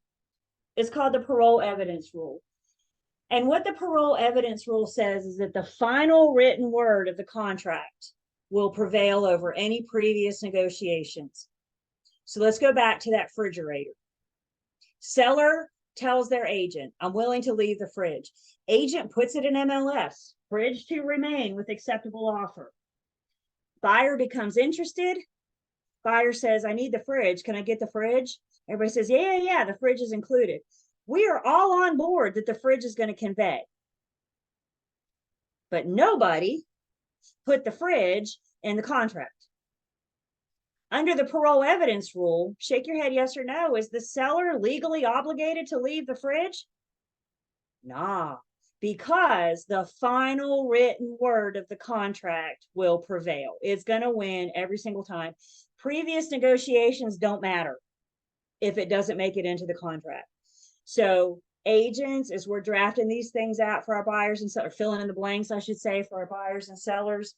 It's called the parole evidence rule. And what the parole evidence rule says is that the final written word of the contract will prevail over any previous negotiations. So let's go back to that refrigerator. Seller tells their agent, I'm willing to leave the fridge. Agent puts it in MLS, fridge to remain with acceptable offer. Buyer becomes interested. Buyer says, I need the fridge. Can I get the fridge? Everybody says, yeah, the fridge is included. We are all on board that the fridge is going to convey. But nobody put the fridge in the contract. Under the parole evidence rule, shake your head yes or no, is the seller legally obligated to leave the fridge? Nah, because the final written word of the contract will prevail. It's going to win every single time. Previous negotiations don't matter if it doesn't make it into the contract. So agents, as we're drafting these things out for our buyers and sellers, filling in the blanks, I should say, for our buyers and sellers,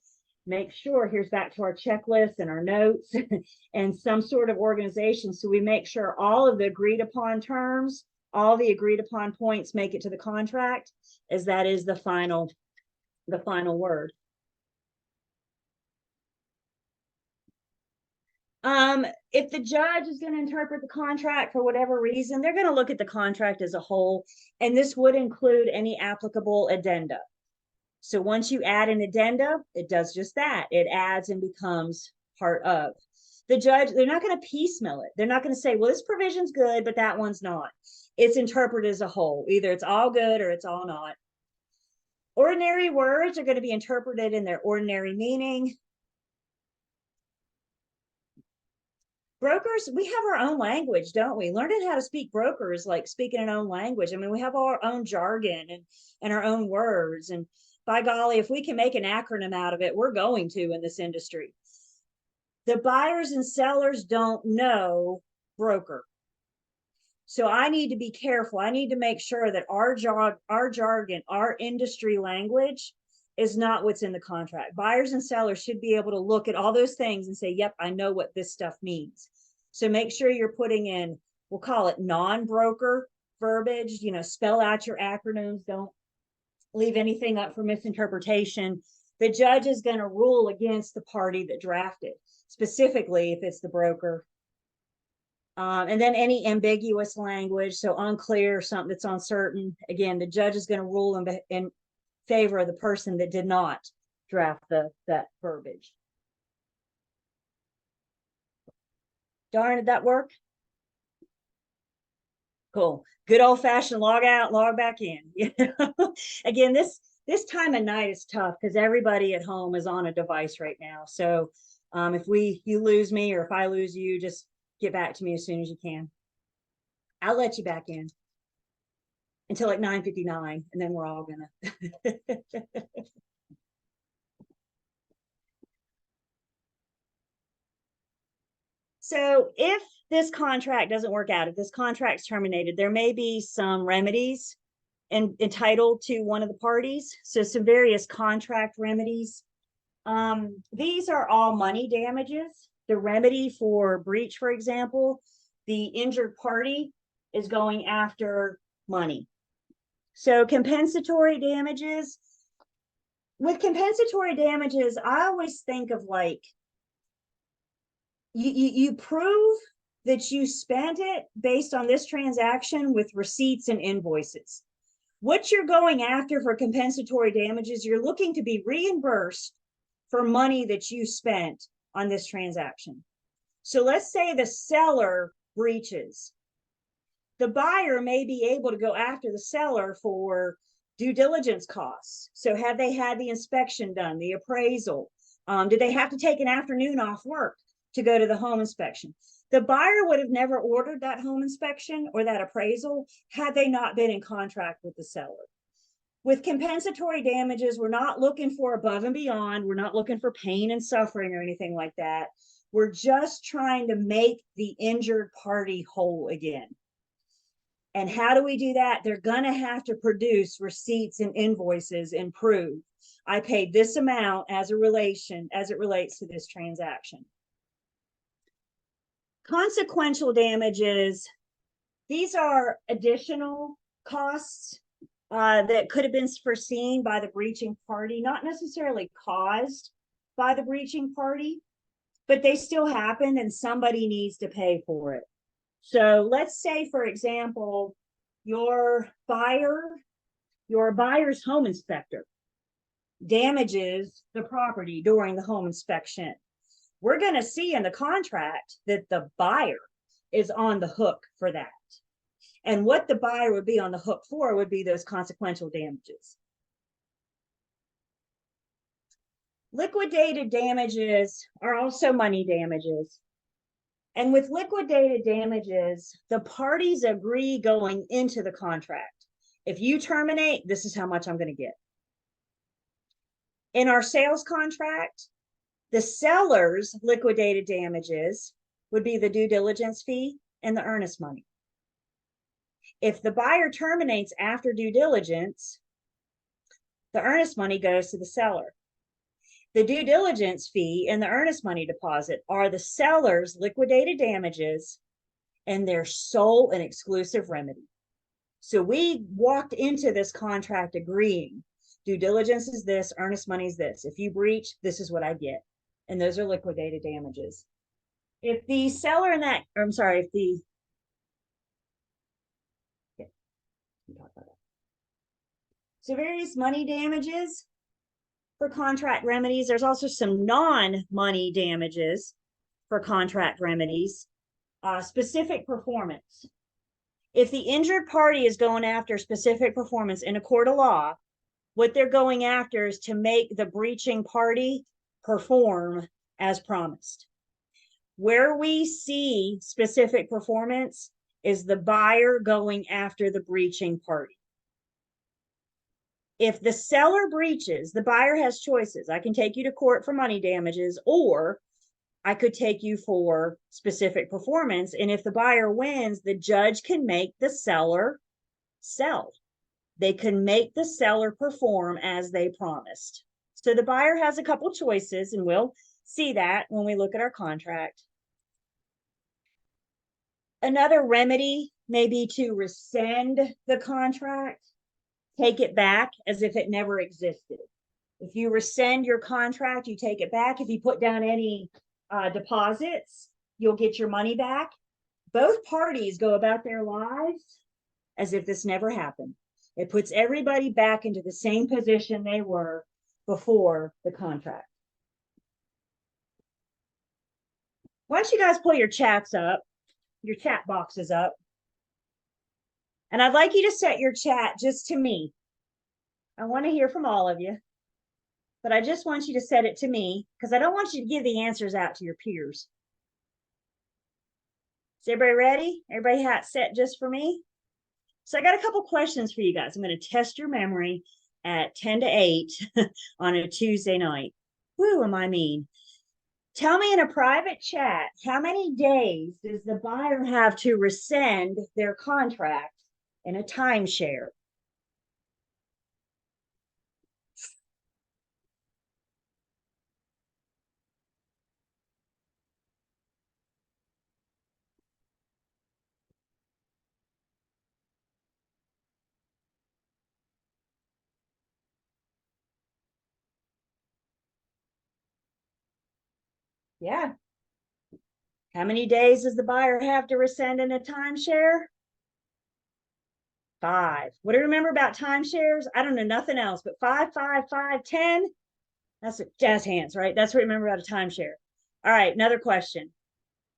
make sure, here's back to our checklist and our notes and some sort of organization. So we make sure all of the agreed upon terms, all the agreed upon points make it to the contract, as that is the final word. If the judge is going to interpret the contract for whatever reason, they're going to look at the contract as a whole, and this would include any applicable addenda. So once you add an addenda, it does just that. It adds and becomes part of. The judge, they're not going to piecemeal it. They're not going to say, well, this provision's good, but that one's not. It's interpreted as a whole. Either it's all good or it's all not. Ordinary words are going to be interpreted in their ordinary meaning. Brokers, we have our own language, don't we? Learning how to speak broker is like speaking an own language. I mean, we have our own jargon and our own words. And by golly, if we can make an acronym out of it, we're going to in this industry. The buyers and sellers don't know broker. So I need to be careful. I need to make sure that our jargon, our industry language is not what's in the contract. Buyers and sellers should be able to look at all those things and say, yep, I know what this stuff means. So make sure you're putting in, we'll call it non-broker verbiage, spell out your acronyms. Don't leave anything up for misinterpretation. The judge is going to rule against the party that drafted, specifically if it's the broker. And then any ambiguous language, so unclear, something that's uncertain. Again, the judge is going to rule in favor of the person that did not draft that verbiage. Darn, did that work? Cool. Good old fashioned log out, log back in. Again, this time of night is tough because everybody at home is on a device right now. So if you lose me or if I lose you, just get back to me as soon as you can. I'll let you back in until like 9:59, and then we're all gonna. So if this contract doesn't work out, if this contract's terminated, there may be some remedies entitled to one of the parties. So some various contract remedies. These are all money damages. The remedy for breach, for example, the injured party is going after money. So compensatory damages. With compensatory damages, I always think of like, you prove that you spent it based on this transaction with receipts and invoices. What you're going after for compensatory damages, you're looking to be reimbursed for money that you spent on this transaction. So let's say the seller breaches. The buyer may be able to go after the seller for due diligence costs. So have they had the inspection done, the appraisal? Did they have to take an afternoon off work to go to the home inspection? The buyer would have never ordered that home inspection or that appraisal had they not been in contract with the seller. With compensatory damages, we're not looking for above and beyond. We're not looking for pain and suffering or anything like that. We're just trying to make the injured party whole again. And how do we do that? They're going to have to produce receipts and invoices and prove I paid this amount as it relates to this transaction. Consequential damages, these are additional costs that could have been foreseen by the breaching party, not necessarily caused by the breaching party, but they still happen and somebody needs to pay for it. So let's say, for example, your buyer's home inspector damages the property during the home inspection. We're going to see in the contract that the buyer is on the hook for that. And what the buyer would be on the hook for would be those consequential damages. Liquidated damages are also money damages. And with liquidated damages, the parties agree going into the contract. If you terminate, this is how much I'm going to get. In our sales contract, the seller's liquidated damages would be the due diligence fee and the earnest money. If the buyer terminates after due diligence, the earnest money goes to the seller. The due diligence fee and the earnest money deposit are the seller's liquidated damages and their sole and exclusive remedy. So we walked into this contract agreeing due diligence is this, earnest money is this. If you breach, this is what I get. And those are liquidated damages. If the seller in that, or I'm sorry, if the, so various money damages, for contract remedies. There's also some non-money damages for contract remedies. Specific performance. If the injured party is going after specific performance in a court of law, what they're going after is to make the breaching party perform as promised. Where we see specific performance is the buyer going after the breaching party. If the seller breaches, the buyer has choices. I can take you to court for money damages, or I could take you for specific performance. And if the buyer wins, the judge can make the seller sell. They can make the seller perform as they promised. So the buyer has a couple choices, and we'll see that when we look at our contract. Another remedy may be to rescind the contract, take it back as if it never existed. If you rescind your contract, you take it back. If you put down any deposits, you'll get your money back. Both parties go about their lives as if this never happened. It puts everybody back into the same position they were before the contract. Why don't you guys pull your chats up, your chat boxes up? And I'd like you to set your chat just to me. I want to hear from all of you, but I just want you to set it to me because I don't want you to give the answers out to your peers. Is everybody ready? Everybody had it set just for me? So I got a couple questions for you guys. I'm going to test your memory at 10 to 8 on a Tuesday night. Woo, am I mean? Tell me in a private chat, how many days does the buyer have to rescind their contract in a timeshare? Yeah. How many days does the buyer have to rescind in a timeshare? 5. What do you remember about timeshares? I don't know nothing else, but 5, 5, 5, 10. That's jazz hands, right? That's what I remember about a timeshare. All right, another question.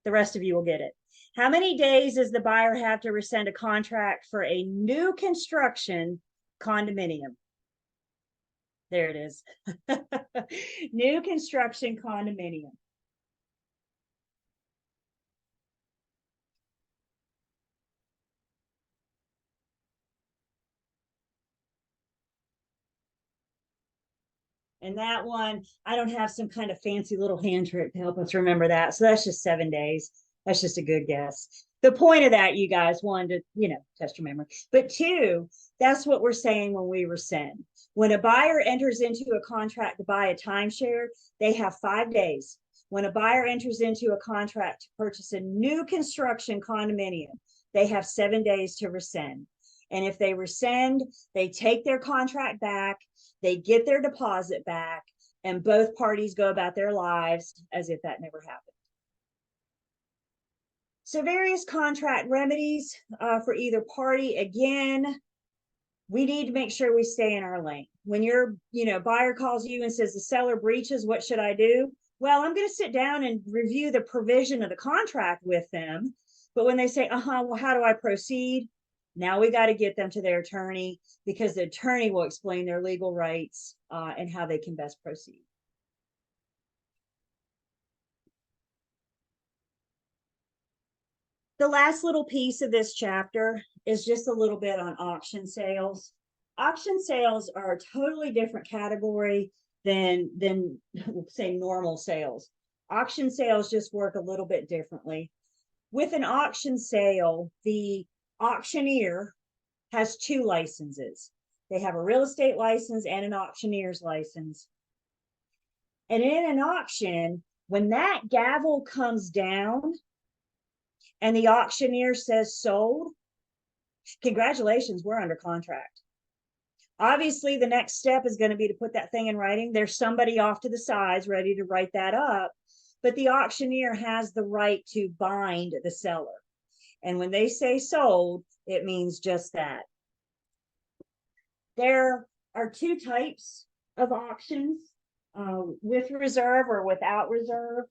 The rest of you will get it. How many days does the buyer have to rescind a contract for a new construction condominium? There it is. New construction condominium. And that one, I don't have some kind of fancy little hand trick to help us remember that. So that's just 7 days. That's just a good guess. The point of that, you guys, one, to, test your memory. But 2, that's what we're saying when we rescind. When a buyer enters into a contract to buy a timeshare, they have 5 days. When a buyer enters into a contract to purchase a new construction condominium, they have 7 days to rescind. And if they rescind, they take their contract back, they get their deposit back, and both parties go about their lives as if that never happened. So various contract remedies for either party. Again, we need to make sure we stay in our lane. When your buyer calls you and says the seller breaches, what should I do? Well, I'm going to sit down and review the provision of the contract with them. But when they say, well, how do I proceed? Now we got to get them to their attorney, because the attorney will explain their legal rights and how they can best proceed. The last little piece of this chapter is just a little bit on auction sales. Auction sales are a totally different category than say normal sales. Auction sales just work a little bit differently. With an auction sale, the auctioneer has 2 licenses. They have a real estate license and an auctioneer's license. And in an auction, when that gavel comes down and the auctioneer says sold, congratulations, we're under contract. Obviously, the next step is going to be to put that thing in writing. There's somebody off to the sides ready to write that up, but the auctioneer has the right to bind the seller. And when they say sold, it means just that. There are 2 types of auctions. with reserve or without reserve.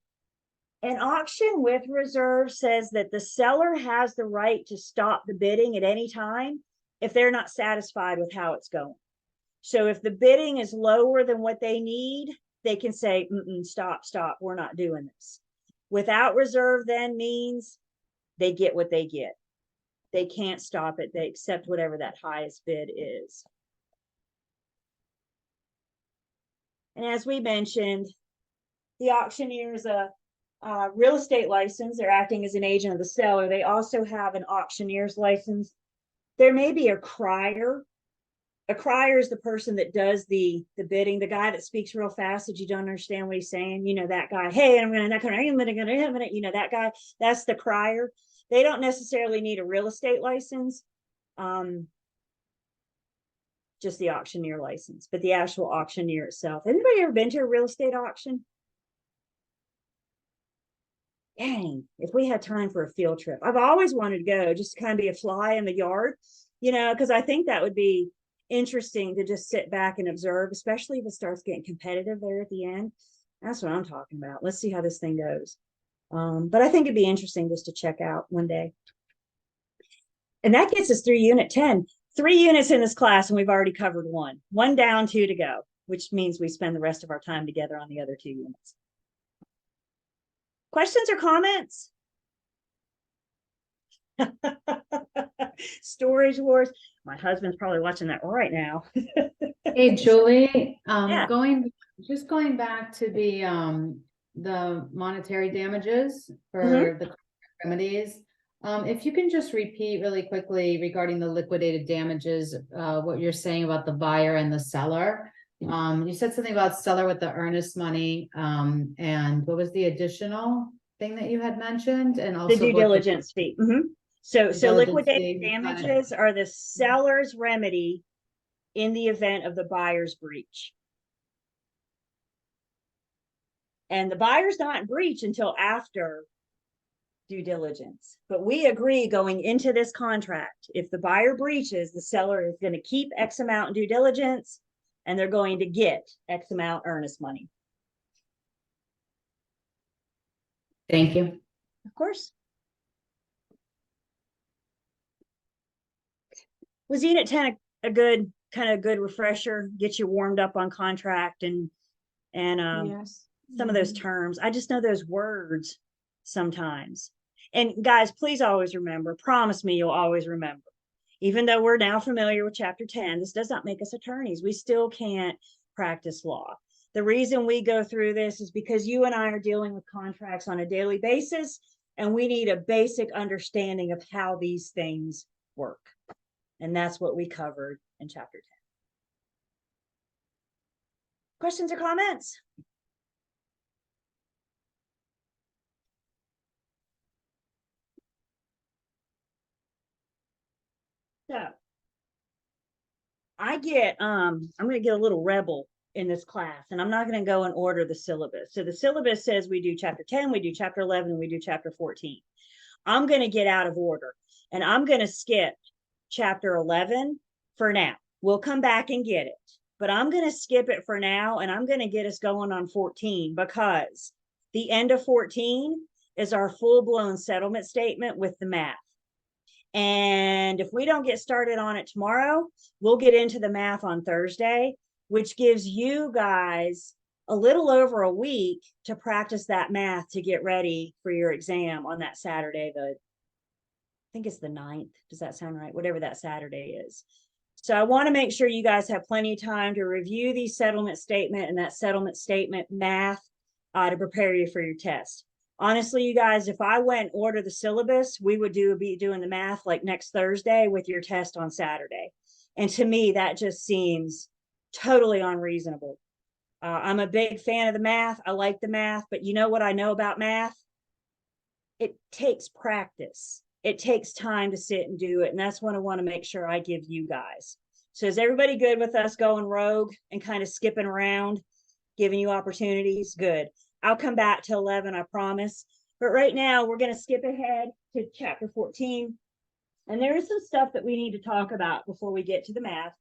An auction with reserve says that the seller has the right to stop the bidding at any time if they're not satisfied with how it's going. So if the bidding is lower than what they need, they can say, stop, we're not doing this. Without reserve then means they get what they get. They can't stop it. They accept whatever that highest bid is. And as we mentioned, the auctioneer is a real estate license. They're acting as an agent of the seller. They also have an auctioneer's license. There may be a crier. A crier is the person that does the bidding, the guy that speaks real fast that you don't understand what he's saying. You know, that guy, hey, I'm gonna, you know, that guy, that's the crier. They don't necessarily need a real estate license. Just the auctioneer license, but the actual auctioneer itself. Anybody ever been to a real estate auction? Dang, if we had time for a field trip. I've always wanted to go, just to kind of be a fly in the yard, you know, because I think that would be interesting to just sit back and observe, especially if it starts getting competitive there at the end. That's what I'm talking about. Let's see how this thing goes. But I think it'd be interesting just to check out one day. And that gets us through Unit 10. 3 units in this class, and we've already covered one. 1 down, 2 to go, which means we spend the rest of our time together on the other 2 units. Questions or comments? Storage Wars. My husband's probably watching that right now. Hey, Julie, Yeah. going back to the monetary damages for the remedies. If you can just repeat really quickly regarding the liquidated damages, what you're saying about the buyer and the seller. You said something about seller with the earnest money, and what was the additional thing that you had mentioned? And also The due diligence fee. So liquidated fee, got it. damages are the seller's remedy in the event of the buyer's breach. And the buyer's not in breach until after due diligence. But we agree going into this contract, if the buyer breaches, the seller is going to keep X amount in due diligence and they're going to get X amount earnest money. Thank you. Of course. Was Unit 10 a good refresher, get you warmed up on contract and Yes. some of those terms? I just know those words sometimes. And guys, please always remember, promise me you'll always remember, even though we're now familiar with Chapter 10, this does not make us attorneys. We still can't practice law. The reason we go through this is because you and I are dealing with contracts on a daily basis, and we need a basic understanding of how these things work. And that's what we covered in Chapter 10. Questions or comments? So I'm going to get a little rebel in this class, and I'm not going to go and order the syllabus. So the syllabus says we do Chapter 10, we do Chapter 11, and we do Chapter 14. I'm going to get out of order, and I'm going to skip Chapter 11 for now. We'll come back and get it, but I'm going to skip it for now, and I'm going to get us going on 14, because the end of 14 is our full-blown settlement statement with the math. And if we don't get started on it tomorrow, we'll get into the math on Thursday, which gives you guys a little over a week to practice that math to get ready for your exam on that Saturday. I think it's the 9th. Does that sound right? Whatever that Saturday is. So I want to make sure you guys have plenty of time to review the settlement statement and that settlement statement math to prepare you for your test. Honestly, you guys, if I went and order the syllabus, we would be doing the math like next Thursday with your test on Saturday. And to me, that just seems totally unreasonable. I'm a big fan of the math. I like the math, but you know what I know about math? It takes practice. It takes time to sit and do it. And that's what I want to make sure I give you guys. So is everybody good with us going rogue and kind of skipping around, giving you opportunities? Good. I'll come back to 11, I promise. But right now, we're going to skip ahead to Chapter 14. And there is some stuff that we need to talk about before we get to the math.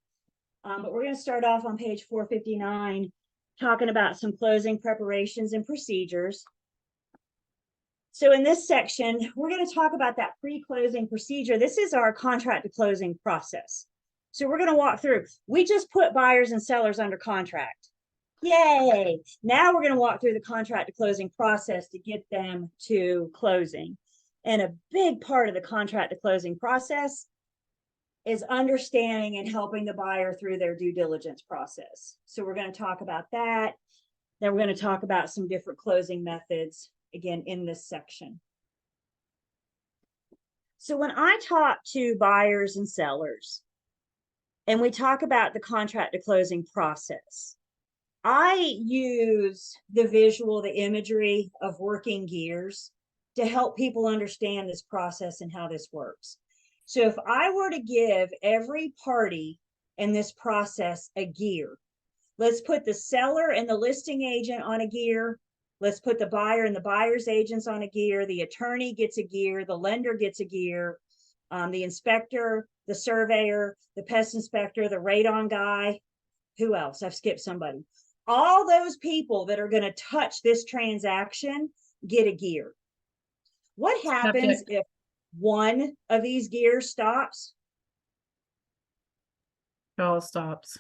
But we're going to start off on page 459, talking about some closing preparations and procedures. So in this section, we're going to talk about that pre-closing procedure. This is our contract to closing process. So we're going to walk through. We just put buyers and sellers under contract. Yay! Now we're going to walk through the contract to closing process to get them to closing. And a big part of the contract to closing process is understanding and helping the buyer through their due diligence process. So we're going to talk about that. Then we're going to talk about some different closing methods again in this section. So when I talk to buyers and sellers, and we talk about the contract to closing process, I use the visual, the imagery of working gears to help people understand this process and how this works. So if I were to give every party in this process a gear, let's put the seller and the listing agent on a gear. Let's put the buyer and the buyer's agents on a gear. The attorney gets a gear. The lender gets a gear. The inspector, the surveyor, the pest inspector, the radon guy. Who else? I've skipped somebody. All those people that are going to touch this transaction get a gear. What happens if one of these gears stops? It all stops.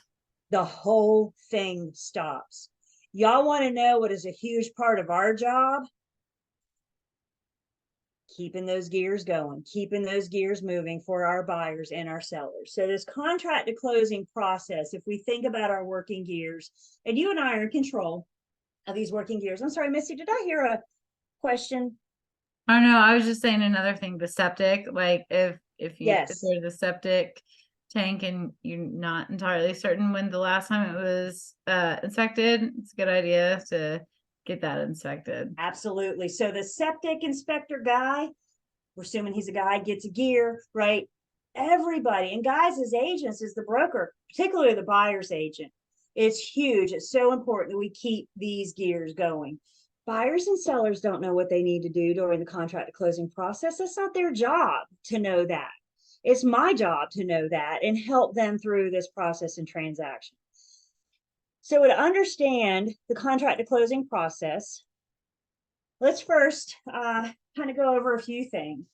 The whole thing stops. Y'all want to know what is a huge part of our job? Keeping those gears going, keeping those gears moving for our buyers and our sellers. So this contract to closing process, if we think about our working gears, and you and I are in control of these working gears. I'm sorry, Missy, did I hear a question? Oh no, I was just saying another thing, the septic, like if Yes. there's a septic tank and you're not entirely certain when the last time it was inspected, it's a good idea to get that inspected. Absolutely. So the septic inspector guy, we're assuming he's a guy, gets a gear, right? Everybody, and guys, as agents, as the broker, particularly the buyer's agent, it's huge. It's so important that we keep these gears going. Buyers and sellers don't know what they need to do during the contract to closing process. That's not their job to know that. It's my job to know that and help them through this process and transaction. So to understand the contract to closing process, let's first kind of go over a few things.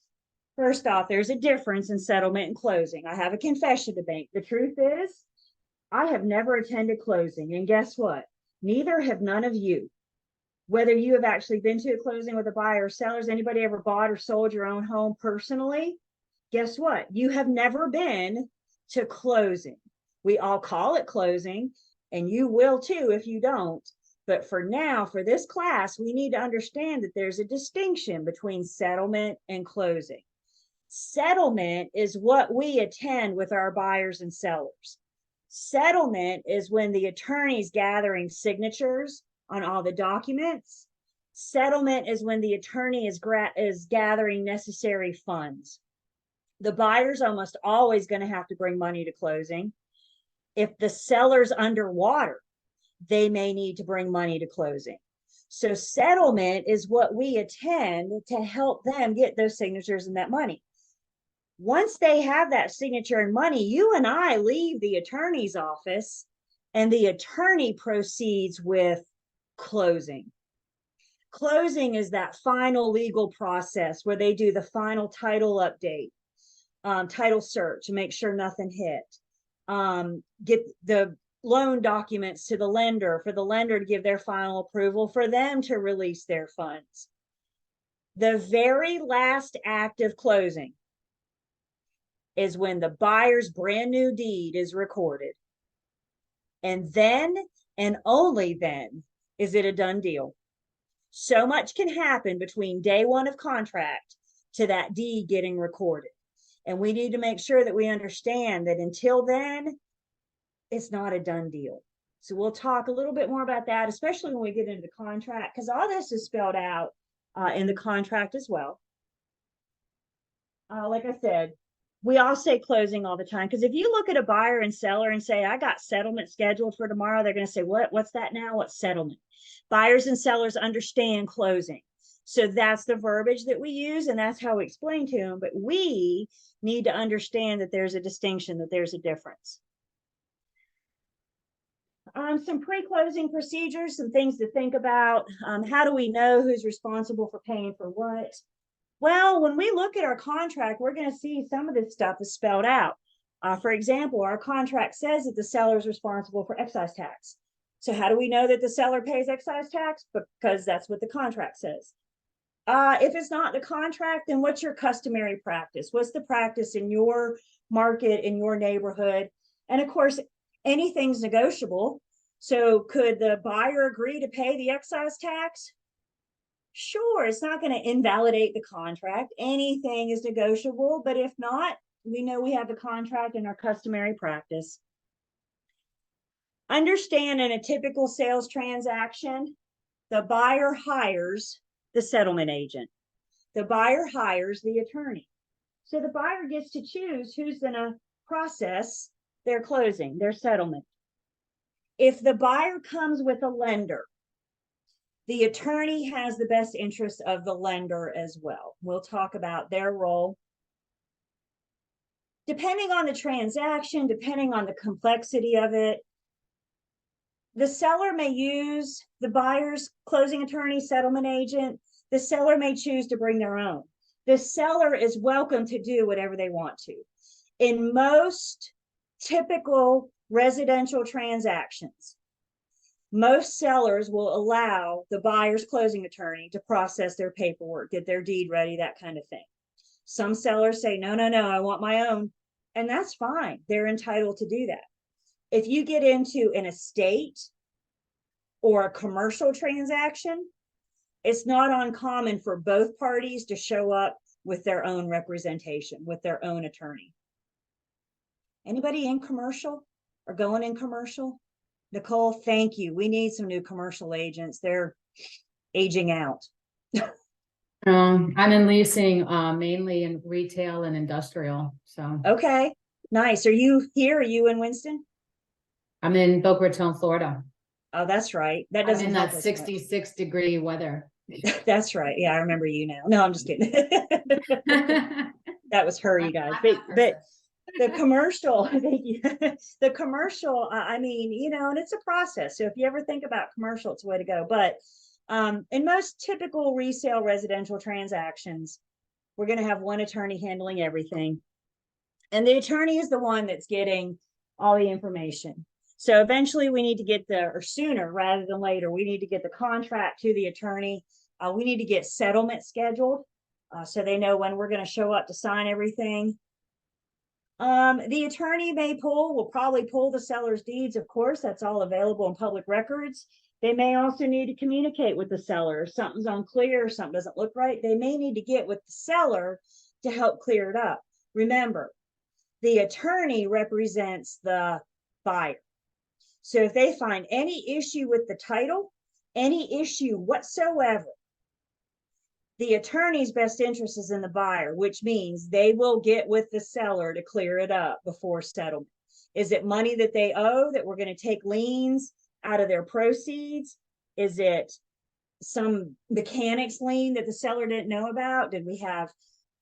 First off, there's a difference in settlement and closing. I have a confession to make. The truth is, I have never attended closing. And guess what? Neither have none of you. Whether you have actually been to a closing with a buyer or sellers, anybody ever bought or sold your own home personally? Guess what? You have never been to closing. We all call it closing, and you will too if you don't. But for now, for this class, we need to understand that there's a distinction between settlement and closing. Settlement is what we attend with our buyers and sellers. Settlement is when the attorney's gathering signatures on all the documents. Settlement is when the attorney is gathering necessary funds. The buyer's almost always going to have to bring money to closing. If the seller's underwater, they may need to bring money to closing. So settlement is what we attend to help them get those signatures and that money. Once they have that signature and money, you and I leave the attorney's office and the attorney proceeds with closing. Closing is that final legal process where they do the final title update, title search to make sure nothing hit, get the loan documents to the lender for the lender to give their final approval for them to release their funds. The very last act of closing is when the buyer's brand new deed is recorded. And then, and only then, is it a done deal. So much can happen between day one of contract to that deed getting recorded. And we need to make sure that we understand that until then, it's not a done deal. So we'll talk a little bit more about that, especially when we get into the contract, because all this is spelled out in the contract as well. Like I said, we all say closing all the time, because if you look at a buyer and seller and say, I got settlement scheduled for tomorrow, they're going to say, what's that now? What's settlement? Buyers and sellers understand closing. So that's the verbiage that we use, and that's how we explain to them. But we need to understand that there's a distinction, that there's a difference. Some pre-closing procedures, some things to think about. How do we know who's responsible for paying for what? Well, when we look at our contract, we're going to see some of this stuff is spelled out. For example, our contract says that the seller is responsible for excise tax. So how do we know that the seller pays excise tax? Because that's what the contract says. If it's not the contract, then what's your customary practice? What's the practice in your market, in your neighborhood? And of course, anything's negotiable. So could the buyer agree to pay the excise tax? Sure, it's not going to invalidate the contract. Anything is negotiable, but if not, we know we have the contract and our customary practice. Understand, in a typical sales transaction, the buyer hires the settlement agent. The buyer hires the attorney. So the buyer gets to choose who's going to process their closing, their settlement. If the buyer comes with a lender, the attorney has the best interest of the lender as well. We'll talk about their role. Depending on the transaction, depending on the complexity of it, the seller may use the buyer's closing attorney, settlement agent. The seller may choose to bring their own. The seller is welcome to do whatever they want to. In most typical residential transactions, most sellers will allow the buyer's closing attorney to process their paperwork, get their deed ready, that kind of thing. Some sellers say, no, I want my own. And that's fine. They're entitled to do that. If you get into an estate or a commercial transaction, it's not uncommon for both parties to show up with their own representation, with their own attorney. Anybody in commercial or going in commercial? Nicole, thank you. We need some new commercial agents. They're aging out. I'm in leasing, mainly in retail and industrial, so. Okay, nice. Are you here? Are you in Winston? I'm in Boca Raton, Florida. Oh, that's right. That I'm doesn't in help that us 66-degree weather. much. That's right. Yeah, I remember you now. No, I'm just kidding. That was her, you guys. But the commercial, thank you. The commercial, I mean, you know, and it's a process. So if you ever think about commercial, it's the way to go. But in most typical resale residential transactions, we're going to have one attorney handling everything. And the attorney is the one that's getting all the information. So eventually we need to get or sooner rather than later, we need to get the contract to the attorney. We need to get settlement scheduled so they know when we're going to show up to sign everything. The attorney will probably pull the seller's deeds. Of course, that's all available in public records. They may also need to communicate with the seller. If something's unclear, something doesn't look right, they may need to get with the seller to help clear it up. Remember, the attorney represents the buyer. So if they find any issue with the title, any issue whatsoever, the attorney's best interest is in the buyer, which means they will get with the seller to clear it up before settlement. Is it money that they owe that we're going to take liens out of their proceeds? Is it some mechanics lien that the seller didn't know about? Did we have,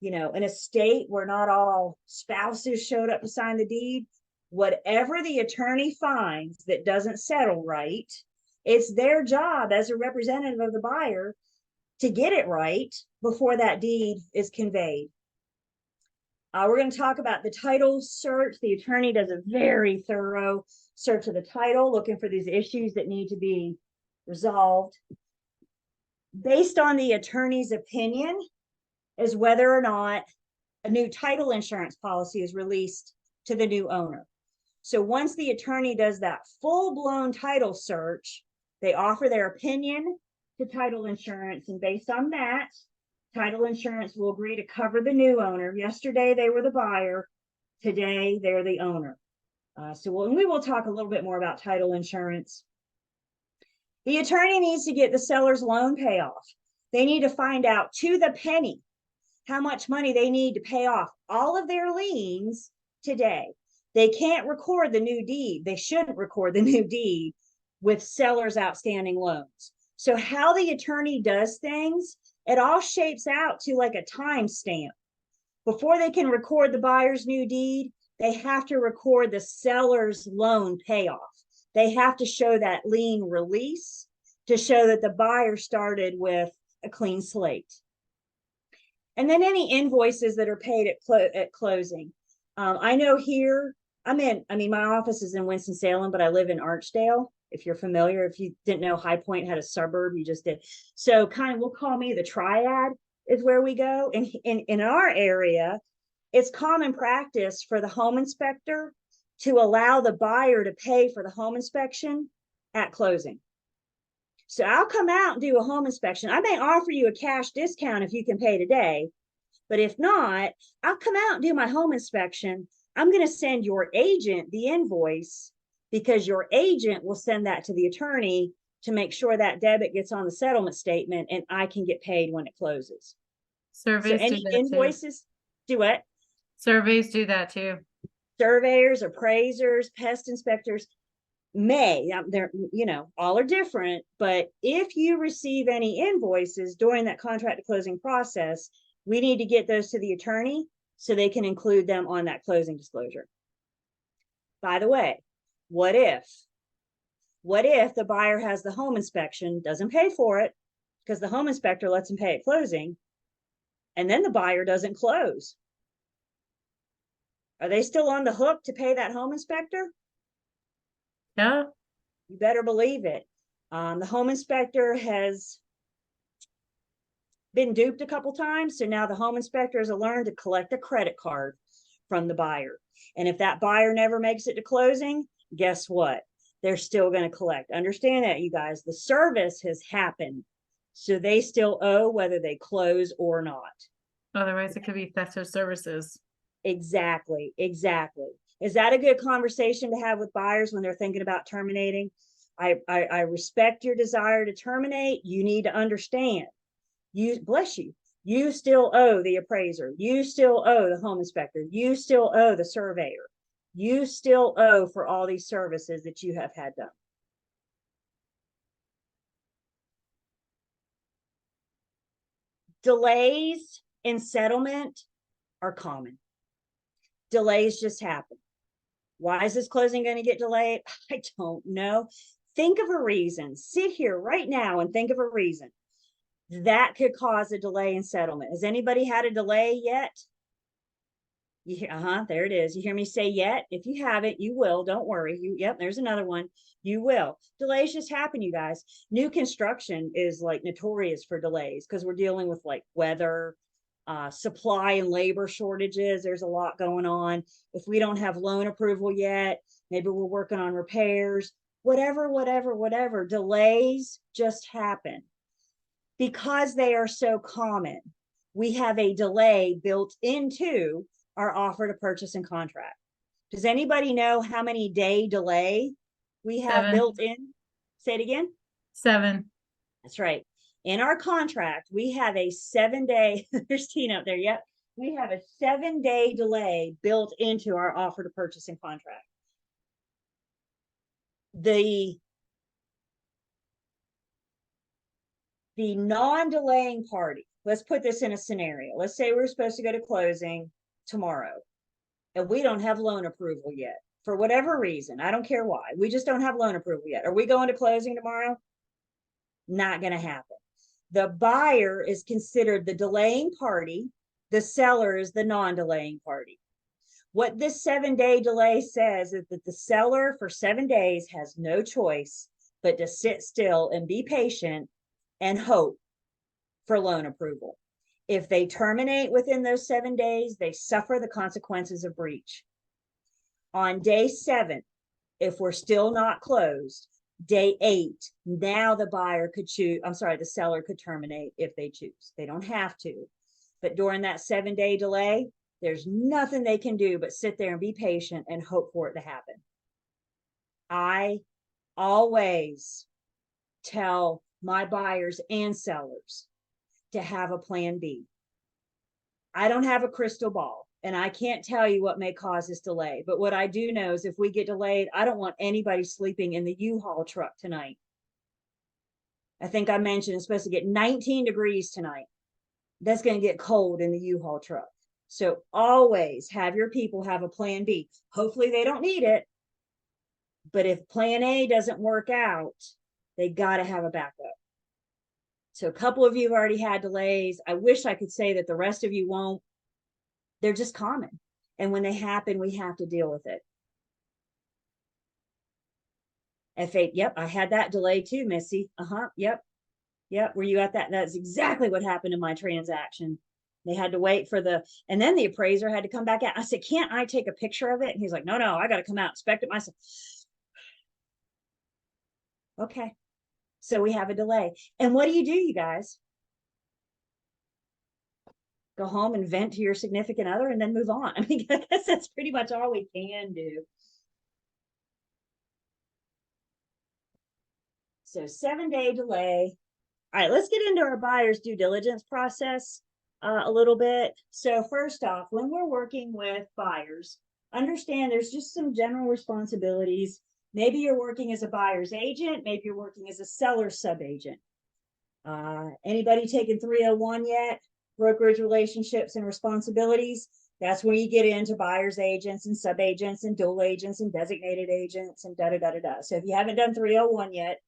you know, an estate where not all spouses showed up to sign the deed? Whatever the attorney finds that doesn't settle right, it's their job as a representative of the buyer to get it right before that deed is conveyed. We're going to talk about the title search. The attorney does a very thorough search of the title, looking for these issues that need to be resolved. Based on the attorney's opinion is whether or not a new title insurance policy is released to the new owner. So once the attorney does that full-blown title search, they offer their opinion to title insurance, and based on that, title insurance will agree to cover the new owner. Yesterday they were the buyer, today they're the owner. We will talk a little bit more about title insurance. The attorney needs to get the seller's loan payoff. They need to find out to the penny how much money they need to pay off all of their liens today. They can't record the new deed. They shouldn't record the new deed with sellers' outstanding loans. So how the attorney does things, it all shapes out to like a time stamp. Before they can record the buyer's new deed, they have to record the seller's loan payoff. they have to show that lien release to show that the buyer started with a clean slate. And then any invoices that are paid at closing. I know here, I mean, my office is in Winston-Salem, but I live in Archdale. If you're familiar, if you didn't know High Point had a suburb, you just did. So kind of, we'll call me the triad is where we go. And in our area, it's common practice for the home inspector to allow the buyer to pay for the home inspection at closing. So I'll come out and do a home inspection. I may offer you a cash discount if you can pay today, but if not, I'll come out and do my home inspection. I'm going to send your agent the invoice because your agent will send that to the attorney to make sure that debit gets on the settlement statement and I can get paid when it closes. So Surveys do any that too. invoices, do what? Surveys do that too. Surveyors, appraisers, pest inspectors may, they're, all are different, but if you receive any invoices during that contract to closing process, we need to get those to the attorney so they can include them on that closing disclosure. By the way, what if the buyer has the home inspection, doesn't pay for it because the home inspector lets him pay at closing, and then the buyer doesn't close? Are they still on the hook to pay that home inspector? Yeah. You better believe it. The home inspector has been duped a couple times. So now the home inspectors have learned to collect a credit card from the buyer. And if that buyer never makes it to closing, guess what? They're still going to collect. Understand that, you guys. The service has happened. So they still owe whether they close or not. Otherwise, it could be theft of services. Exactly. Is that a good conversation to have with buyers when they're thinking about terminating? I respect your desire to terminate. You need to understand. Bless you. You still owe the appraiser. You still owe the home inspector. You still owe the surveyor. You still owe for all these services that you have had done. Delays in settlement are common. Delays just happen. Why is this closing going to get delayed? I don't know. Think of a reason. Sit here right now and think of a reason that could cause a delay in settlement. Has anybody had a delay yet? There it is. You hear me say yet? If you haven't, you will. Don't worry. Yep, there's another one. You will. Delays just happen, you guys. New construction is like notorious for delays because we're dealing with like weather, supply and labor shortages. There's a lot going on. If we don't have loan approval yet, maybe we're working on repairs, whatever. Delays just happen. Because they are so common, we have a delay built into our offer to purchase and contract. Does anybody know how many day delay we have 7. built in? Say it again. 7. That's right. In our contract, we have a 7-day, there's Tina up there. Yep. We have a 7-day delay built into our offer to purchase and contract. The non-delaying party, let's put this in a scenario. Let's say we're supposed to go to closing tomorrow and we don't have loan approval yet for whatever reason. I don't care why. We just don't have loan approval yet. Are we going to closing tomorrow? Not going to happen. The buyer is considered the delaying party. The seller is the non-delaying party. What this 7-day delay says is that the seller for 7 days has no choice but to sit still and be patient and hope for loan approval. If they terminate within those 7 days, they suffer the consequences of breach. On day 7, if we're still not closed, day 8, now the the seller could terminate if they choose. They don't have to. But during that 7-day delay, there's nothing they can do but sit there and be patient and hope for it to happen. I always tell my buyers and sellers to have a plan B. I don't have a crystal ball and I can't tell you what may cause this delay, but what I do know is if we get delayed, I don't want anybody sleeping in the U-Haul truck tonight. I think I mentioned it's supposed to get 19 degrees tonight. That's going to get cold in the U-Haul truck. So always have your people have a plan B. Hopefully they don't need it, But if plan A doesn't work out, they got to have a backup. So a couple of you have already had delays. I wish I could say that the rest of you won't. They're just common. And when they happen, we have to deal with it. F8, yep, I had that delay too, Missy. Yep. Were you at that? That's exactly what happened in my transaction. They had to wait for and then the appraiser had to come back out. I said, can't I take a picture of it? And he's like, no, I got to come out, inspect it myself. Okay. So we have a delay. And what do, you guys? Go home and vent to your significant other and then move on. I mean, I guess that's pretty much all we can do. So 7-day delay. All right, let's get into our buyer's due diligence process a little bit. So first off, when we're working with buyers, understand there's just some general responsibilities. Maybe you're working as a buyer's agent. Maybe you're working as a seller sub-agent. Anybody taken 301 yet? Brokerage relationships and responsibilities. That's where you get into buyer's agents and sub-agents and dual agents and designated agents and da-da-da-da-da. So if you haven't done 301 yet,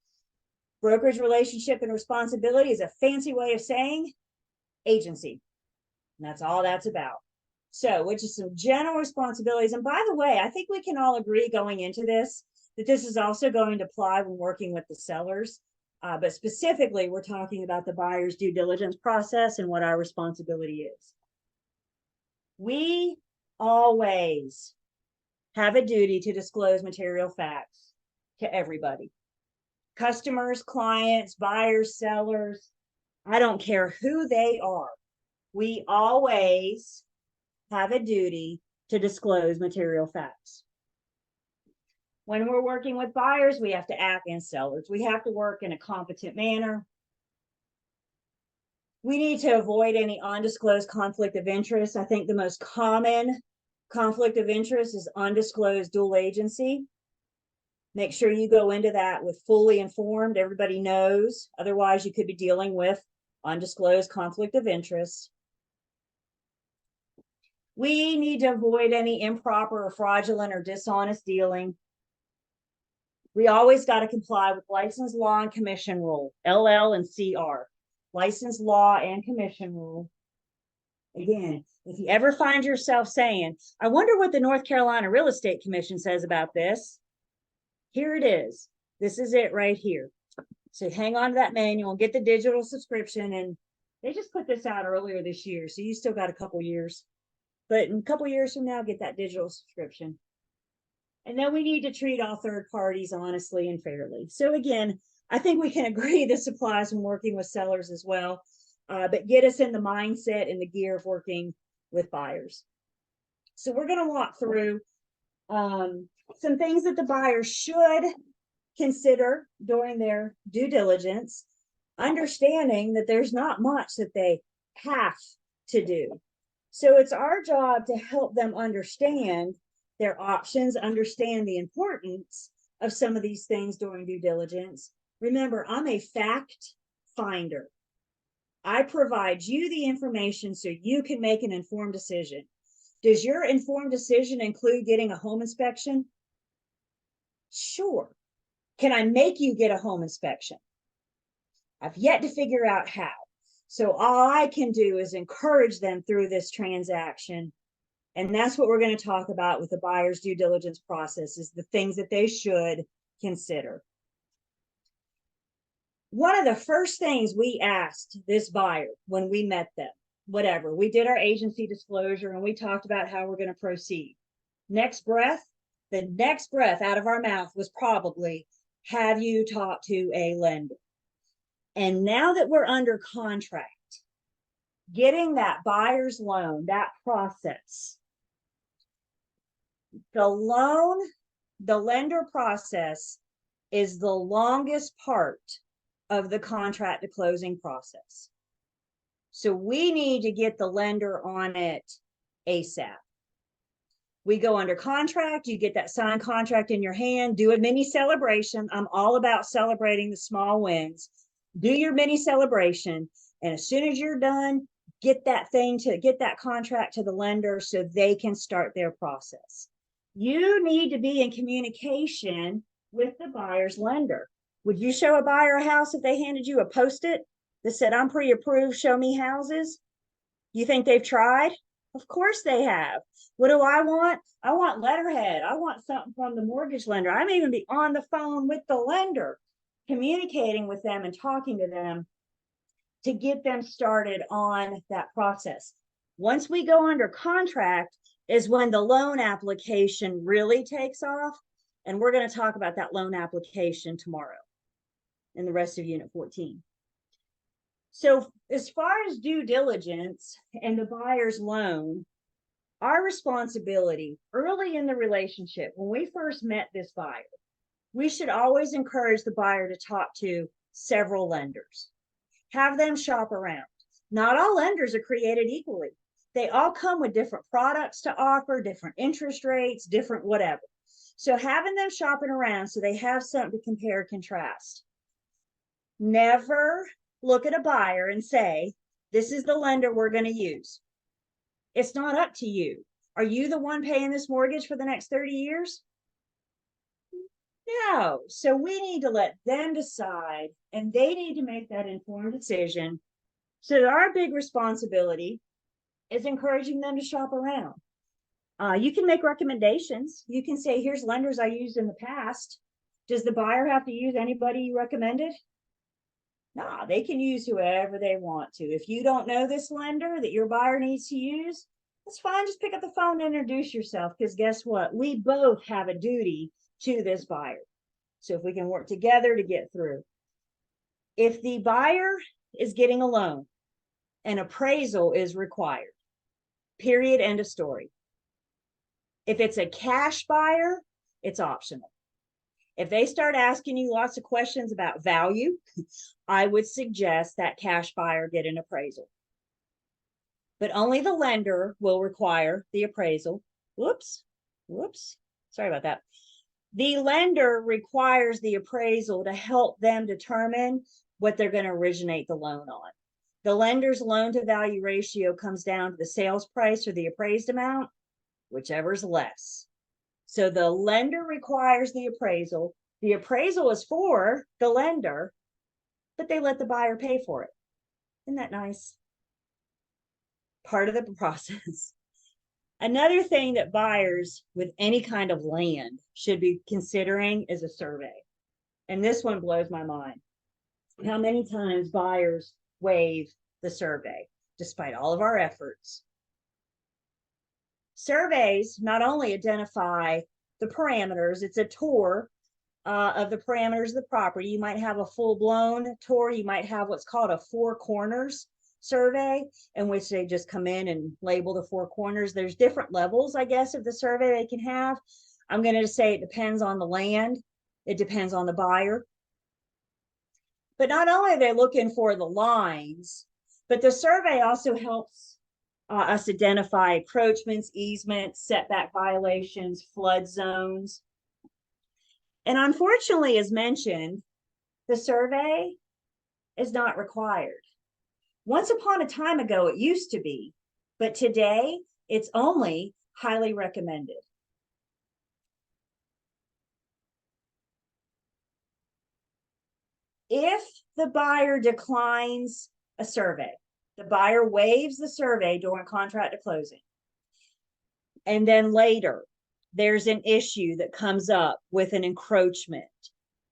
brokerage relationship and responsibility is a fancy way of saying agency. And that's all that's about. So, which is some general responsibilities. And by the way, I think we can all agree going into this, that this is also going to apply when working with the sellers. But specifically, we're talking about the buyer's due diligence process and what our responsibility is. We always have a duty to disclose material facts to everybody. Customers, clients, buyers, sellers, I don't care who they are. We always have a duty to disclose material facts. When we're working with buyers, we have to act, and sellers, we have to work in a competent manner. We need to avoid any undisclosed conflict of interest. I think the most common conflict of interest is undisclosed dual agency. Make sure you go into that with fully informed, everybody knows. Otherwise, you could be dealing with undisclosed conflict of interest. We need to avoid any improper or fraudulent or dishonest dealing. We always got to comply with license law and commission rule, LL and CR. License law and commission rule. Again, if you ever find yourself saying, I wonder what the North Carolina Real Estate Commission says about this, here it is. This is it right here. So hang on to that manual and get the digital subscription. And they just put this out earlier this year, so you still got a couple years. But in a couple years from now, get that digital subscription. And then we need to treat all third parties honestly and fairly. So again, I think we can agree this applies when working with sellers as well, but get us in the mindset and the gear of working with buyers. So we're going to walk through some things that the buyer should consider during their due diligence, understanding that there's not much that they have to do. So it's our job to help them understand their options, understand the importance of some of these things during due diligence. Remember, I'm a fact finder. I provide you the information so you can make an informed decision. Does your informed decision include getting a home inspection? Sure. Can I make you get a home inspection? I've yet to figure out how. So all I can do is encourage them through this transaction. And that's what we're going to talk about with the buyer's due diligence process, is the things that they should consider. One of the first things we asked this buyer when we met them, whatever, we did our agency disclosure and we talked about how we're going to proceed. Next breath, the next breath out of our mouth was probably, have you talked to a lender? And now that we're under contract, getting that buyer's loan, that process, the lender process is the longest part of the contract to closing process. So we need to get the lender on it ASAP. We go under contract, you get that signed contract in your hand, do a mini celebration. I'm all about celebrating the small wins. Do your mini celebration. And as soon as you're done, get that contract to the lender so they can start their process. You need to be in communication with the buyer's lender. Would you show a buyer a house if they handed you a Post-it that said, I'm pre-approved, show me houses? You think they've tried? Of course they have. What do I want? I want letterhead. I want something from the mortgage lender. I may even be on the phone with the lender, communicating with them and talking to them to get them started on that process. Once we go under contract is when the loan application really takes off. And we're going to talk about that loan application tomorrow in the rest of Unit 14. So as far as due diligence and the buyer's loan, our responsibility early in the relationship, when we first met this buyer, we should always encourage the buyer to talk to several lenders. Have them shop around. Not all lenders are created equally. They all come with different products to offer, different interest rates, different whatever. So having them shopping around so they have something to compare, contrast. Never look at a buyer and say, this is the lender we're going to use. It's not up to you. Are you the one paying this mortgage for the next 30 years? No. So we need to let them decide, and they need to make that informed decision. So our big responsibility is encouraging them to shop around. You can make recommendations. You can say, here's lenders I used in the past. Does the buyer have to use anybody you recommended? No, they can use whoever they want to. If you don't know this lender that your buyer needs to use, that's fine. Just pick up the phone and introduce yourself, because guess what? We both have a duty to this buyer. So if we can work together to get through. If the buyer is getting a loan, an appraisal is required. Period. End of story. If it's a cash buyer, it's optional. If they start asking you lots of questions about value, I would suggest that cash buyer get an appraisal. But only the lender will require the appraisal. Whoops. Sorry about that. The lender requires the appraisal to help them determine what they're going to originate the loan on. The lender's loan to value ratio comes down to the sales price or the appraised amount, whichever's less. So the lender requires the appraisal. The appraisal is for the lender, but they let the buyer pay for it. Isn't that nice? Part of the process. Another thing that buyers with any kind of land should be considering is a survey. And this one blows my mind. How many times buyers waive the survey, despite all of our efforts. Surveys not only identify the parameters, it's a tour of the parameters of the property. You might have a full-blown tour. You might have what's called a four corners survey, in which they just come in and label the four corners. There's different levels, I guess, of the survey they can have. I'm going to say it depends on the land. It depends on the buyer. But not only are they looking for the lines, but the survey also helps us identify encroachments, easements, setback violations, flood zones. And unfortunately, as mentioned, the survey is not required. Once upon a time ago, it used to be, but today it's only highly recommended. If the buyer declines a survey, the buyer waives the survey during contract to closing, and then later there's an issue that comes up with an encroachment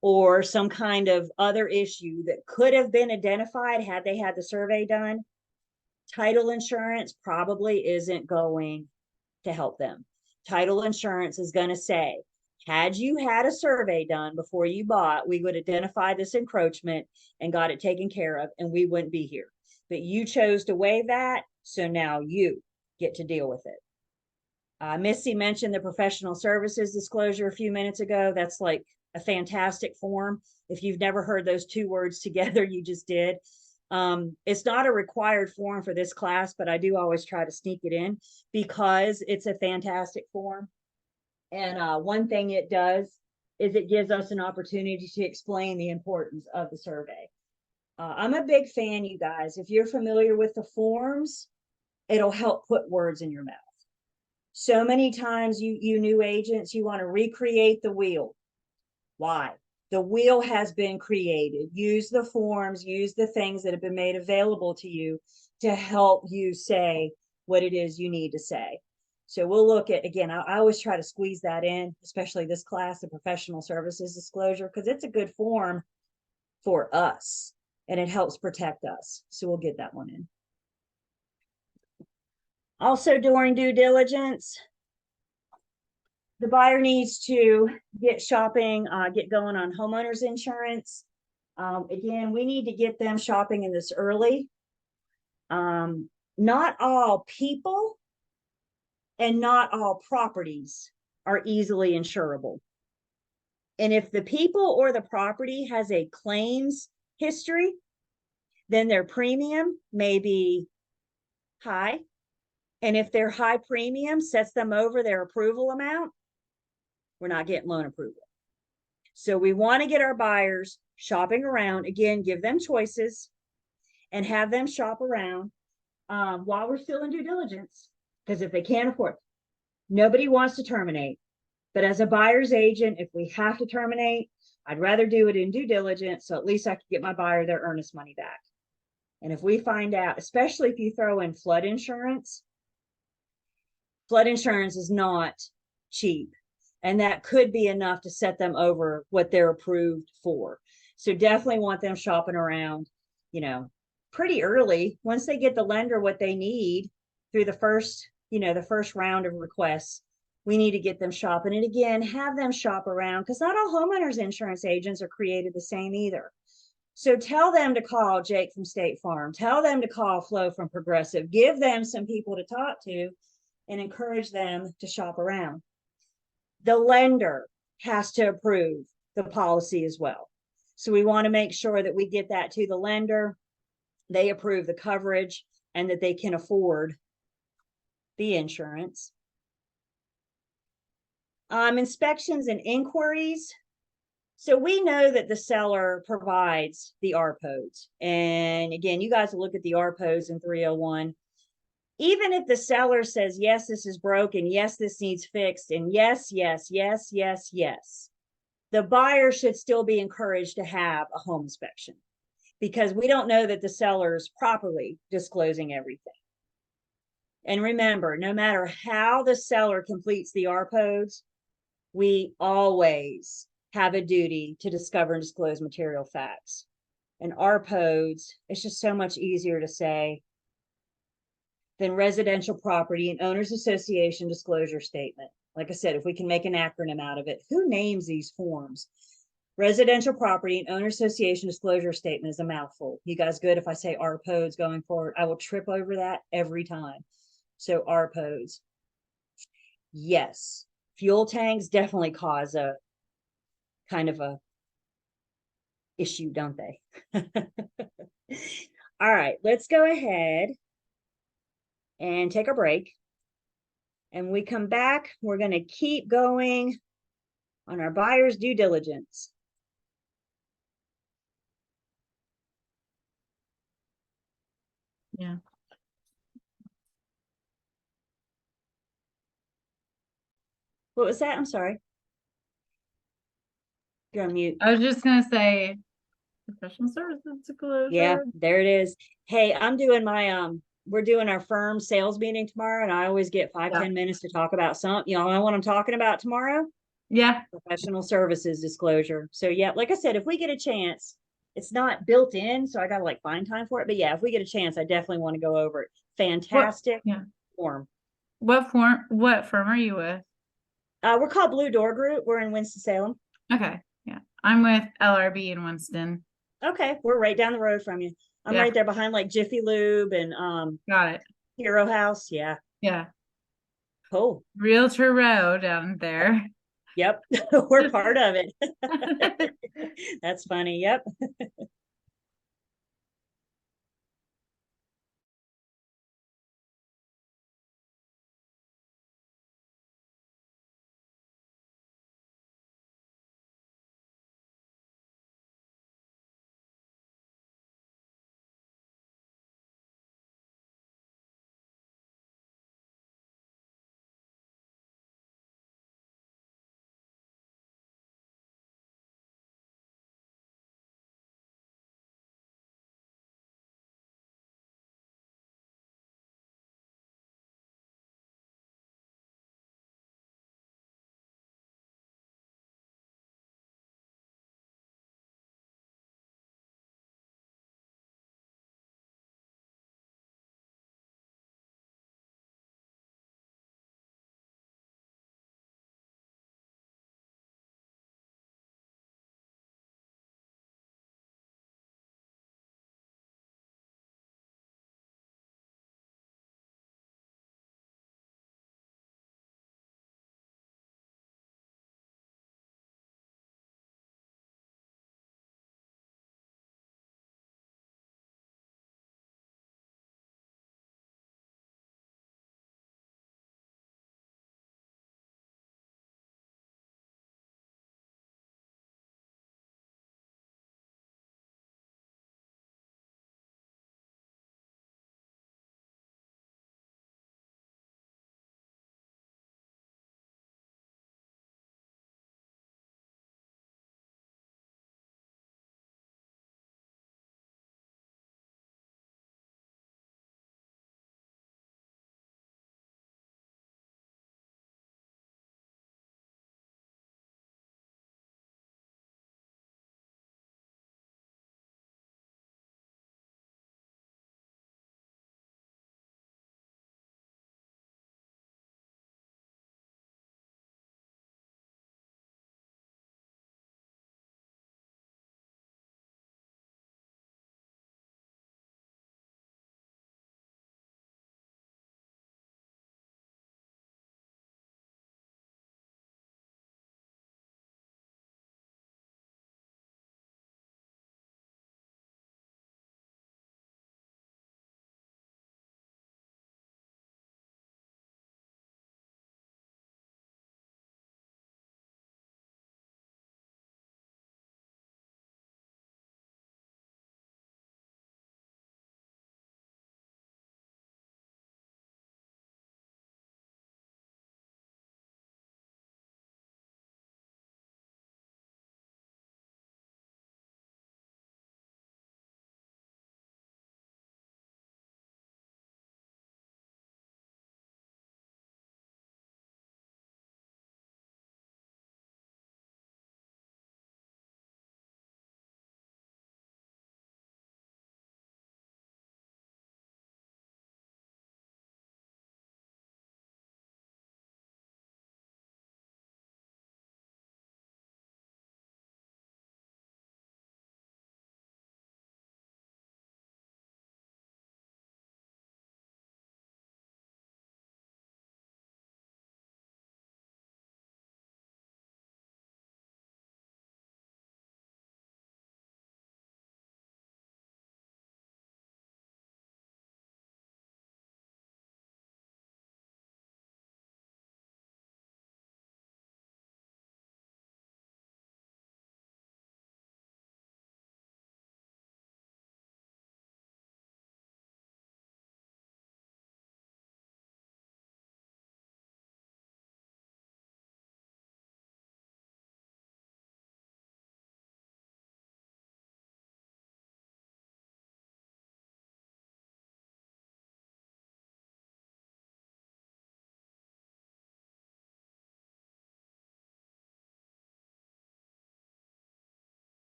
or some kind of other issue that could have been identified had they had the survey done, title insurance probably isn't going to help them. Title insurance is going to say, had you had a survey done before you bought, we would identify this encroachment and got it taken care of, and we wouldn't be here. But you chose to waive that, so now you get to deal with it. Missy mentioned the professional services disclosure a few minutes ago. That's like a fantastic form. If you've never heard those two words together, you just did. It's not a required form for this class, but I do always try to sneak it in because it's a fantastic form. And one thing it does is it gives us an opportunity to explain the importance of the survey. I'm a big fan, you guys. If you're familiar with the forms, it'll help put words in your mouth. So many times you new agents, you want to recreate the wheel. Why? The wheel has been created. Use the forms, use the things that have been made available to you to help you say what it is you need to say. So we'll look at, again, I always try to squeeze that in, especially this class of professional services disclosure, because it's a good form for us and it helps protect us. So we'll get that one in. Also during due diligence, the buyer needs to get shopping, get going on homeowners insurance. Again, we need to get them shopping in this early. Not all people and not all properties are easily insurable. And if the people or the property has a claims history, then their premium may be high. And if their high premium sets them over their approval amount, we're not getting loan approval. So we want to get our buyers shopping around. Again, give them choices and have them shop around while we're still in due diligence. Because if they can't afford, nobody wants to terminate. But as a buyer's agent, if we have to terminate, I'd rather do it in due diligence. So at least I can get my buyer their earnest money back. And if we find out, especially if you throw in flood insurance is not cheap. And that could be enough to set them over what they're approved for. So definitely want them shopping around, you know, pretty early. Once they get the lender what they need through the first, the first round of requests, we need to get them shopping. And again, have them shop around because not all homeowners insurance agents are created the same either. So tell them to call Jake from State Farm. Tell them to call Flo from Progressive. Give them some people to talk to and encourage them to shop around. The lender has to approve the policy as well. So we want to make sure that we get that to the lender. They approve the coverage and that they can afford the insurance. Inspections and inquiries. So we know that the seller provides the RPOs. And again, you guys will look at the RPOs in 301. Even if the seller says, yes, this is broken, yes, this needs fixed, and yes, the buyer should still be encouraged to have a home inspection because we don't know that the seller's properly disclosing everything. And remember, no matter how the seller completes the RPOs, we always have a duty to discover and disclose material facts. And RPOs, it's just so much easier to say than residential property and owners association disclosure statement. Like I said, if we can make an acronym out of it, who names these forms? Residential property and owner association disclosure statement is a mouthful. You guys good if I say RPOs going forward? I will trip over that every time. So RPOs. Yes, fuel tanks definitely cause a kind of a issue, don't they? All right, let's go ahead and take a break. And we come back, we're going to keep going on our buyer's due diligence. Yeah. What was that? I'm sorry. You're on mute. I was just gonna say professional services disclosure. Yeah, there it is. Hey, I'm doing my we're doing our firm sales meeting tomorrow, and I always get 5-10 minutes to talk about something. You know what I'm talking about tomorrow? Yeah. Professional services disclosure. So yeah, like I said, if we get a chance, it's not built in, so I gotta like find time for it. But yeah, if we get a chance, I definitely want to go over it. Fantastic form. What firm are you with? We're called Blue Door Group. We're in Winston-Salem. Okay. Yeah. I'm with LRB in Winston. Okay, we're right down the road from you. I'm right there behind like Jiffy Lube and Got it. Hero House. Yeah. Yeah. Cool. Realtor Row down there. Yep. We're part of it. That's funny. Yep.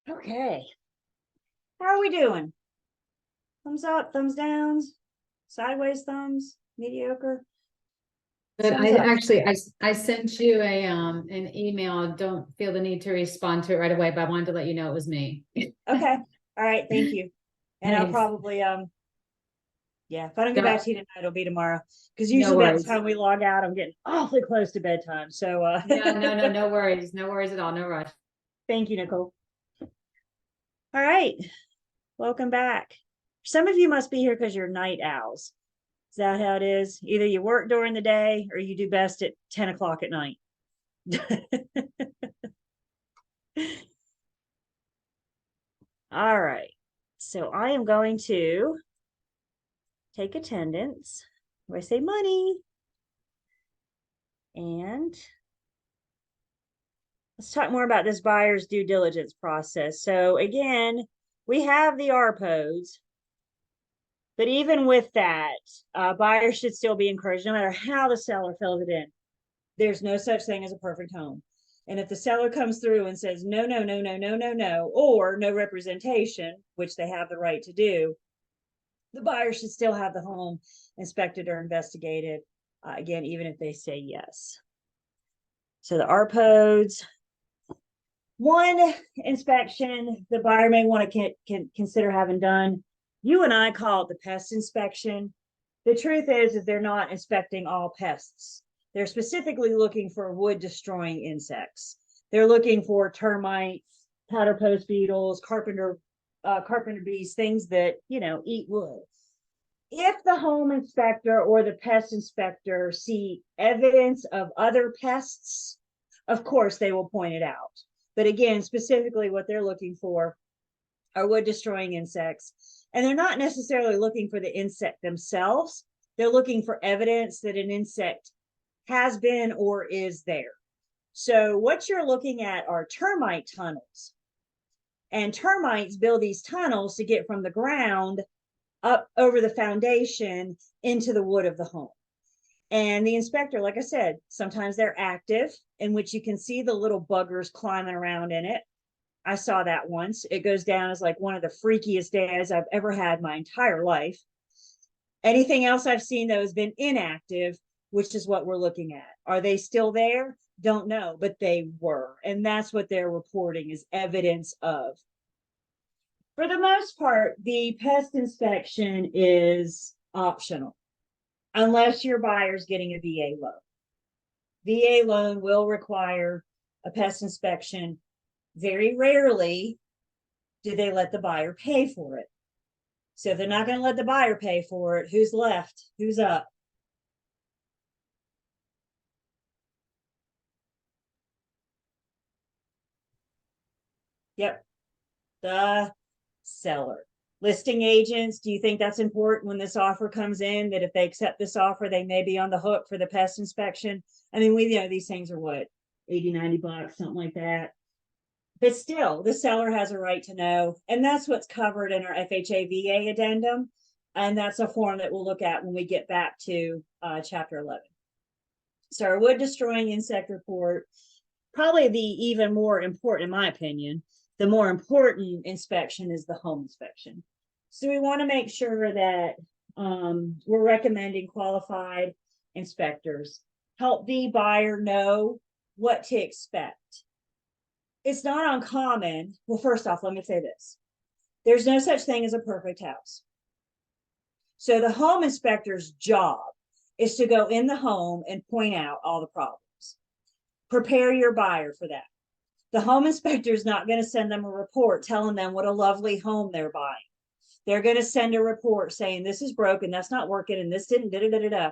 Okay. How are we doing? Thumbs up, thumbs downs, sideways thumbs, mediocre? But Thumbs I up. actually, I sent you an email. Don't feel the need to respond to it right away, but I wanted to let you know it was me. Okay, all right, thank you. And I'll Thanks. probably, yeah, if I don't get Yeah. back to you tonight, it'll be tomorrow. Because No usually by the worries. time we log out, I'm getting awfully close to bedtime, so, Yeah, no worries. No worries at all. No rush. Thank you, Nicole. All right, welcome back. Some of you must be here because you're night owls. Is that how it is? Either you work during the day or you do best at 10 o'clock at night. All right, so I am going to take attendance. I say money. And let's talk more about this buyer's due diligence process. So again, we have the RPOs, but even with that, buyers should still be encouraged, no matter how the seller fills it in. There's no such thing as a perfect home. And if the seller comes through and says, no, no, no, no, no, no, no, or no representation, which they have the right to do, the buyer should still have the home inspected or investigated, again, even if they say yes. So the RPOs, one inspection the buyer may want to consider having done. You and I call it the pest inspection. The truth is they're not inspecting all pests. They're specifically looking for wood destroying insects. They're looking for termites, powder post beetles, carpenter bees, things that, you know, eat wood. If the home inspector or the pest inspector see evidence of other pests, of course they will point it out. But again, specifically what they're looking for are wood destroying insects. And they're not necessarily looking for the insect themselves. They're looking for evidence that an insect has been or is there. So what you're looking at are termite tunnels. And termites build these tunnels to get from the ground up over the foundation into the wood of the home. And the inspector, like I said, sometimes they're active, in which you can see the little buggers climbing around in it. I saw that once. It goes down as like one of the freakiest days I've ever had my entire life. Anything else I've seen though has been inactive, which is what we're looking at. Are they still there? Don't know, but they were. And that's what they're reporting is evidence of. For the most part, the pest inspection is optional, unless your buyer's getting a VA loan. VA loan will require a pest inspection. Very rarely do they let the buyer pay for it. So if they're not going to let the buyer pay for it, who's left? Who's up? Yep, the seller. Listing agents, do you think that's important when this offer comes in, that if they accept this offer, they may be on the hook for the pest inspection? I mean, we know these things are what, 80, 90 bucks, something like that. But still, the seller has a right to know. And that's what's covered in our FHA VA addendum. And that's a form that we'll look at when we get back to chapter 11. So our wood destroying insect report, probably the even more important, in my opinion, the more important inspection is the home inspection. So we want to make sure that we're recommending qualified inspectors, help the buyer know what to expect. It's not uncommon. Well, first off, let me say this. There's no such thing as a perfect house. So the home inspector's job is to go in the home and point out all the problems. Prepare your buyer for that. The home inspector is not going to send them a report telling them what a lovely home they're buying. They're going to send a report saying this is broken, that's not working, and this didn't, da-da-da-da-da.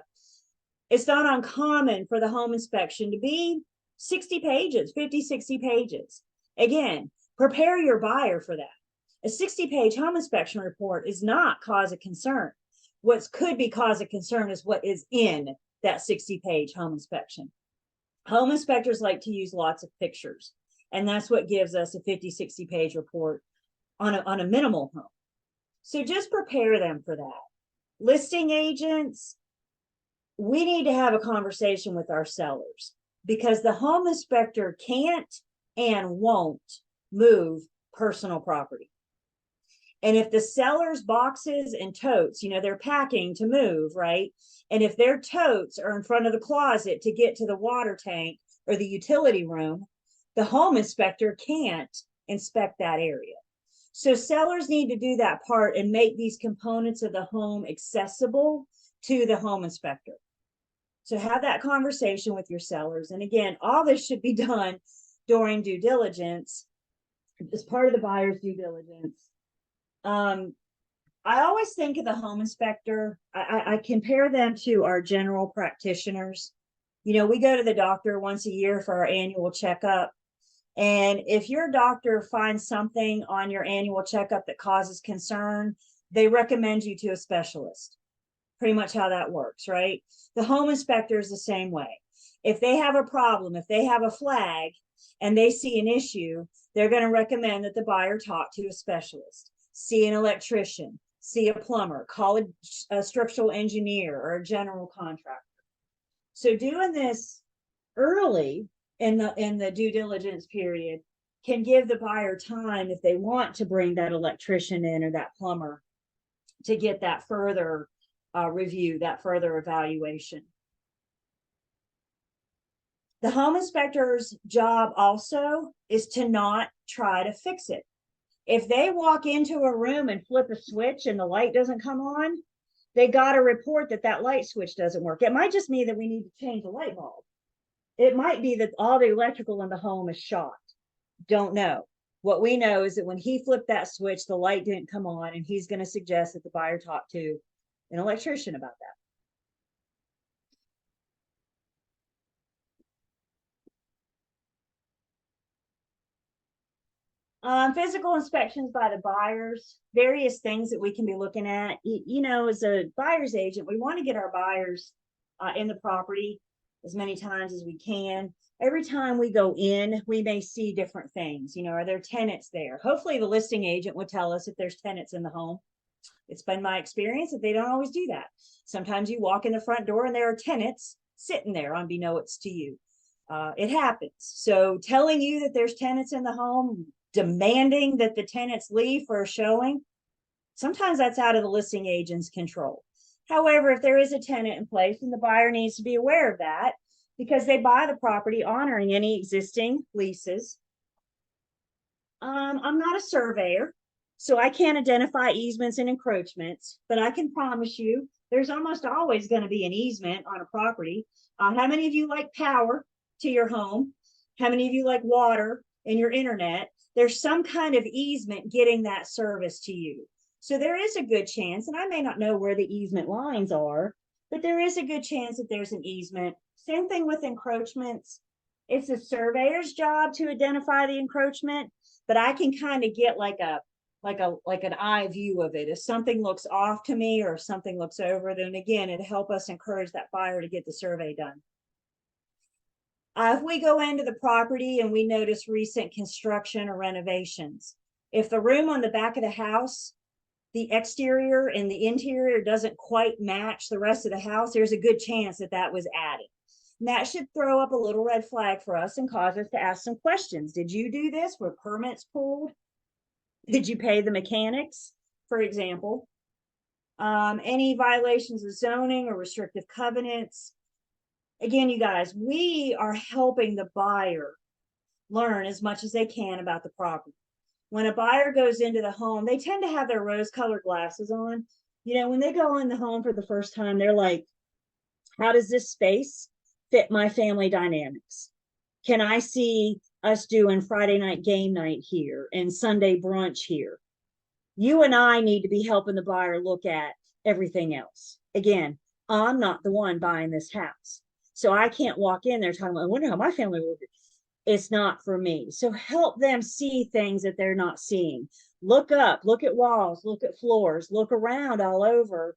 It's not uncommon for the home inspection to be 60 pages, 50, 60 pages. Again, prepare your buyer for that. A 60-page home inspection report is not cause of concern. What could be cause of concern is what is in that 60-page home inspection. Home inspectors like to use lots of pictures, and that's what gives us a 50, 60-page report on a minimal home. So just prepare them for that. Listing agents, we need to have a conversation with our sellers, because the home inspector can't and won't move personal property. And if the seller's boxes and totes, they're packing to move, right? And if their totes are in front of the closet to get to the water tank or the utility room, the home inspector can't inspect that area. So sellers need to do that part and make these components of the home accessible to the home inspector. So have that conversation with your sellers. And again, all this should be done during due diligence as part of the buyer's due diligence. I always think of the home inspector, I compare them to our general practitioners. We go to the doctor once a year for our annual checkup. And if your doctor finds something on your annual checkup that causes concern, they recommend you to a specialist. Pretty much how that works, right? The home inspector is the same way. If they have a problem, if they have a flag and they see an issue, they're going to recommend that the buyer talk to a specialist, see an electrician, see a plumber, call a structural engineer or a general contractor. So doing this early in the due diligence period can give the buyer time, if they want to bring that electrician in or that plumber, to get that further review, that further evaluation. The home inspector's job also is to not try to fix it. If they walk into a room and flip a switch and the light doesn't come on, they got to report that light switch doesn't work. It might just mean that we need to change the light bulb. It might be that all the electrical in the home is shot. Don't know. What we know is that when he flipped that switch, the light didn't come on, and he's going to suggest that the buyer talk to an electrician about that. Physical inspections by the buyers, various things that we can be looking at. As a buyer's agent, we want to get our buyers in the property as many times as we can. Every time we go in, we may see different things. Are there tenants there? Hopefully the listing agent would tell us if there's tenants in the home. It's been my experience that they don't always do that. Sometimes you walk in the front door and there are tenants sitting there unbeknownst to you. It happens. So telling you that there's tenants in the home, demanding that the tenants leave for a showing, sometimes that's out of the listing agent's control. However, if there is a tenant in place, then the buyer needs to be aware of that, because they buy the property honoring any existing leases. I'm not a surveyor, so I can't identify easements and encroachments, but I can promise you there's almost always going to be an easement on a property. How many of you like power to your home? How many of you like water and your internet? There's some kind of easement getting that service to you. So there is a good chance, and I may not know where the easement lines are, but there is a good chance that there's an easement. Same thing with encroachments. It's a surveyor's job to identify the encroachment, but I can kind of get like an eye view of it. If something looks off to me or if something looks over, then again, it'll help us encourage that buyer to get the survey done. If we go into the property and we notice recent construction or renovations, if the room on the back of the house, the exterior and the interior doesn't quite match the rest of the house, there's a good chance that was added. And that should throw up a little red flag for us and cause us to ask some questions. Did you do this? Were permits pulled? Did you pay the mechanics, for example? Any violations of zoning or restrictive covenants? Again, you guys, we are helping the buyer learn as much as they can about the property. When a buyer goes into the home, they tend to have their rose-colored glasses on. When they go in the home for the first time, they're like, how does this space fit my family dynamics? Can I see us doing Friday night game night here and Sunday brunch here? You and I need to be helping the buyer look at everything else. Again, I'm not the one buying this house, so I can't walk in there talking about, I wonder how my family will be. It's not for me. So help them see things that they're not seeing. Look up, look at walls, look at floors, look around all over.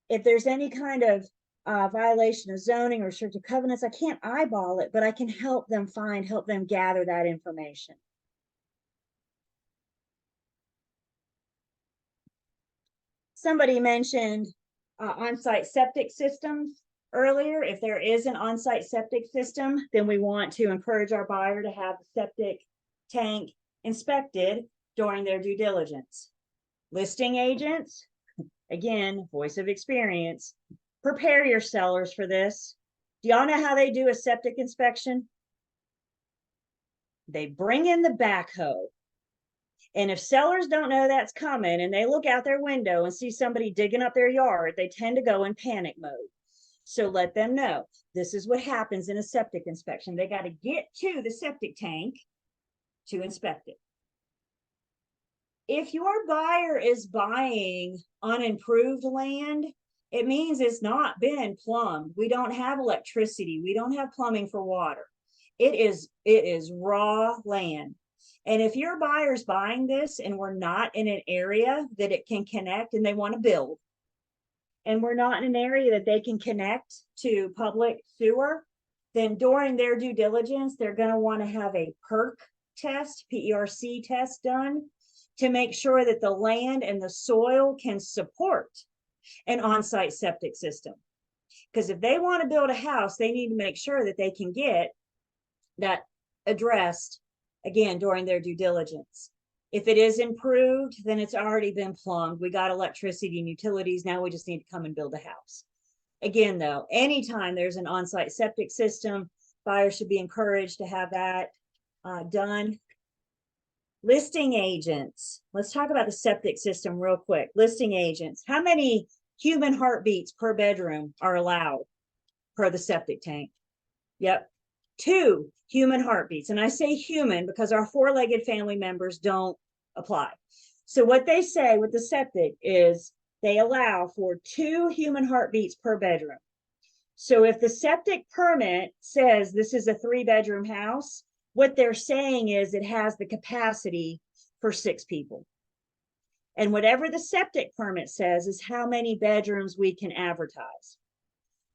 If there's any kind of violation of zoning or restrictive covenants, I can't eyeball it, but I can help them gather that information. Somebody mentioned on-site septic systems earlier. If there is an on-site septic system, then we want to encourage our buyer to have the septic tank inspected during their due diligence. Listing agents, again, voice of experience, prepare your sellers for this. Do y'all know how they do a septic inspection? They bring in the backhoe. And if sellers don't know that's coming and they look out their window and see somebody digging up their yard, they tend to go in panic mode. So let them know this is what happens in a septic inspection. They got to get to the septic tank to inspect it. If your buyer is buying unimproved land, it means it's not been plumbed. We don't have electricity. We don't have plumbing for water. It is raw land. And if your buyer's buying this and we're not in an area that it can connect and they want to build, and we're not in an area that they can connect to public sewer, then during their due diligence, they're going to want to have a PERC test, PERC test done to make sure that the land and the soil can support an on-site septic system. Because if they want to build a house, they need to make sure that they can get that addressed again during their due diligence. If it is improved, then it's already been plumbed. We got electricity and utilities. Now we just need to come and build a house. Again, though, anytime there's an on-site septic system, buyers should be encouraged to have that done. Listing agents. Let's talk about the septic system real quick. Listing agents. How many human heartbeats per bedroom are allowed per the septic tank? Yep. 2 human heartbeats. And I say human because our 4-legged family members don't apply. So what they say with the septic is they allow for 2 human heartbeats per bedroom. So if the septic permit says this is a 3-bedroom house, what they're saying is it has the capacity for 6 people. And whatever the septic permit says is how many bedrooms we can advertise.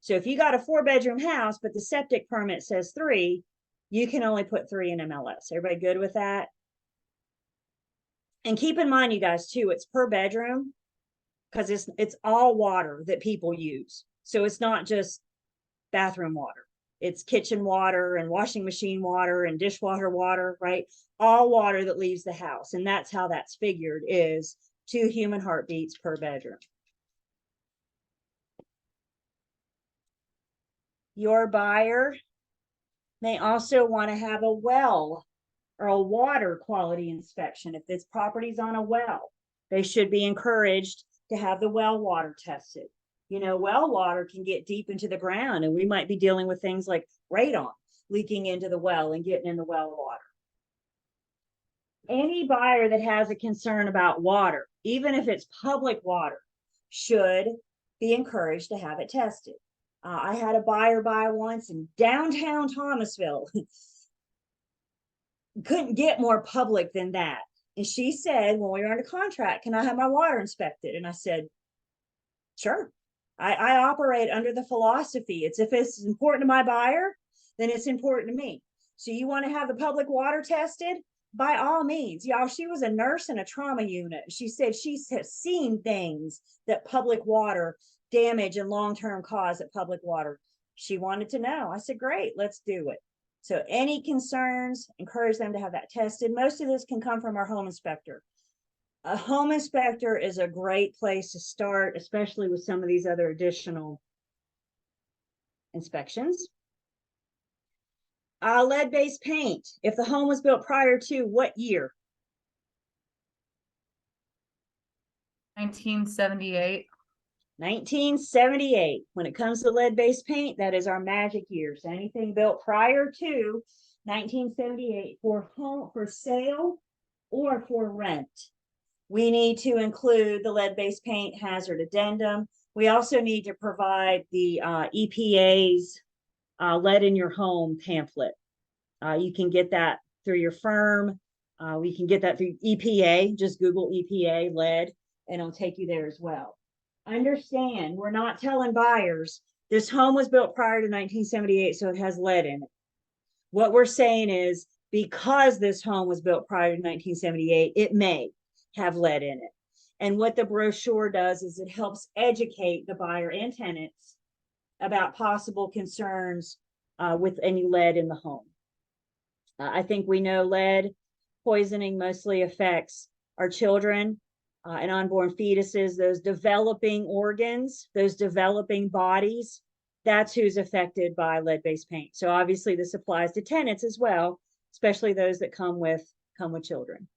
So if you got a 4-bedroom house, but the septic permit says 3, you can only put 3 in MLS. Everybody good with that? And keep in mind, you guys, too, it's per bedroom because it's all water that people use. So it's not just bathroom water. It's kitchen water and washing machine water and dishwasher water, right? All water that leaves the house. And that's how that's figured, is 2 human heartbeats per bedroom. Your buyer may also want to have a well or a water quality inspection. If this property's on a well, they should be encouraged to have the well water tested. You know, well water can get deep into the ground, and we might be dealing with things like radon leaking into the well and getting in the well water. Any buyer that has a concern about water, even if it's public water, should be encouraged to have it tested. I had a buyer buy once in downtown Thomasville. Couldn't get more public than that. And she said, when we were under contract, can I have my water inspected? And I said, sure. I operate under the philosophy. If it's important to my buyer, then it's important to me. So you want to have the public water tested? By all means. Y'all, she was a nurse in a trauma unit. She said she has seen things that public water damage and long-term cause at public water. She wanted to know. I said, great, let's do it. So any concerns, encourage them to have that tested. Most of this can come from our home inspector. A home inspector is a great place to start, especially with some of these other additional inspections. Lead-based paint. If the home was built prior to what year? 1978. 1978. When it comes to lead-based paint, that is our magic year. So anything built prior to 1978 for home, for sale, or for rent, we need to include the lead-based paint hazard addendum. We also need to provide the EPA's lead in your home pamphlet. You can get that through your firm. We can get that through EPA. Just Google EPA lead, and it'll take you there as well. Understand, we're not telling buyers this home was built prior to 1978, so it has lead in it. What we're saying is, because this home was built prior to 1978, it may have lead in it. And what the brochure does is it helps educate the buyer and tenants about possible concerns with any lead in the home. I think we know lead poisoning mostly affects our children and unborn fetuses, those developing organs, those developing bodies. That's who's affected by lead-based paint. So obviously this applies to tenants as well, especially those that come with children.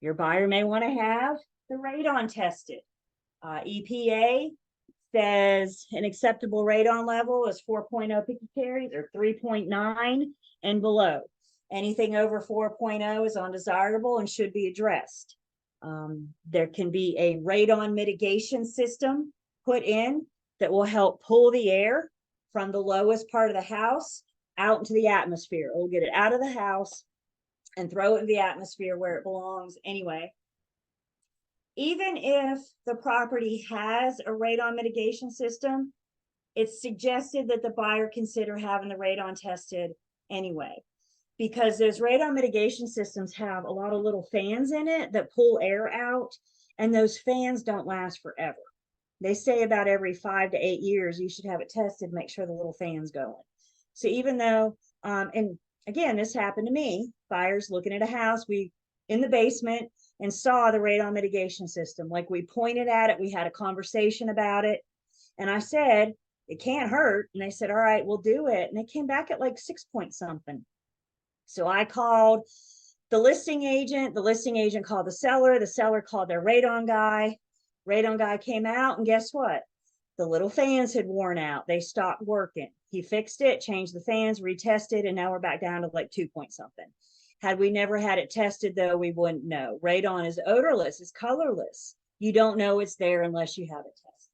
Your buyer may want to have the radon tested. EPA says an acceptable radon level is 4.0 picocaries or 3.9 and below. Anything over 4.0 is undesirable and should be addressed. There can be a radon mitigation system put in that will help pull the air from the lowest part of the house out into the atmosphere. It will get it out of the house and throw it in the atmosphere where it belongs anyway. Even if the property has a radon mitigation system, it's suggested that the buyer consider having the radon tested anyway, because those radon mitigation systems have a lot of little fans in it that pull air out, and those fans don't last forever. They say about every 5 to 8 years, you should have it tested, make sure the little fan's going. So even though, and again, this happened to me, buyers looking at a house, we in the basement and saw the radon mitigation system. Like, we pointed at it, we had a conversation about it. And I said, it can't hurt. And they said, all right, we'll do it. And they came back at like 6 point something. So I called the listing agent called the seller called their radon guy came out, and guess what? The little fans had worn out. They stopped working. He fixed it, changed the fans, retested, and now we're back down to like 2 point something. Had we never had it tested, though, we wouldn't know. Radon is odorless, it's colorless. You don't know it's there unless you have it tested.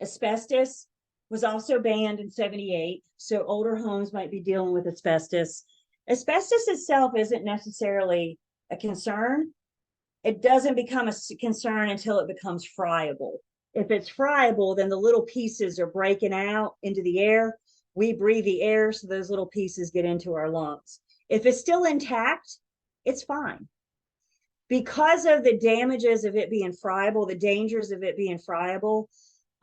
Asbestos was also banned in 78, so older homes might be dealing with asbestos. Asbestos itself isn't necessarily a concern. It doesn't become a concern until it becomes friable. If it's friable, then the little pieces are breaking out into the air. We breathe the air, so those little pieces get into our lungs. If it's still intact, it's fine. Because of the damages of it being friable, the dangers of it being friable,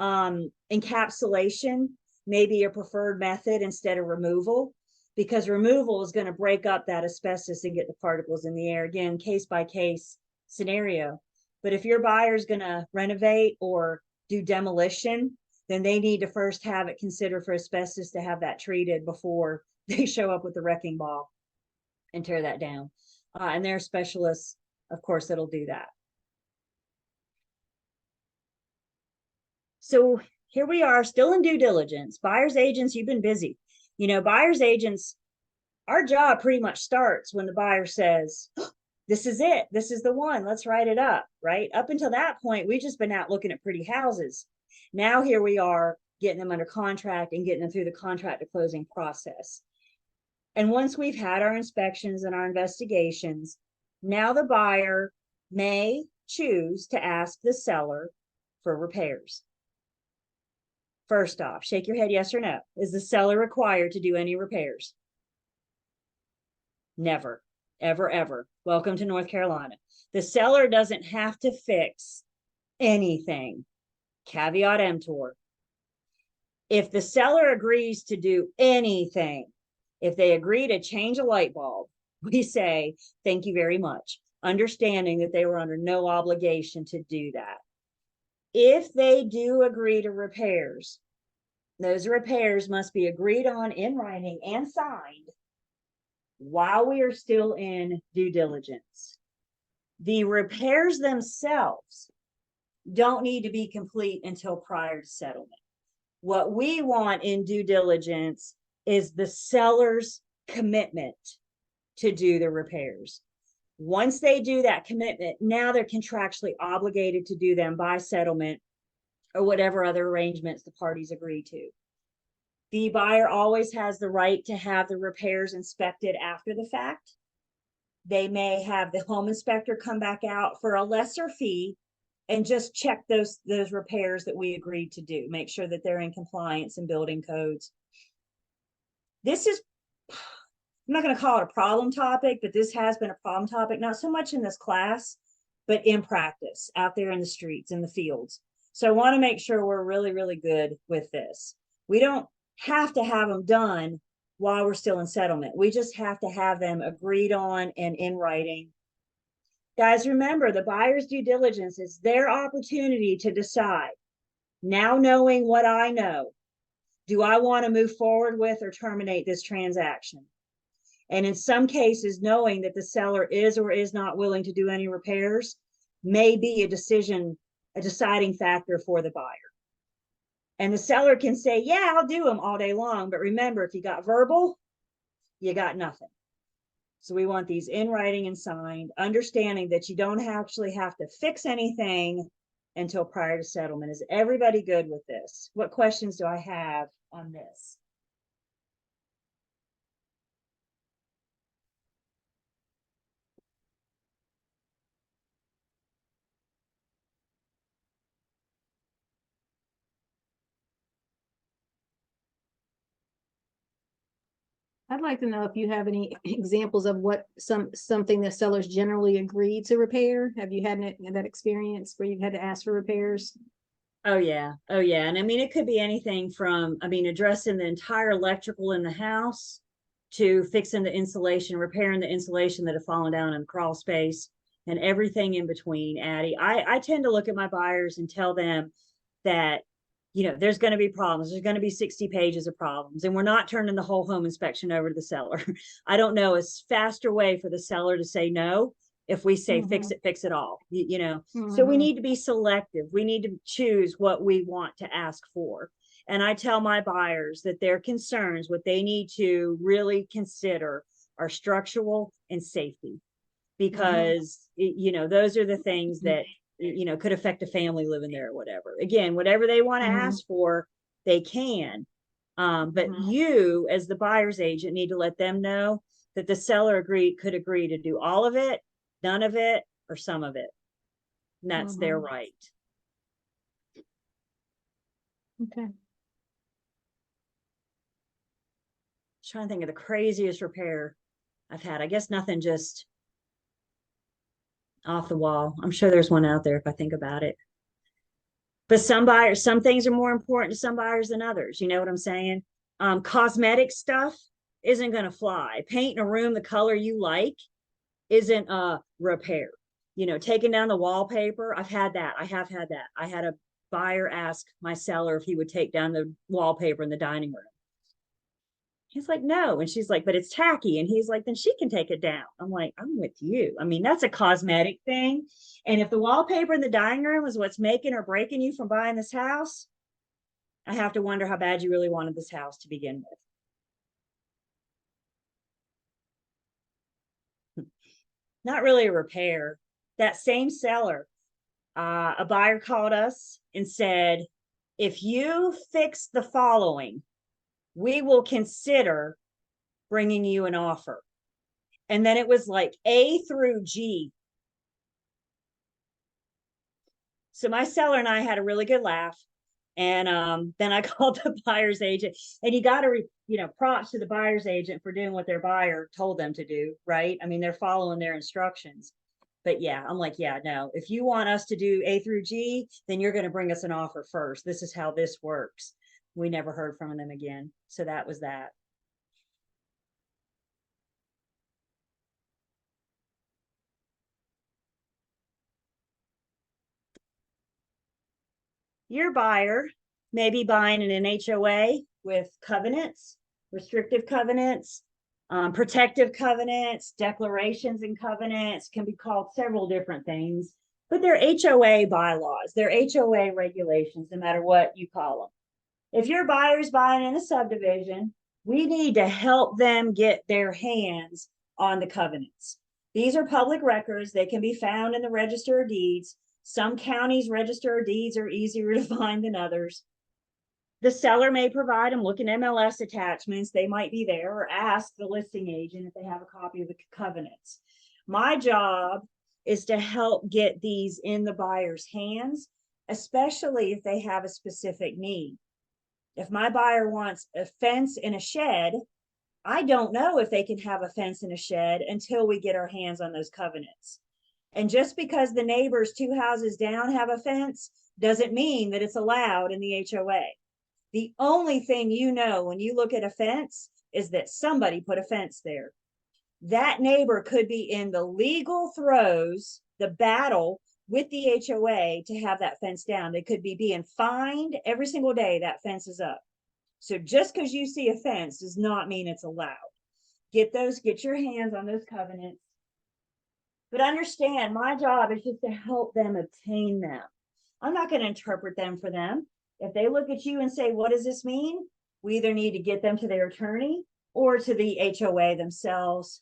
encapsulation may be a preferred method instead of removal, because removal is going to break up that asbestos and get the particles in the air. Again, case by case scenario. But if your buyer is going to renovate or do demolition, then they need to first have it considered for asbestos to have that treated before they show up with the wrecking ball and tear that down. And there are specialists, of course, that'll do that. So here we are, still in due diligence. Buyer's agents, you've been busy. You know, buyer's agents, our job pretty much starts when the buyer says, oh, this is it. This is the one. Let's write it up, right? Up until that point, we've just been out looking at pretty houses. Now here we are getting them under contract and getting them through the contract to closing process. And once we've had our inspections and our investigations, now the buyer may choose to ask the seller for repairs. First off, shake your head yes or no. Is the seller required to do any repairs? Never, ever, ever. Welcome to North Carolina. The seller doesn't have to fix anything. Caveat emptor. If the seller agrees to do anything, if they agree to change a light bulb, we say, thank you very much, understanding that they were under no obligation to do that. If they do agree to repairs, those repairs must be agreed on in writing and signed while we are still in due diligence. The repairs themselves don't need to be complete until prior to settlement. What we want in due diligence is the seller's commitment to do the repairs. Once they do that commitment, now they're contractually obligated to do them by settlement or whatever other arrangements the parties agree to. The buyer always has the right to have the repairs inspected after the fact. They may have the home inspector come back out for a lesser fee and just check those repairs that we agreed to do, make sure that they're in compliance and building codes. This is, I'm not going to call it a problem topic, but this has been a problem topic, not so much in this class, but in practice, out there in the streets, in the fields. So I want to make sure we're really, really good with this. We don't have to have them done while we're still in settlement. We just have to have them agreed on and in writing. Guys, remember, the buyer's due diligence is their opportunity to decide. Now knowing what I know, do I want to move forward with or terminate this transaction? And in some cases, knowing that the seller is or is not willing to do any repairs may be a deciding factor for the buyer. And the seller can say, yeah, I'll do them all day long. But remember, if you got verbal, you got nothing. So we want these in writing and signed, understanding that you don't actually have to fix anything until prior to settlement. Is everybody good with this? What questions do I have on this? I'd like to know if you have any examples of what something that sellers generally agree to repair. Have you had that experience where you've had to ask for repairs? Oh yeah. Oh yeah. And I mean, it could be anything from, I mean, addressing the entire electrical in the house to fixing the insulation, repairing the insulation that have fallen down in the crawl space and everything in between, Addie. I tend to look at my buyers and tell them that, you know, there's going to be problems. There's going to be 60 pages of problems, and we're not turning the whole home inspection over to the seller. I don't know a faster way for the seller to say no if we say fix it all, you know. So we need to be selective. We need to choose what we want to ask for. And I tell my buyers that their concerns, what they need to really consider are structural and safety, because you know, those are the things that, you know, could affect a family living there or whatever. Again, whatever they want to ask for, they can. But you, as the buyer's agent, need to let them know that the seller could agree to do all of it, none of it, or some of it. And that's their right. Okay. Trying to think of the craziest repair I've had. I guess nothing just off the wall. I'm sure there's one out there if I think about it. But some buyers, some things are more important to some buyers than others. You know what I'm saying? Cosmetic stuff isn't going to fly. Painting a room the color you like isn't a repair. You know, taking down the wallpaper. I've had that. I have had that. I had a buyer ask my seller if he would take down the wallpaper in the dining room. He's like, no. And she's like, but it's tacky. And he's like, then she can take it down. I'm like, I'm with you. I mean, that's a cosmetic thing. And if the wallpaper in the dining room is what's making or breaking you from buying this house, I have to wonder how bad you really wanted this house to begin with. Not really a repair. That same seller, a buyer called us and said, if you fix the following, we will consider bringing you an offer. And then it was like A through G. So my seller and I had a really good laugh. And then I called the buyer's agent, and you got to, you know, props to the buyer's agent for doing what their buyer told them to do, right? I mean, they're following their instructions. But yeah, I'm like, yeah, no, if you want us to do A through G, then you're going to bring us an offer first. This is how this works. We never heard from them again. So that was that. Your buyer may be buying an HOA with covenants, restrictive covenants, protective covenants, declarations and covenants, can be called several different things, but they're HOA bylaws, they're HOA regulations, no matter what you call them. If your buyer's buying in a subdivision, we need to help them get their hands on the covenants. These are public records. They can be found in the Register of Deeds. Some counties' Register of Deeds are easier to find than others. The seller may provide them, look in MLS attachments, they might be there, or ask the listing agent if they have a copy of the covenants. My job is to help get these in the buyer's hands, especially if they have a specific need. If my buyer wants a fence in a shed, I don't know if they can have a fence in a shed until we get our hands on those covenants. And just because the neighbors 2 houses down have a fence doesn't mean that it's allowed in the HOA. The only thing you know when you look at a fence is that somebody put a fence there. That neighbor could be in the legal throes, the battle with the HOA to have that fence down. They could be being fined every single day that fence is up. So just because you see a fence does not mean it's allowed. Get your hands on those covenants. But understand, my job is just to help them obtain them. I'm not going to interpret them for them. If they look at you and say, what does this mean? We either need to get them to their attorney or to the HOA themselves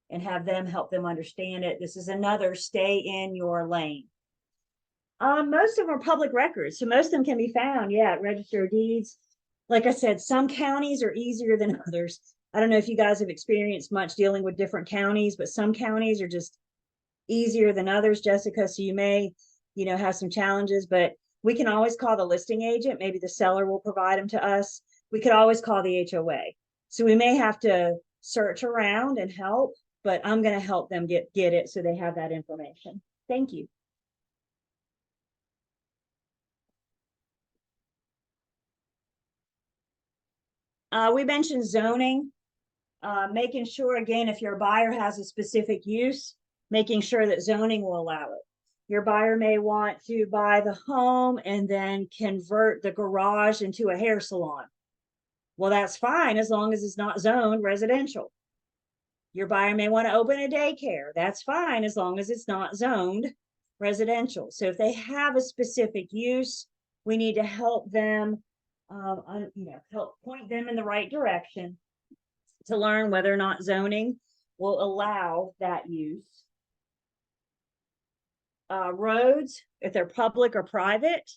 and have them help them understand it. This is another stay in your lane. Most of them are public records, so most of them can be found, at Register of Deeds. Like I said, some counties are easier than others. I don't know if you guys have experienced much dealing with different counties, but some counties are just easier than others, Jessica. So you may, have some challenges, but we can always call the listing agent. Maybe the seller will provide them to us. We could always call the HOA. So we may have to search around and help, but I'm going to help them get it so they have that information. Thank you. We mentioned zoning, making sure, again, if your buyer has a specific use, making sure that zoning will allow it. Your buyer may want to buy the home and then convert the garage into a hair salon. Well, that's fine as long as it's not zoned residential. Your buyer may want to open a daycare. That's fine as long as it's not zoned residential. So if they have a specific use, we need to help them, help point them in the right direction to learn whether or not zoning will allow that use. Roads, if they're public or private,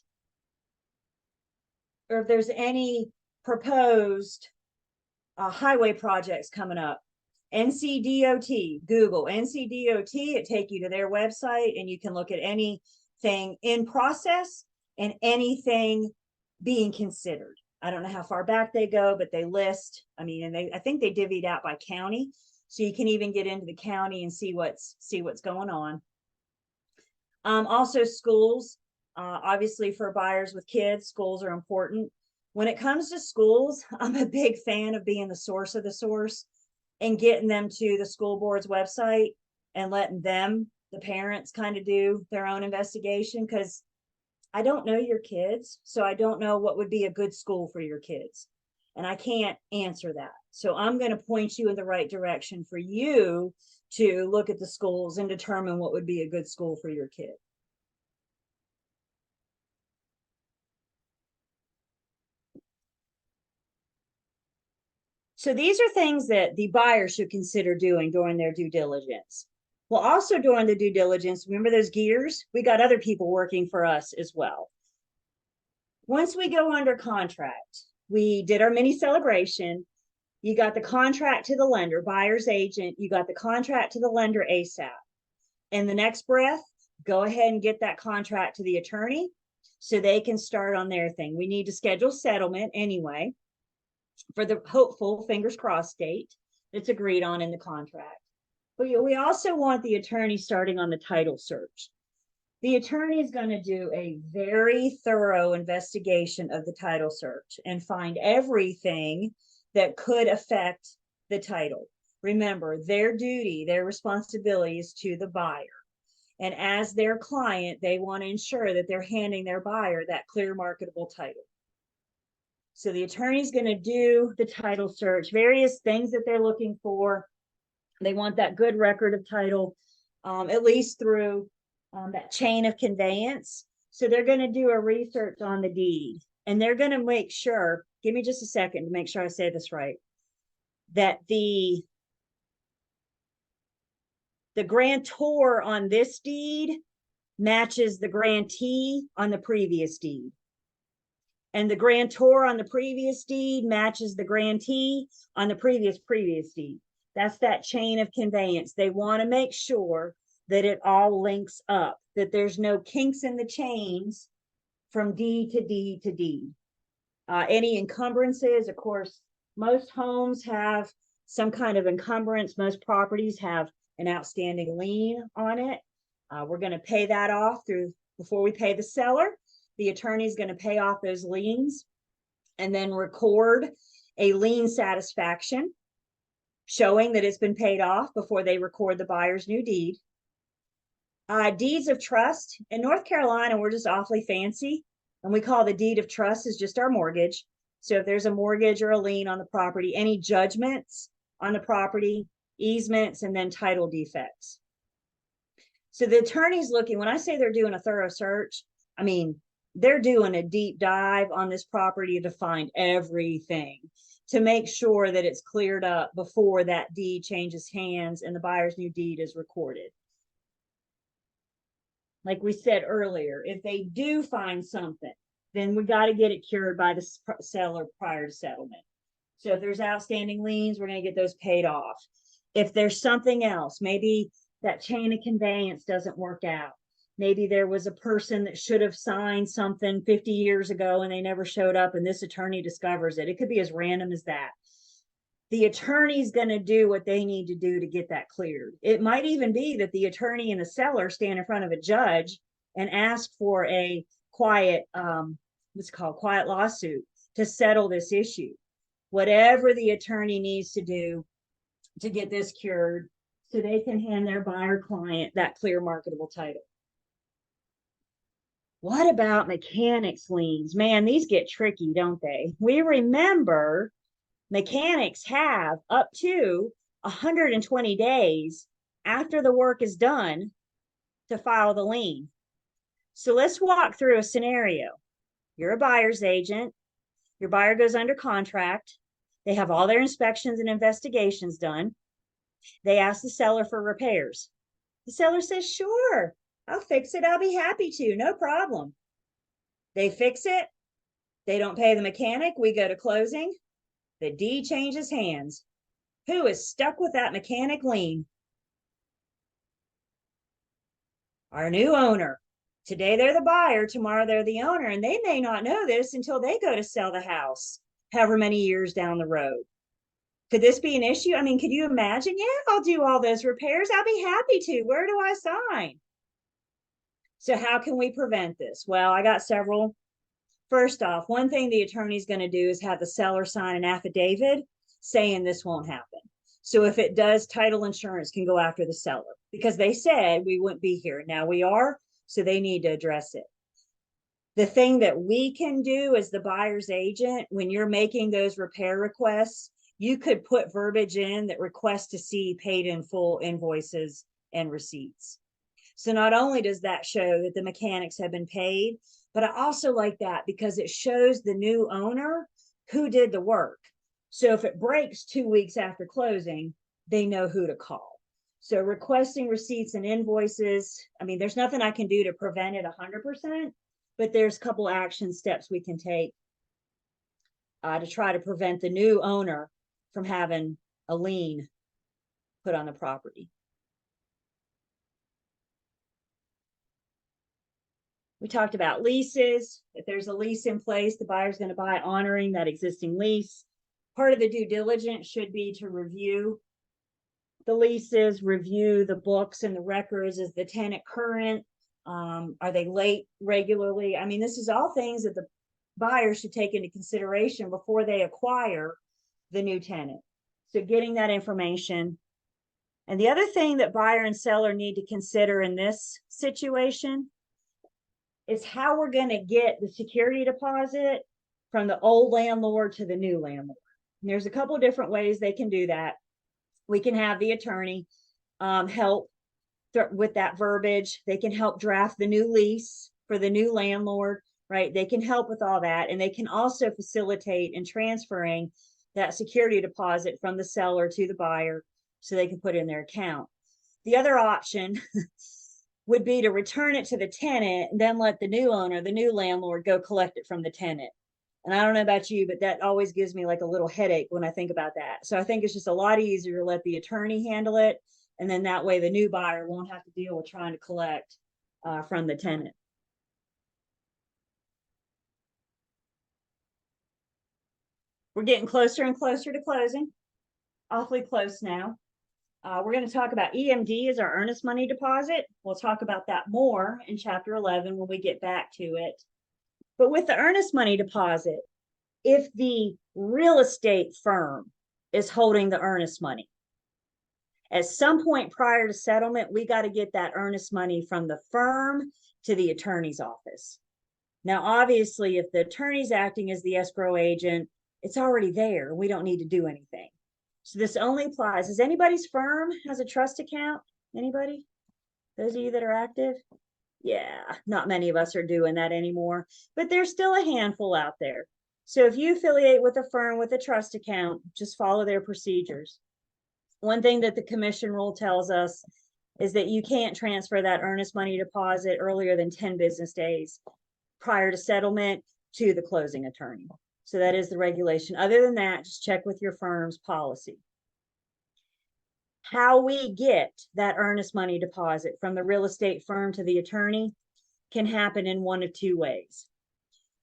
or if there's any proposed highway projects coming up. NCDOT, Google NCDOT, it take you to their website and you can look at anything in process and anything being considered. I don't know how far back they go, but they list, I think they divvied out by county. So you can even get into the county and see what's going on. Also schools, obviously for buyers with kids, schools are important. When it comes to schools, I'm a big fan of being the source of the source and getting them to the school board's website and letting them, the parents, kind of do their own investigation, because I don't know your kids, so I don't know what would be a good school for your kids. And I can't answer that. So I'm going to point you in the right direction for you to look at the schools and determine what would be a good school for your kid. So these are things that the buyer should consider doing during their due diligence. Well, also during the due diligence, remember those gears? We got other people working for us as well. Once we go under contract, we did our mini celebration. You got the contract to the lender, buyer's agent. You got the contract to the lender ASAP. In the next breath, go ahead and get that contract to the attorney so they can start on their thing. We need to schedule settlement anyway for the hopeful, fingers crossed, date that's agreed on in the contract. But we also want the attorney starting on the title search. The attorney is going to do a very thorough investigation of the title search and find everything that could affect the title. Remember, their duty, their responsibility is to the buyer. And as their client, they want to ensure that they're handing their buyer that clear marketable title. So the attorney is going to do the title search, various things that they're looking for. They want that good record of title, at least through that chain of conveyance. So they're going to do a research on the deed, and they're going to make sure, give me just a second to make sure I say this right, that the grantor on this deed matches the grantee on the previous deed. And the grantor on the previous deed matches the grantee on the previous deed. That's that chain of conveyance. They want to make sure that it all links up, that there's no kinks in the chains from deed to deed to deed. Any encumbrances, of course, most homes have some kind of encumbrance. Most properties have an outstanding lien on it. We're going to pay that off before we pay the seller. The attorney's going to pay off those liens and then record a lien satisfaction showing that it's been paid off before they record the buyer's new deed. Deeds of trust. In North Carolina, we're just awfully fancy, and we call the deed of trust is just our mortgage. So if there's a mortgage or a lien on the property, any judgments on the property, easements, and then title defects. So the attorney's looking, when I say they're doing a thorough search, I mean, they're doing a deep dive on this property to find everything to make sure that it's cleared up before that deed changes hands and the buyer's new deed is recorded. Like we said earlier, if they do find something, then we got to get it cured by the seller prior to settlement. So if there's outstanding liens, we're going to get those paid off. If there's something else, maybe that chain of conveyance doesn't work out. Maybe there was a person that should have signed something 50 years ago and they never showed up and this attorney discovers it. It could be as random as that. The attorney's going to do what they need to do to get that cleared. It might even be that the attorney and the seller stand in front of a judge and ask for a quiet, what's called quiet lawsuit to settle this issue. Whatever the attorney needs to do to get this cured so they can hand their buyer client that clear marketable title. What about mechanics liens? Man, these get tricky, don't they? We remember mechanics have up to 120 days after the work is done to file the lien. So let's walk through a scenario. You're a buyer's agent. Your buyer goes under contract. They have all their inspections and investigations done. They ask the seller for repairs. The seller says, sure, I'll fix it. I'll be happy to, no problem. They fix it. They don't pay the mechanic. We go to closing. The deed changes hands. Who is stuck with that mechanic lien? Our new owner. Today they're the buyer, tomorrow they're the owner, and they may not know this until they go to sell the house, however many years down the road. Could this be an issue? I mean, could you imagine? Yeah, I'll do all those repairs. I'll be happy to. Where do I sign? So how can we prevent this? Well, I got several. First off, one thing the attorney's going to do is have the seller sign an affidavit saying this won't happen. So if it does, title insurance can go after the seller because they said we wouldn't be here. Now we are, so they need to address it. The thing that we can do as the buyer's agent, when you're making those repair requests, you could put verbiage in that requests to see paid in full invoices and receipts. So not only does that show that the mechanics have been paid, but I also like that because it shows the new owner who did the work. So if it breaks 2 weeks after closing, they know who to call. So requesting receipts and invoices, I mean, there's nothing I can do to prevent it 100%, but there's a couple action steps we can take to try to prevent the new owner from having a lien put on the property. We talked about leases. If there's a lease in place, the buyer's going to buy honoring that existing lease. Part of the due diligence should be to review the leases, review the books and the records. Is the tenant current? Are they late regularly? I mean, this is all things that the buyer should take into consideration before they acquire the new tenant. So getting that information. And the other thing that buyer and seller need to consider in this situation is how we're going to get the security deposit from the old landlord to the new landlord. And there's a couple of different ways they can do that. We can have the attorney help with that verbiage. They can help draft the new lease for the new landlord, right? They can help with all that. And they can also facilitate in transferring that security deposit from the seller to the buyer so they can put it in their account. The other option would be to return it to the tenant and then let the new owner, the new landlord, go collect it from the tenant. And I don't know about you, but that always gives me like a little headache when I think about that. So I think it's just a lot easier to let the attorney handle it. And then that way the new buyer won't have to deal with trying to collect from the tenant. We're getting closer and closer to closing. Awfully close now. We're going to talk about EMD as our earnest money deposit. We'll talk about that more in chapter 11 when we get back to it. But with the earnest money deposit, if the real estate firm is holding the earnest money, at some point prior to settlement, we got to get that earnest money from the firm to the attorney's office. Now, obviously, if the attorney's acting as the escrow agent, it's already there. We don't need to do anything. So this only applies. Is anybody's firm has a trust account? Anybody? Those of you that are active? Yeah, not many of us are doing that anymore, but there's still a handful out there. So if you affiliate with a firm with a trust account, just follow their procedures. One thing that the commission rule tells us is that you can't transfer that earnest money deposit earlier than 10 business days prior to settlement to the closing attorney. So that is the regulation. Other than that, just check with your firm's policy. How we get that earnest money deposit from the real estate firm to the attorney can happen in one of two ways.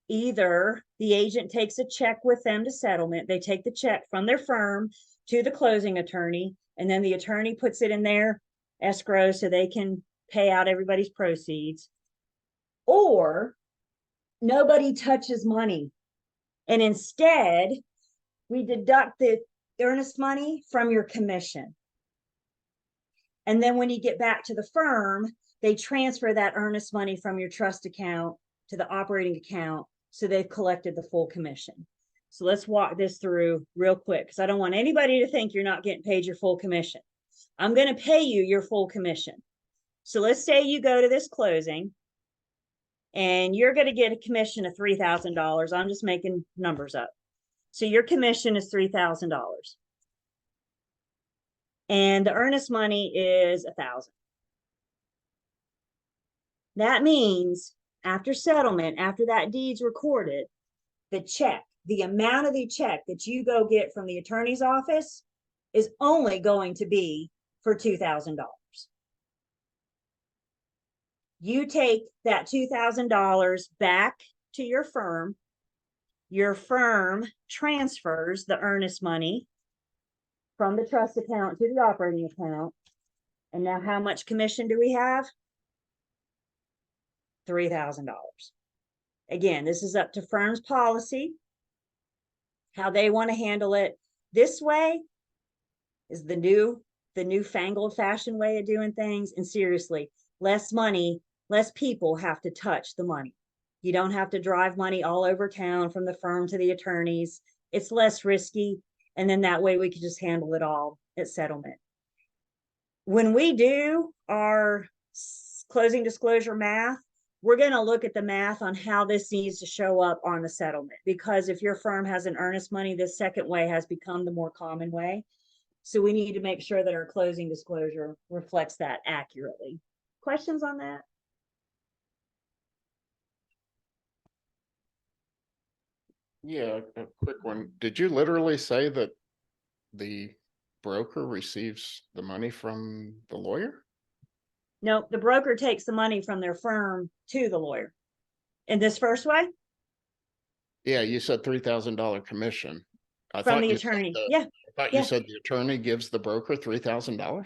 Either the agent takes a check with them to settlement. They take the check from their firm to the closing attorney, and then the attorney puts it in their escrow so they can pay out everybody's proceeds. Or nobody touches money, and instead we deduct the earnest money from your commission. And then when you get back to the firm, they transfer that earnest money from your trust account to the operating account, so they've collected the full commission. So let's walk this through real quick, because I don't want anybody to think you're not getting paid your full commission. I'm going to pay you your full commission. So let's say you go to this closing and you're going to get a commission of $3,000. I'm just making numbers up. So your commission is $3,000. And the earnest money is $1,000. That means after settlement, after that deed's recorded, the check, the amount of the check that you go get from the attorney's office is only going to be for $2,000. You take that $2,000 back to your firm transfers the earnest money from the trust account to the operating account. And now how much commission do we have? $3,000. Again, this is up to firm's policy, how they want to handle it. This way is the newfangled fashion way of doing things. And seriously, less money, less people have to touch the money. You don't have to drive money all over town from the firm to the attorneys. It's less risky. And then that way we can just handle it all at settlement. When we do our closing disclosure math, we're going to look at the math on how this needs to show up on the settlement, because if your firm has an earnest money, this second way has become the more common way. So we need to make sure that our closing disclosure reflects that accurately. Questions on that? Yeah, a quick one. Did you literally say that the broker receives the money from the lawyer? No, the broker takes the money from their firm to the lawyer. In this first way? Yeah, you said $3,000 commission. From the attorney. Yeah, I thought yeah. you said the attorney gives the broker $3,000.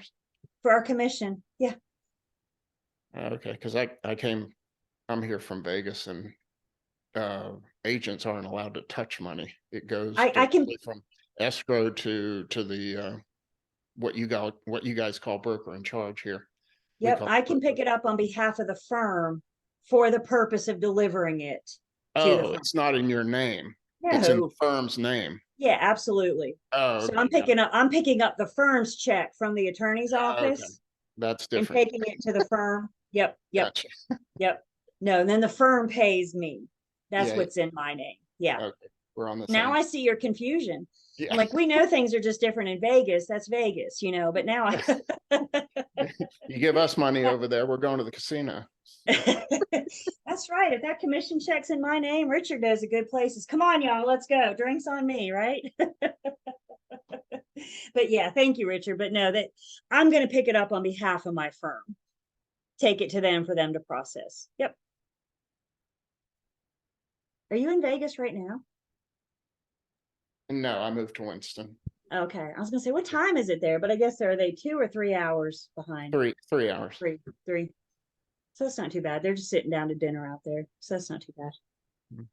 for our commission. Yeah. Okay, because I'm here from Vegas, and agents aren't allowed to touch money. It goes I can- directly from escrow to the what you guys call broker in charge here. We Yep, call I it can broker. pick it up on behalf of the firm for the purpose of delivering it to the Oh, firm. it's not in your name. It's in No, the firm's name. yeah, absolutely. Oh, So okay, I'm got it. picking up the firm's check from the attorney's Okay. office That's and different. taking it to the firm. Yep, yep, Gotcha. yep. No, and then the firm pays me. That's Yeah. what's in my name. Yeah. Okay, we're on the Now same. I see your confusion. Yeah. I'm like, we know things are just different in Vegas. That's Vegas, but now You give us money over there, we're going to the casino. That's right. If that commission check's in my name, Richard knows the good places. Come on, y'all, let's go. Drinks on me, right? But yeah, thank you, Richard. But no, that I'm going to pick it up on behalf of my firm. Take it to them for them to process. Yep. Are you in Vegas right now? No, I moved to Winston. Okay, I was gonna say, what time is it there? But I guess are they 2 or 3 hours behind? 3 hours. Three. So that's not too bad. They're just sitting down to dinner out there. So that's not too bad. Mhm.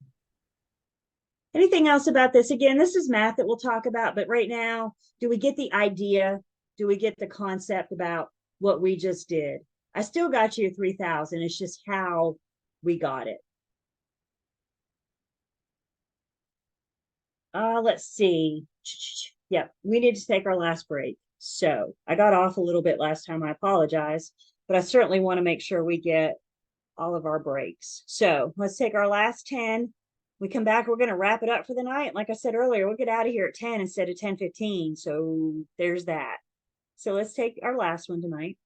Anything else about this? Again, this is math that we'll talk about, but right now, do we get the idea? Do we get the concept about what we just did? I still got you 3,000. It's just how we got it. Let's see. Yep, we need to take our last break. So I got off a little bit last time. I apologize, but I certainly want to make sure we get all of our breaks. So let's take our last 10. We come back, we're going to wrap it up for the night. Like I said earlier, we'll get out of here at 10 instead of 10:15. So there's that. So let's take our last one tonight.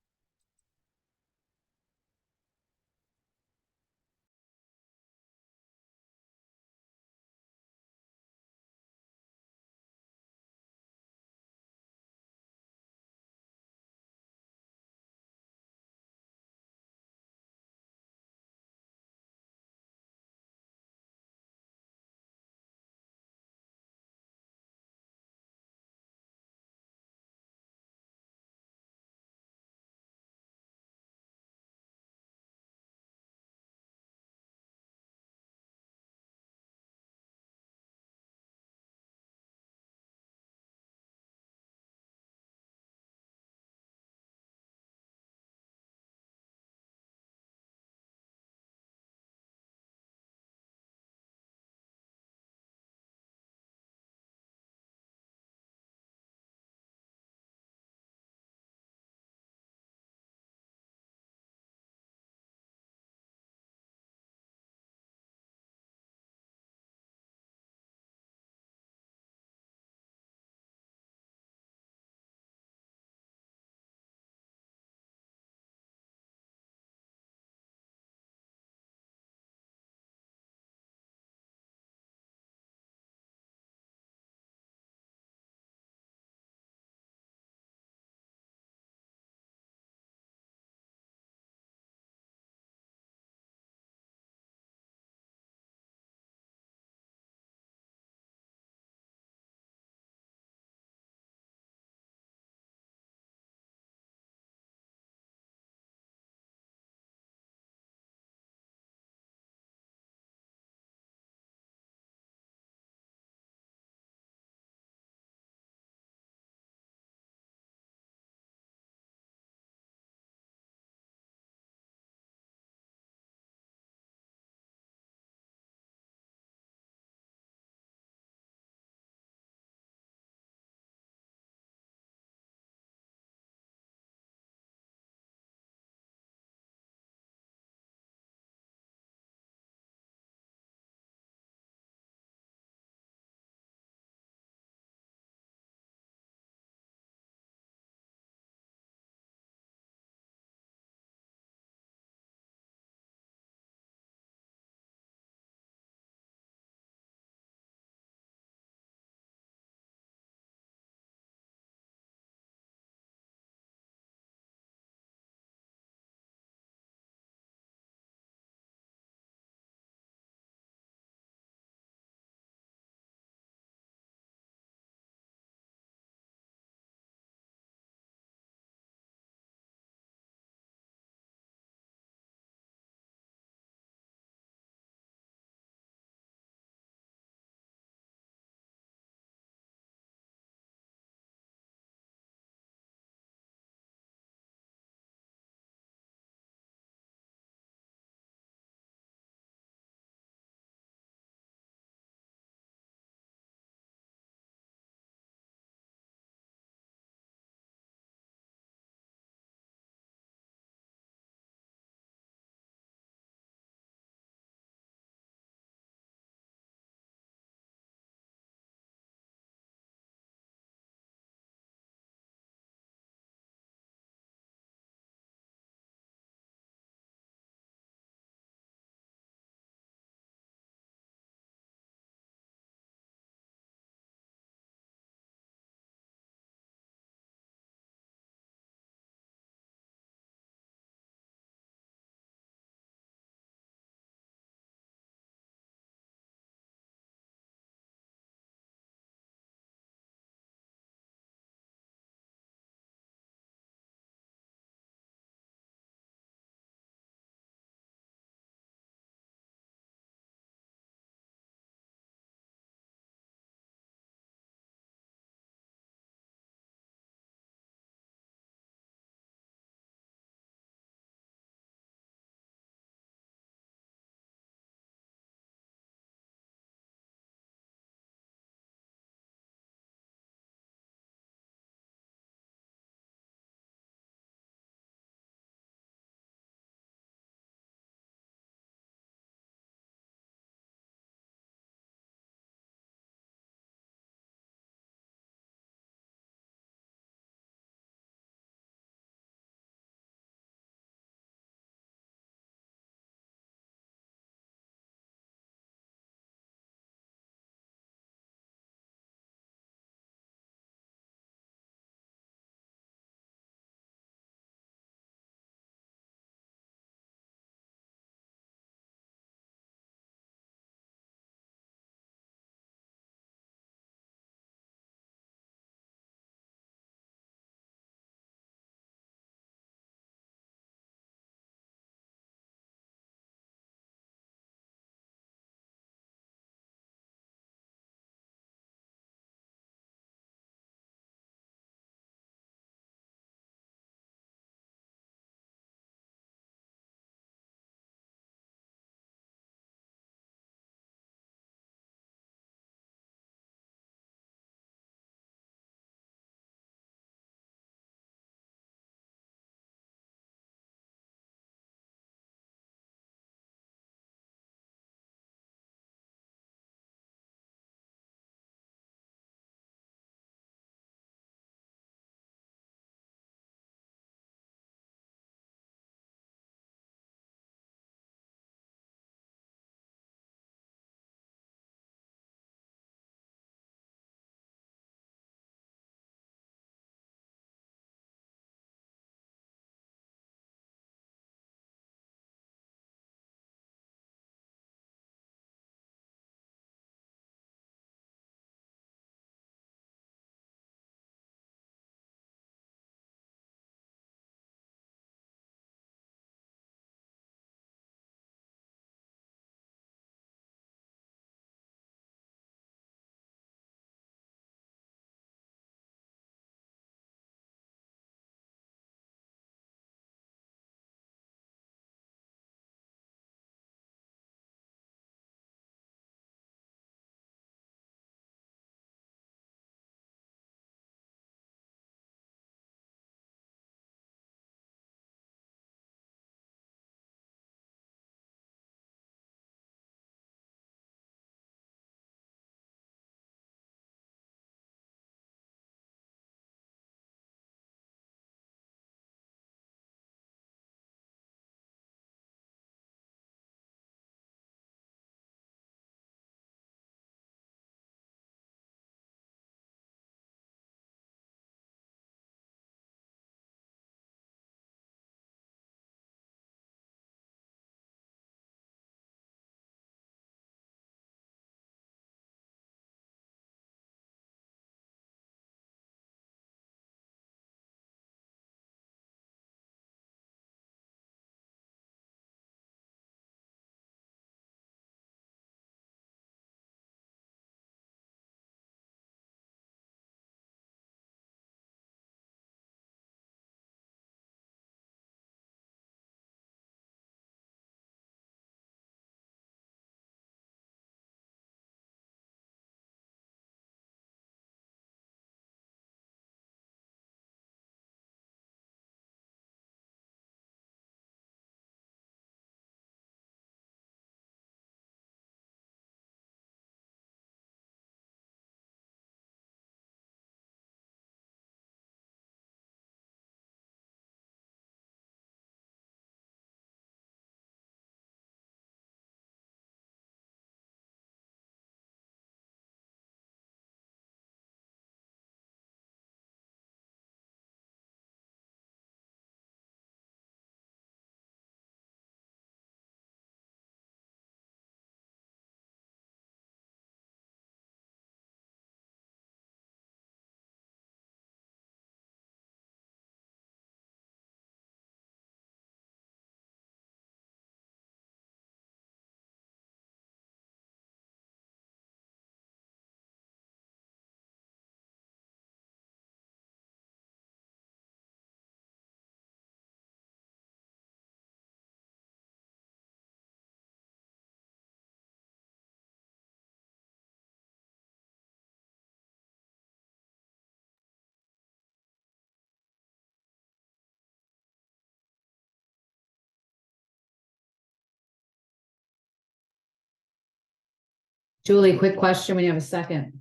Julie, quick question when you have a second.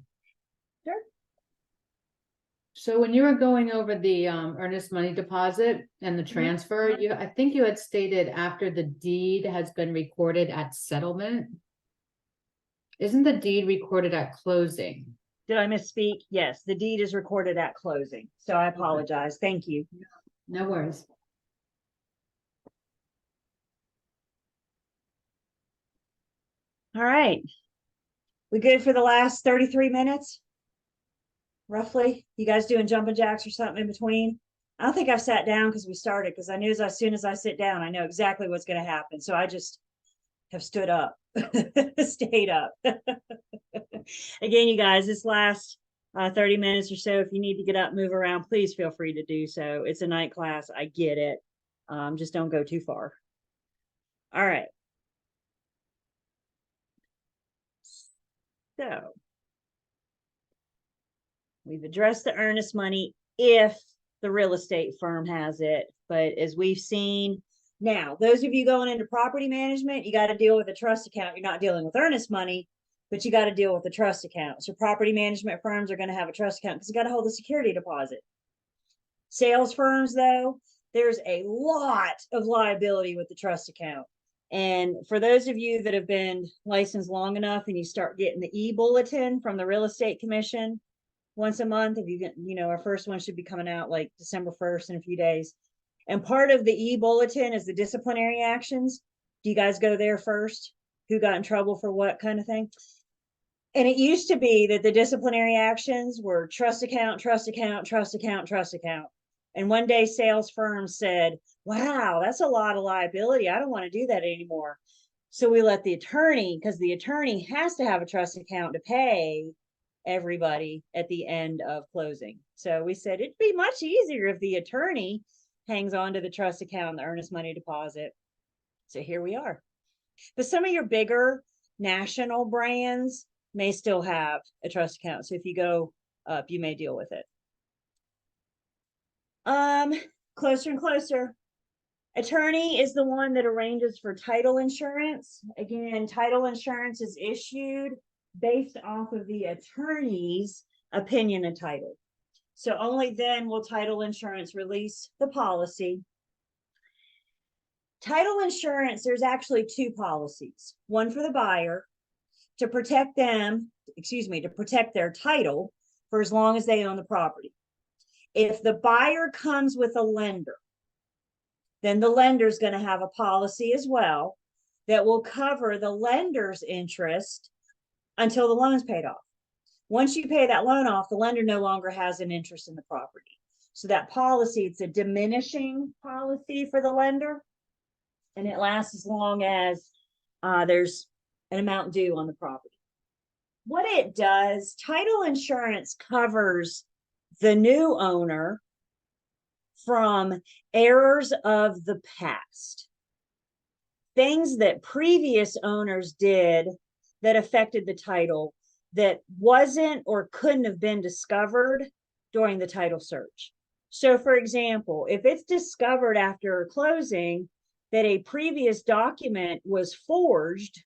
Sure. So when you were going over the earnest money deposit and the transfer, I think you had stated after the deed has been recorded at settlement. Isn't the deed recorded at closing? Did I misspeak? Yes, the deed is recorded at closing. So I apologize. Thank you. No worries. All right. We good for the last 33 minutes? Roughly? You guys doing jumping jacks or something in between? I don't think I've sat down because we started, because I knew as soon as I sit down, I know exactly what's going to happen. So I just have stood up, stayed up. Again, you guys, this last 30 minutes or so, if you need to get up, move around, please feel free to do so. It's a night class. I get it. Just don't go too far. All right. So we've addressed the earnest money if the real estate firm has it. But as we've seen now, those of you going into property management, you got to deal with a trust account. You're not dealing with earnest money, but you got to deal with the trust account. So property management firms are going to have a trust account because you got to hold a security deposit. Sales firms, though, there's a lot of liability with the trust account. And for those of you that have been licensed long enough and you start getting the e-bulletin from the Real Estate Commission once a month, if you get, our first one should be coming out like December 1st in a few days. And part of the e-bulletin is the disciplinary actions. Do you guys go there first? Who got in trouble for what kind of thing? And it used to be that the disciplinary actions were trust account, trust account, trust account, trust account. And one day sales firms said, wow, that's a lot of liability. I don't want to do that anymore. So we let the attorney, because the attorney has to have a trust account to pay everybody at the end of closing. So we said it'd be much easier if the attorney hangs on to the trust account and the earnest money deposit. So here we are. But some of your bigger national brands may still have a trust account. So if you go up, you may deal with it. Closer and closer. Attorney is the one that arranges for title insurance. Again, title insurance is issued based off of the attorney's opinion of title. So only then will title insurance release the policy. Title insurance, there's actually two policies. One for the buyer to protect them, to protect their title for as long as they own the property. If the buyer comes with a lender, then the lender's going to have a policy as well that will cover the lender's interest until the loan's paid off. Once you pay that loan off, the lender no longer has an interest in the property. So that policy, it's a diminishing policy for the lender, and it lasts as long as there's an amount due on the property. What it does, title insurance covers the new owner from errors of the past. Things that previous owners did that affected the title that wasn't or couldn't have been discovered during the title search. So for example, if it's discovered after closing that a previous document was forged,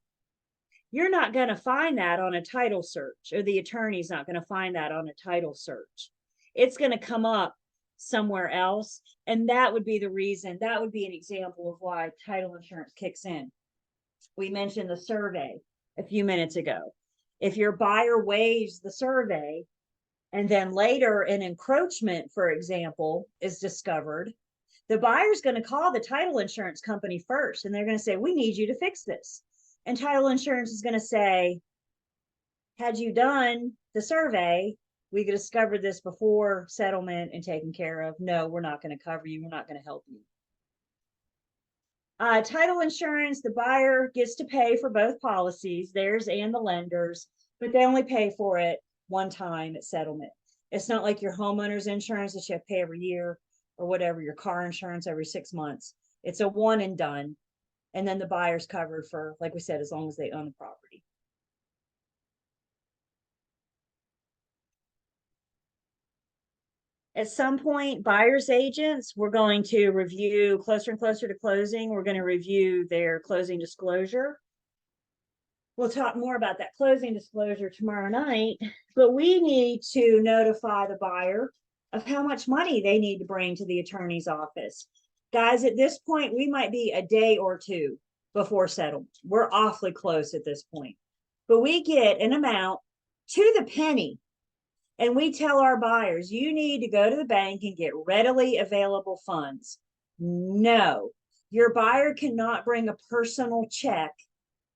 you're not going to find that on a title search, or the attorney's not going to find that on a title search. It's going to come up somewhere else. And that would be the reason, that would be an example of why title insurance kicks in. We mentioned the survey a few minutes ago. If your buyer waives the survey and then later an encroachment, for example, is discovered, the buyer's going to call the title insurance company first, and they're going to say, we need you to fix this. And title insurance is going to say, had you done the survey, we discovered this before settlement and taken care of. No, we're not going to cover you. We're not going to help you. Title insurance, the buyer gets to pay for both policies, theirs and the lender's, but they only pay for it one time at settlement. It's not like your homeowner's insurance that you have to pay every year or whatever, your car insurance every 6 months. It's a one and done. And then the buyer's covered for, like we said, as long as they own the property. At some point, buyer's agents, we're going to review closer and closer to closing. We're going to review their closing disclosure. We'll talk more about that closing disclosure tomorrow night, but we need to notify the buyer of how much money they need to bring to the attorney's office. Guys, at this point, we might be a day or two before settlement. We're awfully close at this point. But we get an amount to the penny, and we tell our buyers, you need to go to the bank and get readily available funds. No, your buyer cannot bring a personal check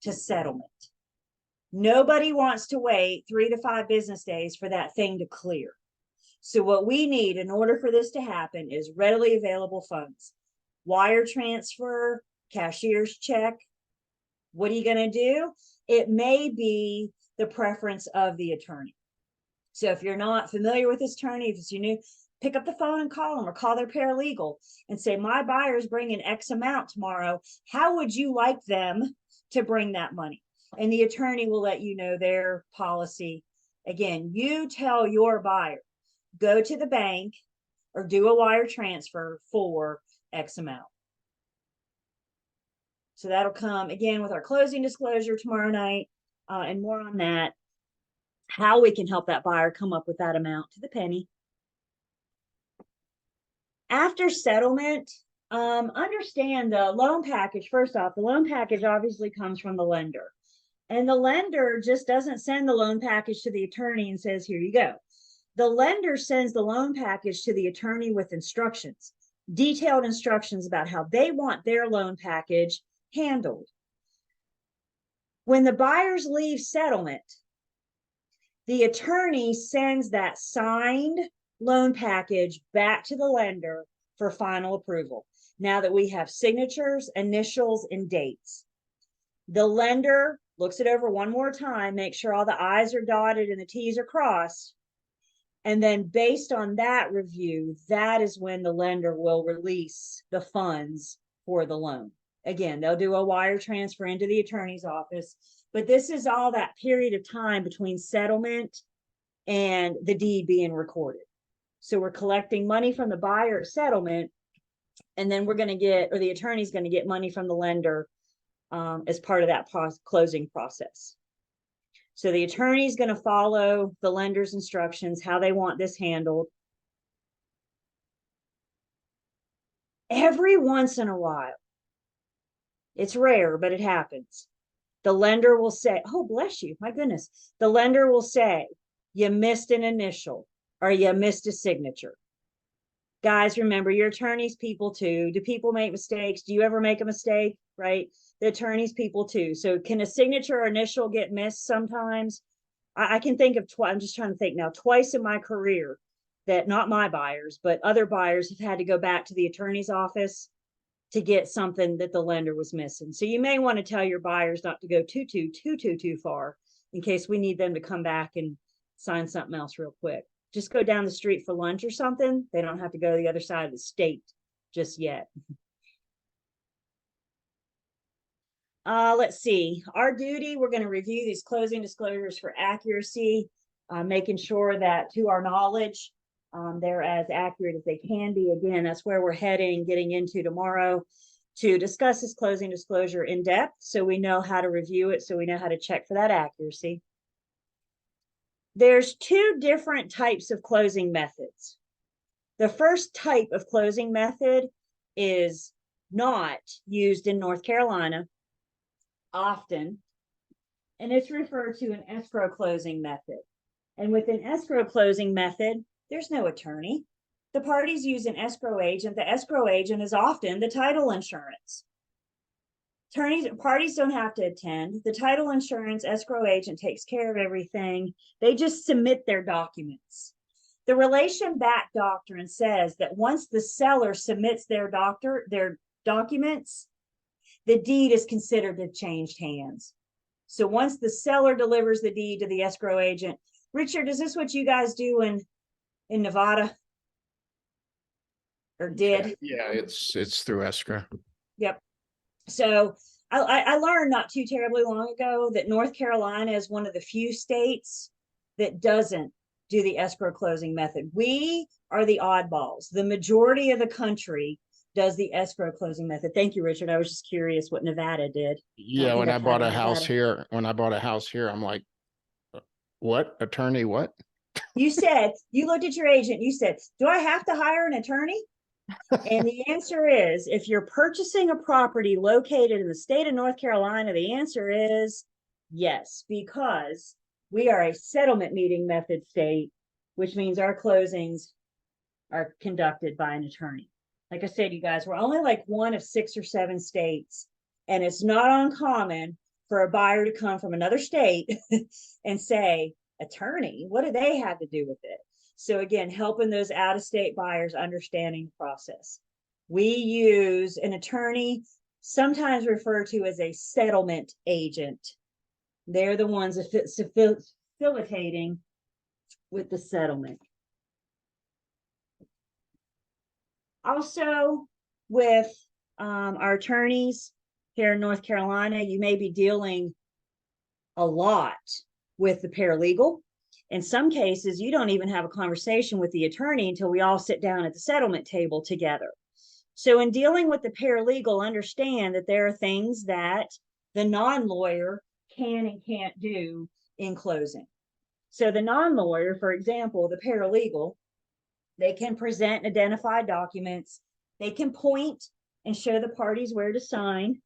to settlement. Nobody wants to wait 3 to 5 business days for that thing to clear. So what we need in order for this to happen is readily available funds. Wire transfer, cashier's check. What are you going to do? It may be the preference of the attorney. So if you're not familiar with this attorney, if it's your new, pick up the phone and call them, or call their paralegal and say, my buyer's bringing X amount tomorrow. How would you like them to bring that money? And the attorney will let you know their policy. Again, you tell your buyer, go to the bank or do a wire transfer for X amount. So that'll come again with our closing disclosure tomorrow night, and more on that, how we can help that buyer come up with that amount to the penny. After settlement, understand the loan package. First off, the loan package obviously comes from the lender. And the lender just doesn't send the loan package to the attorney and says, here you go. The lender sends the loan package to the attorney with instructions, detailed instructions about how they want their loan package handled. When the buyers leave settlement, the attorney sends that signed loan package back to the lender for final approval. Now that we have signatures, initials, and dates, the lender looks it over one more time, make sure all the I's are dotted and the T's are crossed. And then based on that review, that is when the lender will release the funds for the loan. Again, they'll do a wire transfer into the attorney's office, but this is all that period of time between settlement and the deed being recorded. So we're collecting money from the buyer at settlement, and then we're going to get, or the attorney's going to get money from the lender as part of that closing process. So the attorney is going to follow the lender's instructions, how they want this handled. Every once in a while, it's rare, but it happens. The lender will say, oh, bless you, my goodness. The lender will say, you missed an initial or you missed a signature. Guys, remember, your attorney's people too. Do people make mistakes? Do you ever make a mistake, right? The attorney's people too. So can a signature or initial get missed sometimes? I can think of, I'm just trying to think now, twice in my career that not my buyers, but other buyers have had to go back to the attorney's office to get something that the lender was missing. So you may want to tell your buyers not to go too far in case we need them to come back and sign something else real quick. Just go down the street for lunch or something. They don't have to go to the other side of the state just yet. Let's see. Our duty, we're going to review these closing disclosures for accuracy, making sure that to our knowledge, they're as accurate as they can be. Again, that's where we're heading, getting into tomorrow to discuss this closing disclosure in depth so we know how to review it, so we know how to check for that accuracy. There's two different types of closing methods. The first type of closing method is not used in North Carolina often, and it's referred to an escrow closing method. And with an escrow closing method, there's no attorney. The parties use an escrow agent. The escrow agent is often the title insurance. Parties don't have to attend. The title insurance escrow agent takes care of everything. They just submit their documents. The relation back doctrine says that once the seller submits their documents, the deed is considered to have changed hands. So once the seller delivers the deed to the escrow agent, Richard, is this what you guys do in Nevada? Or did? Yeah, it's through escrow. Yep. So I learned not too terribly long ago that North Carolina is one of the few states that doesn't do the escrow closing method. We are the oddballs. The majority of the country does the escrow closing method. Thank you, Richard. I was just curious what Nevada did. Yeah, think when I've I had bought a a house Nevada. here, I'm like, what? Attorney, what? You said, you looked at your agent, you said, do I have to hire an attorney? And the answer is, if you're purchasing a property located in the state of North Carolina, the answer is yes, because we are a settlement meeting method state, which means our closings are conducted by an attorney. Like I said, you guys, we're only like one of 6 or 7 states, and it's not uncommon for a buyer to come from another state and say, attorney, what do they have to do with it? So again, helping those out-of-state buyers understanding the process. We use an attorney, sometimes referred to as a settlement agent. They're the ones facilitating with the settlement. Also, with our attorneys here in North Carolina, you may be dealing a lot with the paralegal. In some cases, you don't even have a conversation with the attorney until we all sit down at the settlement table together. So in dealing with the paralegal, understand that there are things that the non-lawyer can and can't do in closing. So the non-lawyer, for example, the paralegal, they can present and identify documents. They can point and show the parties where to sign.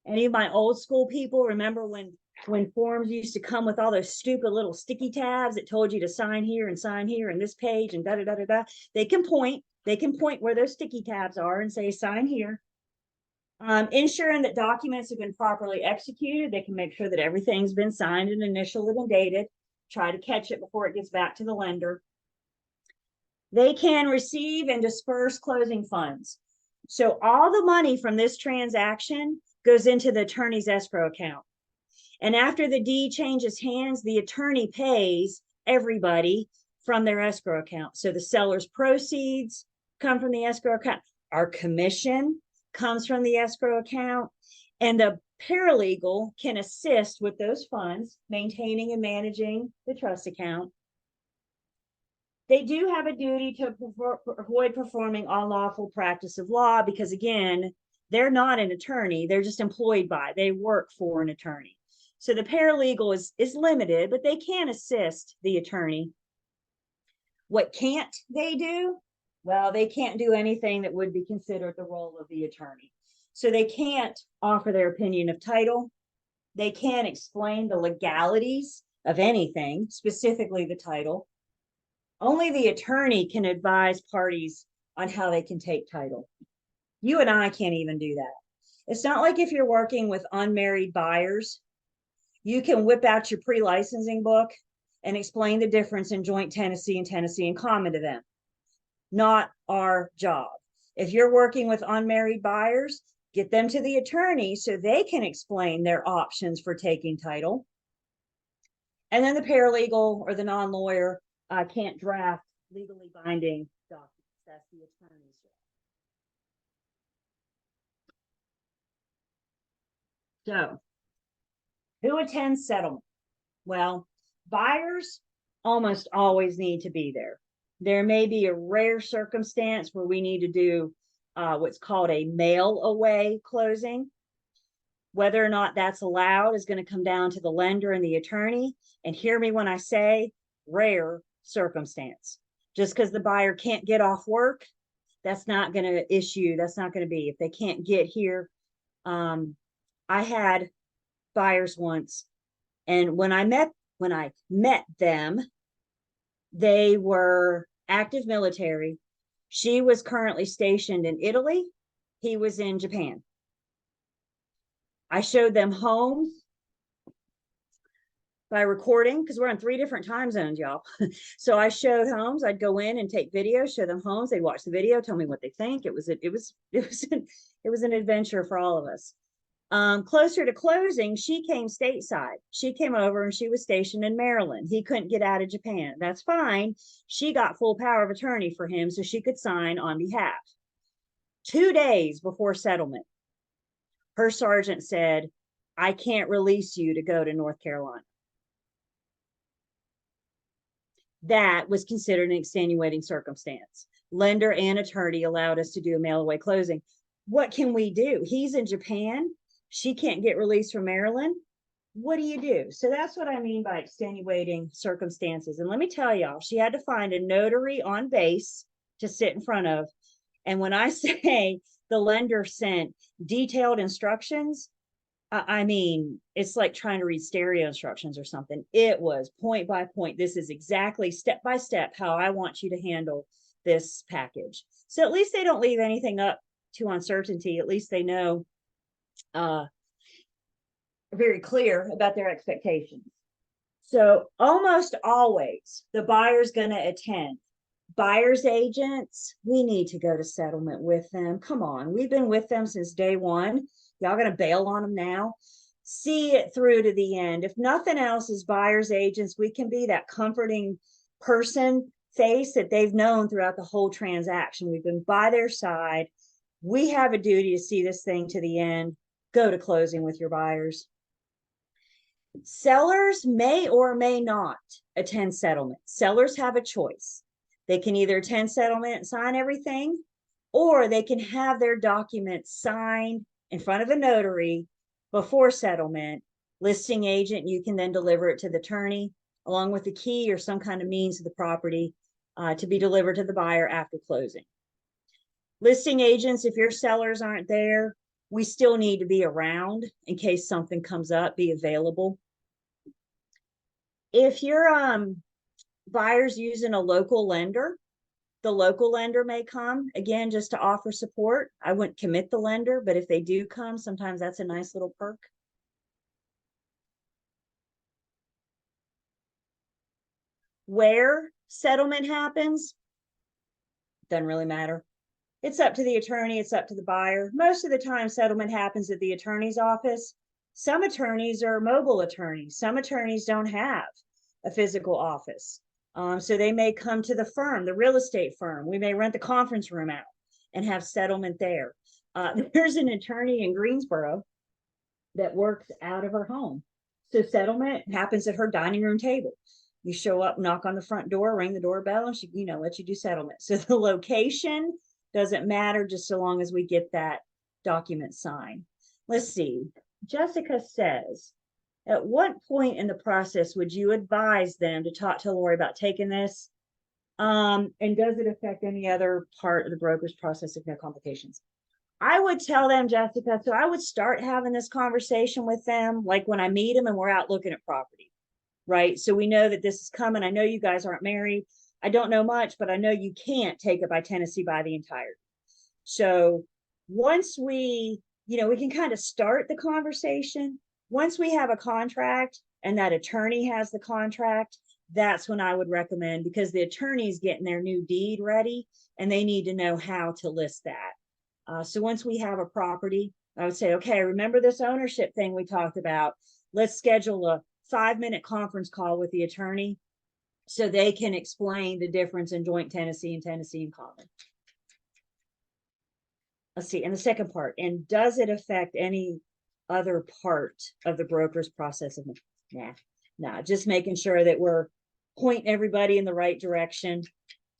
Any of my old school people remember when forms used to come with all those stupid little sticky tabs that told you to sign here and this page and da da da da da. They can point where those sticky tabs are and say sign here. Ensuring that documents have been properly executed. They can make sure that everything's been signed and initialed and dated. Try to catch it before it gets back to the lender. They can receive and disperse closing funds. So all the money from this transaction goes into the attorney's escrow account. And after the deed changes hands, the attorney pays everybody from their escrow account. So the seller's proceeds come from the escrow account. Our commission comes from the escrow account. And the paralegal can assist with those funds, maintaining and managing the trust account. They do have a duty to avoid performing unlawful practice of law because, again, they're not an attorney. They're just employed by, they work for an attorney. So the paralegal is limited, but they can assist the attorney. What can't they do? Well, they can't do anything that would be considered the role of the attorney. So they can't offer their opinion of title. They can't explain the legalities of anything, specifically the title. Only the attorney can advise parties on how they can take title. You and I can't even do that. It's not like if you're working with unmarried buyers, you can whip out your pre-licensing book and explain the difference in joint tenancy and tenancy in common to them. Not our job. If you're working with unmarried buyers, get them to the attorney so they can explain their options for taking title. And then the paralegal or the non-lawyer can't draft legally binding documents. That's the attorney's job. So, who attends settlement? Well, buyers almost always need to be there. There may be a rare circumstance where we need to do what's called a mail away closing. Whether or not that's allowed is going to come down to the lender and the attorney. And hear me when I say rare circumstance. Just because the buyer can't get off work, that's not going to issue. That's not going to be if they can't get here. I had buyers once, and when I met them, they were active military. She was currently stationed in Italy. He was in Japan. I showed them homes by recording because we're on 3 different time zones, y'all. So I showed homes. I'd go in and take video, show them homes. They'd watch the video, tell me what they think. It was an adventure for all of us. Closer to closing, she came stateside. She came over and she was stationed in Maryland. He couldn't get out of Japan. That's fine. She got full power of attorney for him so she could sign on behalf. 2 days before settlement, her sergeant said, I can't release you to go to North Carolina. That was considered an extenuating circumstance. lender and attorney allowed us to do a mail away closing. What can we do? He's in Japan. She can't get released from Maryland. What do you do? So that's what I mean by extenuating circumstances. And let me tell y'all, she had to find a notary on base to sit in front of. And when I say the lender sent detailed instructions, I mean, it's like trying to read stereo instructions or something. It was point by point. This is exactly step by step how I want you to handle this package. So at least they don't leave anything up to uncertainty. At least they know very clear about their expectations. So almost always the buyer's going to attend. Buyer's agents, we need to go to settlement with them. Come on, we've been with them since day one. Y'all going to bail on them now? See it through to the end. If nothing else, as buyer's agents, we can be that comforting person face that they've known throughout the whole transaction. We've been by their side. We have a duty to see this thing to the end. Go to closing with your buyers. Sellers may or may not attend settlement. Sellers have a choice. They can either attend settlement and sign everything, or they can have their documents signed in front of a notary before settlement. Listing agent, you can then deliver it to the attorney along with the key or some kind of means of the property to be delivered to the buyer after closing. Listing agents, if your sellers aren't there, we still need to be around in case something comes up, be available. If your buyer's using a local lender, the local lender may come, again, just to offer support. I wouldn't commit the lender, but if they do come, sometimes that's a nice little perk. Where settlement happens, doesn't really matter. It's up to the attorney, it's up to the buyer. Most of the time, settlement happens at the attorney's office. Some attorneys are mobile attorneys. Some attorneys don't have a physical office. So they may come to the firm, the real estate firm. We may rent the conference room out and have settlement there. There's an attorney in Greensboro that works out of her home. So settlement happens at her dining room table. You show up, knock on the front door, ring the doorbell, and she, let you do settlement. So the location doesn't matter, just so long as we get that document signed. Let's see. Jessica says, at what point in the process would you advise them to talk to Lori about taking this? And does it affect any other part of the broker's process if no complications? I would tell them, Jessica, so I would start having this conversation with them, like when I meet them and we're out looking at property, right? So we know that this is coming. I know you guys aren't married. I don't know much, but I know you can't take it by Tennessee by the entirety. So once we can kind of start the conversation. Once we have a contract and that attorney has the contract, that's when I would recommend, because the attorney's getting their new deed ready and they need to know how to list that. So once we have a property, I would say, okay, remember this ownership thing we talked about? Let's schedule a 5-minute conference call with the attorney so they can explain the difference in joint tenancy and tenancy in common. Let's see, and the second part, and does it affect any other part of the broker's process? Of nah, just making sure that we're pointing everybody in the right direction,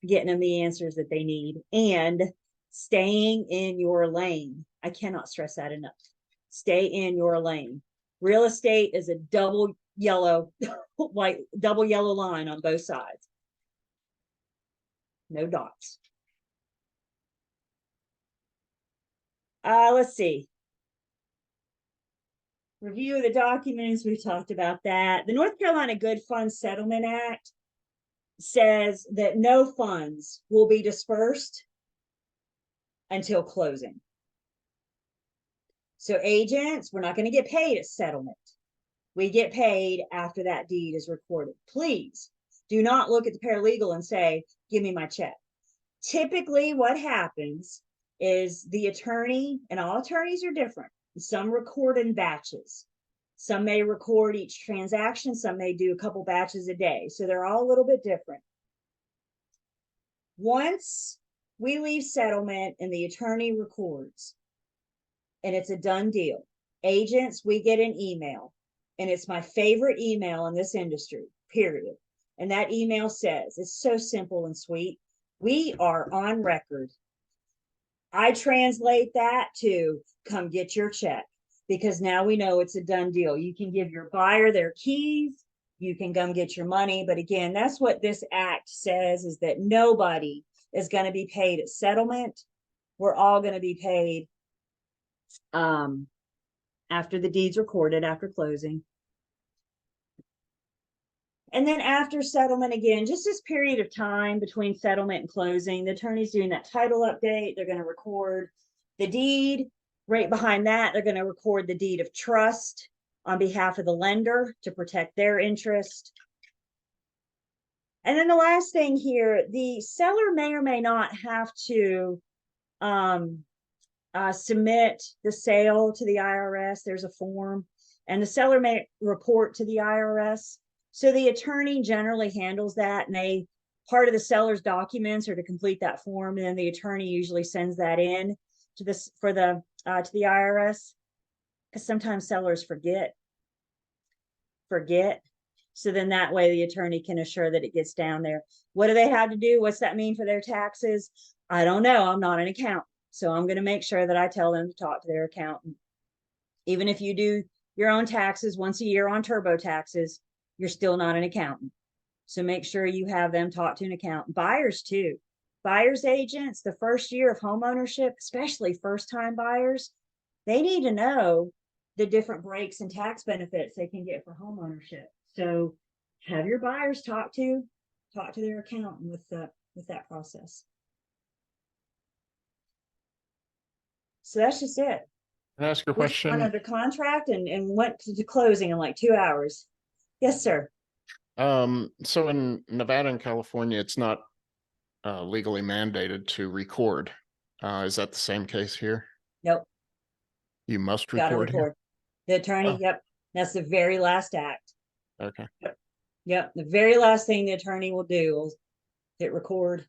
getting them the answers that they need, and staying in your lane. I cannot stress that enough. Stay in your lane. Real estate is a double yellow line on both sides. No dots. Let's see. Review of the documents, we've talked about that. The North Carolina Good Funds Settlement Act says that no funds will be dispersed until closing. So agents, we're not going to get paid at settlement. We get paid after that deed is recorded. Please do not look at the paralegal and say, give me my check. Typically what happens is the attorney, and all attorneys are different. Some record in batches. Some may record each transaction. Some may do a couple batches a day. So they're all a little bit different. Once we leave settlement and the attorney records, and it's a done deal, agents, we get an email, and it's my favorite email in this industry, period. And that email says, it's so simple and sweet. We are on record. I translate that to come get your check, because now we know it's a done deal. You can give your buyer their keys, you can come get your money. But again, that's what this act says, is that nobody is going to be paid at settlement. We're all going to be paid after the deed's recorded, after closing. And then after settlement, again, just this period of time between settlement and closing, the attorney's doing that title update. They're going to record the deed. Right behind that, they're going to record the deed of trust on behalf of the lender to protect their interest. And then the last thing here, the seller may or may not have to submit the sale to the IRS. There's a form, and the seller may report to the IRS. So the attorney generally handles that, and part of the seller's documents are to complete that form, and then the attorney usually sends that in to the IRS, because sometimes sellers forget. So then that way the attorney can assure that it gets down there. What do they have to do? What's that mean for their taxes? I don't know. I'm not an accountant. So I'm going to make sure that I tell them to talk to their accountant. Even if you do your own taxes once a year on TurboTaxes, you're still not an accountant. So make sure you have them talk to an accountant. Buyers too. Buyers agents, the first year of home ownership, especially first-time buyers, they need to know the different breaks and tax benefits they can get for home ownership. So have your buyers talk to their accountant with that process. So that's just it. Can I ask a We just went question? under contract and went to closing in like 2 hours. Yes, sir. So in Nevada and California, it's not legally mandated to record. Is that the same case here? Nope. You must Gotta record here? record. The attorney, Oh. yep. That's the very last act. Okay. Yep. The very last thing the attorney will do is hit record.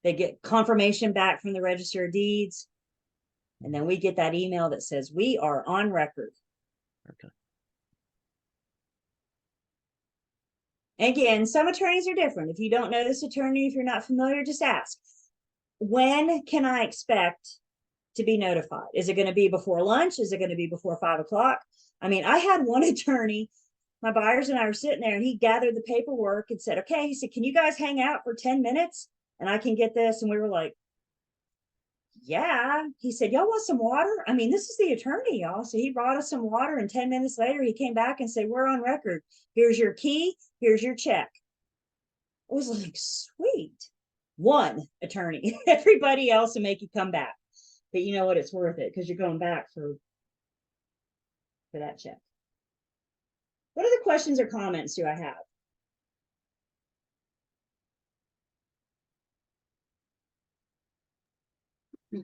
They get confirmation back from the Register of Deeds. And then we get that email that says we are on record. Okay. Again, some attorneys are different. If you don't know this attorney, if you're not familiar, just ask. When can I expect to be notified? Is it going to be before lunch? Is it going to be before 5 o'clock? I mean, I had one attorney, my buyers and I were sitting there, and he gathered the paperwork and said, okay, he said, can you guys hang out for 10 minutes and I can get this? And we were like, yeah. He said, y'all want some water? I mean, this is the attorney, y'all. So he brought us some water, and 10 minutes later, he came back and said, we're on record. Here's your key. Here's your check. I was like, sweet. One attorney. Everybody else will make you come back. But you know what? It's worth it, because you're going back for that check. What other questions or comments do I have?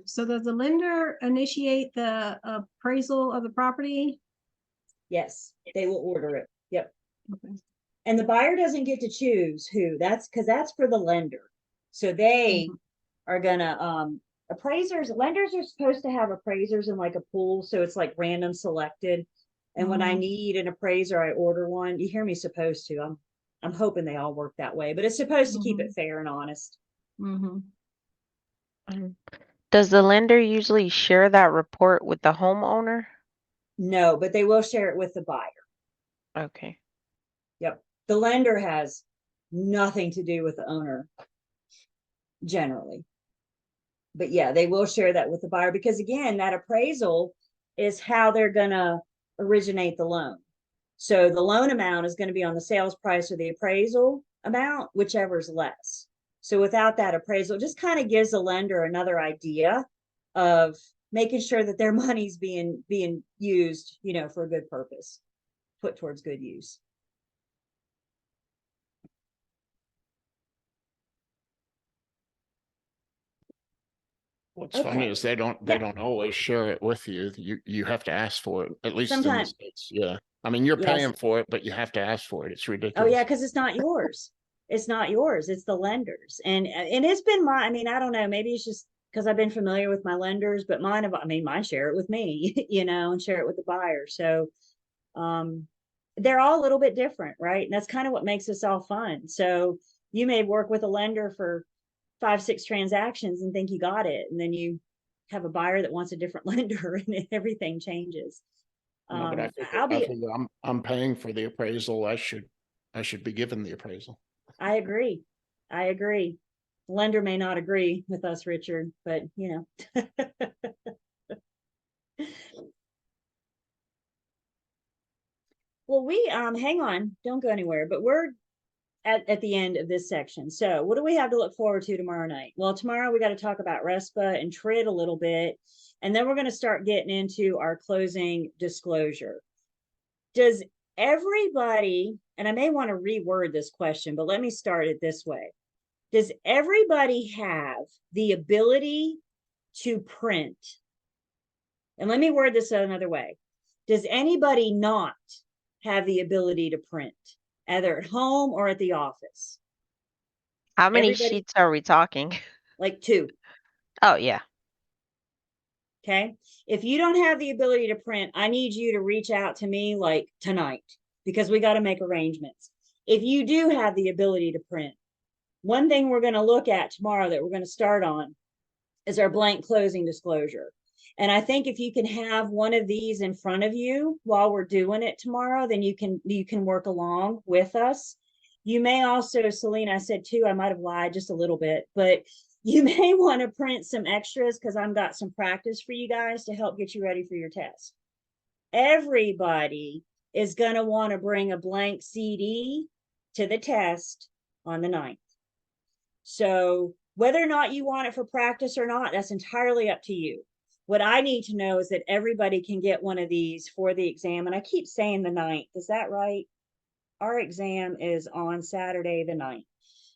So does the lender initiate the appraisal of the property? Yes, they will order it. Yep. Okay. And the buyer doesn't get to choose who. That's because that's for the lender. So they are gonna appraisers, lenders are supposed to have appraisers in like a pool, so it's like random selected. And when I need an appraiser, I order one. You hear me supposed to. I'm hoping they all work that way, but it's supposed to keep it fair and honest. Mm-hmm. Does the lender usually share that report with the homeowner? No, but they will share it with the buyer. Okay. Yep. The lender has nothing to do with the owner generally. But yeah, they will share that with the buyer, because again, that appraisal is how they're gonna originate the loan. So the loan amount is going to be on the sales price or the appraisal amount, whichever is less. So without that appraisal, it just kind of gives the lender another idea of making sure that their money's being used, you know, for a good purpose, put towards good use. What's funny Okay. is they don't always share it with you. You have to ask for it, at least in the Sometimes. States. Yeah. I mean, you're Yes. paying for it, but you have to ask for it. It's Oh ridiculous. yeah, because it's not yours. It's not yours. It's the lenders. And it's been I mean, I don't know, maybe it's just because I've been familiar with my lenders, but mine share it with me, you know, and share it with the buyer. So they're all a little bit different, right? And that's kind of what makes this all fun. So you may work with a lender for 5, 6 transactions and think you got it. And then you have a buyer that wants a different lender and everything changes. No, but I I'll be, figure I'm paying for the appraisal. I should be given the appraisal. I agree. I agree. Lender may not agree with us, Richard, but you know. Well, we hang on, don't go anywhere, but we're at the end of this section. So what do we have to look forward to tomorrow night? Well, tomorrow we got to talk about RESPA and TRID a little bit, and then we're going to start getting into our closing disclosure. Does everybody, and I may want to reword this question, but let me start it this way. Does everybody have the ability to print? And let me word this another way. Does anybody not have the ability to print, either at home or at the office? How many Everybody- sheets are we talking? Like 2. Oh, yeah. Okay. If you don't have the ability to print, I need you to reach out to me like tonight, because we got to make arrangements. If you do have the ability to print, one thing we're going to look at tomorrow that we're going to start on is our blank closing disclosure. And I think if you can have one of these in front of you while we're doing it tomorrow, then you can work along with us. You may also, Selena, I said 2, I might have lied just a little bit, but you may want to print some extras because I've got some practice for you guys to help get you ready for your test. Everybody is going to want to bring a blank CD to the test on the 9th. So whether or not you want it for practice or not, that's entirely up to you. What I need to know is that everybody can get one of these for the exam. And I keep saying the 9th. Is that right? Our exam is on Saturday, the 9th.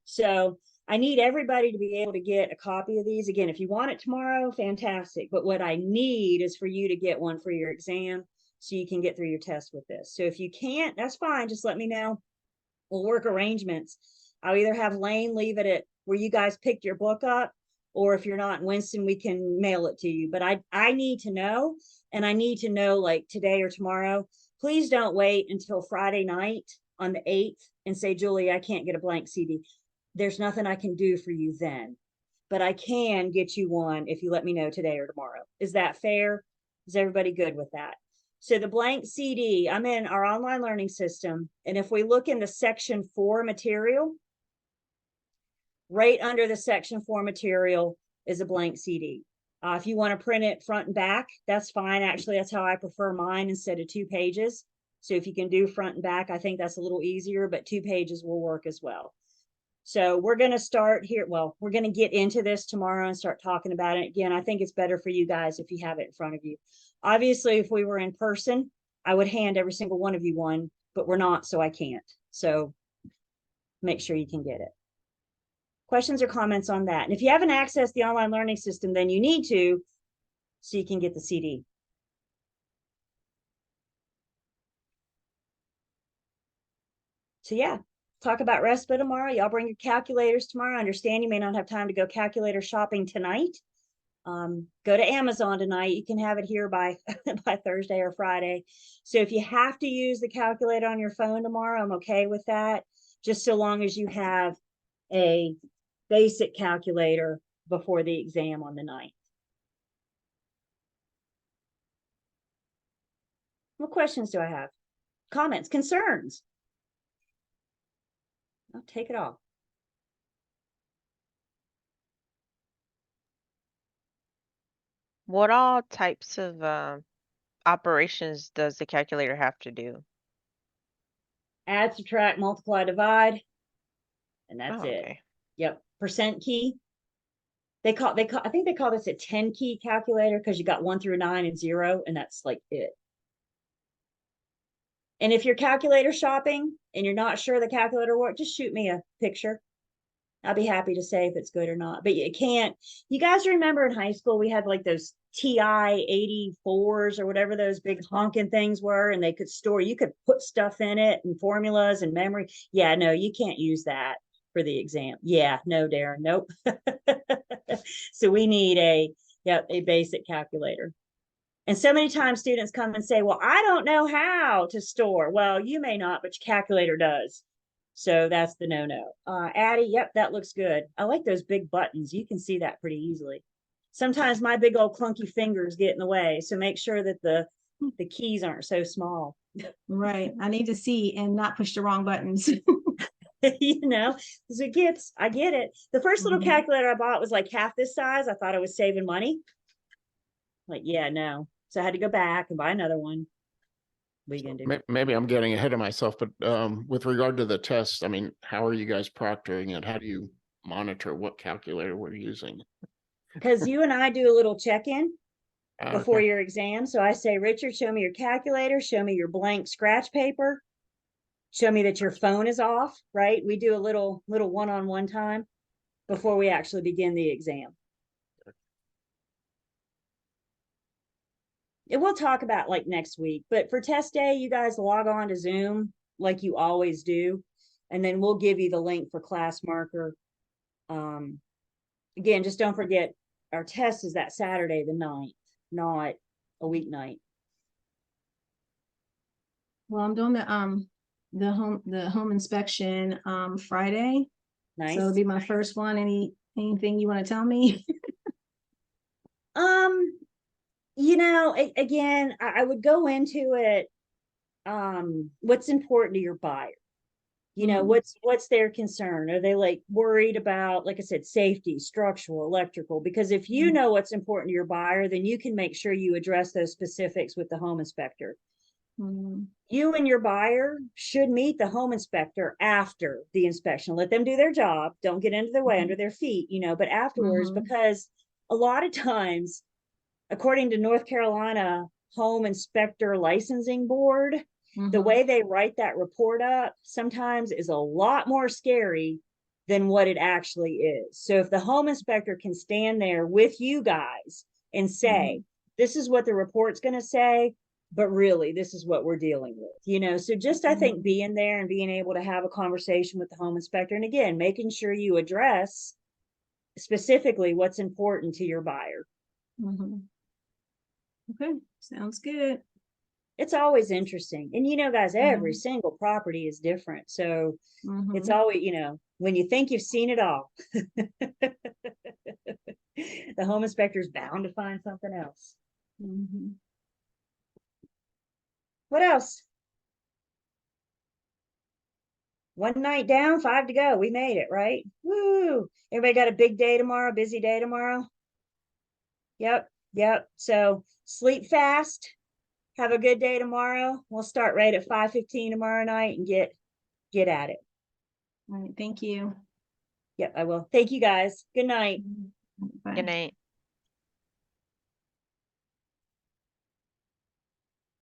So I need everybody to be able to get a copy of these. Again, if you want it tomorrow, fantastic. But what I need is for you to get one for your exam so you can get through your test with this. So if you can't, that's fine. Just let me know. We'll work arrangements. I'll either have Lane leave it at where you guys picked your book up, or if you're not in Winston, we can mail it to you. But I need to know, and I need to know like today or tomorrow. Please don't wait until Friday night on the 8th and say, Julie, I can't get a blank CD. There's nothing I can do for you then, but I can get you one if you let me know today or tomorrow. Is that fair? Is everybody good with that? So the blank CD, I'm in our online learning system. And if we look in the section 4 material, right under the section 4 material is a blank CD. If you want to print it front and back, that's fine. Actually, that's how I prefer mine instead of 2 pages. So if you can do front and back, I think that's a little easier, but 2 pages will work as well. So we're going to start here. Well, we're going to get into this tomorrow and start talking about it. Again, I think it's better for you guys if you have it in front of you. Obviously, if we were in person, I would hand every single one of you one, but we're not, so I can't. So make sure you can get it. Questions or comments on that? And if you haven't accessed the online learning system, then you need to, so you can get the CD. So yeah, talk about RESPA tomorrow. Y'all bring your calculators tomorrow. I understand you may not have time to go calculator shopping tonight. Go to Amazon tonight. You can have it here by by Thursday or Friday. So if you have to use the calculator on your phone tomorrow, I'm okay with that. Just so long as you have a basic calculator before the exam on the 9th. What questions do I have? Comments, concerns? I'll take it all. What all types of operations does the calculator have to do? Add, subtract, multiply, divide. And that's Oh, it. okay. Yep. Percent key. I think they call this a 10 key calculator because you got 1 through 9 and 0, and that's like it. And if you're calculator shopping and you're not sure the calculator works, just shoot me a picture. I'll be happy to say if it's good or not. But you can't. You guys remember in high school we had like those TI 84s or whatever those big honking things were, and they could store. You could put stuff in it and formulas and memory. Yeah, no, you can't use that for the exam. Yeah, no, Darren, nope. So we need a basic calculator. And so many times students come and say, well, I don't know how to store. Well, you may not, but your calculator does. So that's the no-no. Addie, yep, that looks good. I like those big buttons. You can see that pretty easily. Sometimes my big old clunky fingers get in the way, so make sure that the keys aren't so small. Right. I need to see and not push the wrong buttons. You know, because I get it. The first little Mhm. calculator I bought was like half this size. I thought I was saving money. Like, yeah, no. So I had to go back and buy another one. What are you gonna do? Maybe I'm getting ahead of myself, but with regard to the test, I mean, how are you guys proctoring it? How do you monitor what calculator we're using? Because you and I do a little check-in before Okay. your exam. So I say, Richard, show me your calculator, show me your blank scratch paper, show me that your phone is off, right? We do a little one-on-one time before we actually begin the exam. And we'll talk about like next week, but for test day, you guys log on to Zoom like you always do. And then we'll give you the link for class marker. Again, just don't forget our test is that Saturday, the 9th, not a weeknight. Well, I'm doing the home inspection Friday. Nice. So it'll be my first one. Anything you want to tell me? You know, again, I would go into it. What's important to your buyer? You know, Mhm. what's their concern? Are they like worried about, like I said, safety, structural, electrical? Because if you Mhm. know what's important to your buyer, then you can make sure you address those specifics with the home inspector. Mhm. You and your buyer should meet the home inspector after the inspection. Let them do their job. Don't get into their way, under their feet, you know, but afterwards, Mhm. because a lot of times, according to North Carolina Home Inspector Licensing Board, the Mhm. way they write that report up sometimes is a lot more scary than what it actually is. So if the home inspector can stand there with you guys and say, this is what the report's going to say, but really this is what we're dealing with, you know. So just I think being there and being able to have a conversation with the home inspector, and again, making sure you address specifically what's important to your buyer. Mhm. Okay, sounds good. It's always interesting. And you know, guys, every Mhm. single property is different. So it's Mhm. always, you know, when you think you've seen it all, the home inspector is bound to find something else. Mhm. What else? One night down, 5 to go. We made it, right? Woo! Everybody got a big day tomorrow, busy day tomorrow. Yep, yep. So sleep fast. Have a good day tomorrow. We'll start right at 5:15 tomorrow night and get at it. All right, thank you. Yep, I will. Thank you guys. Good night. Bye. Good night.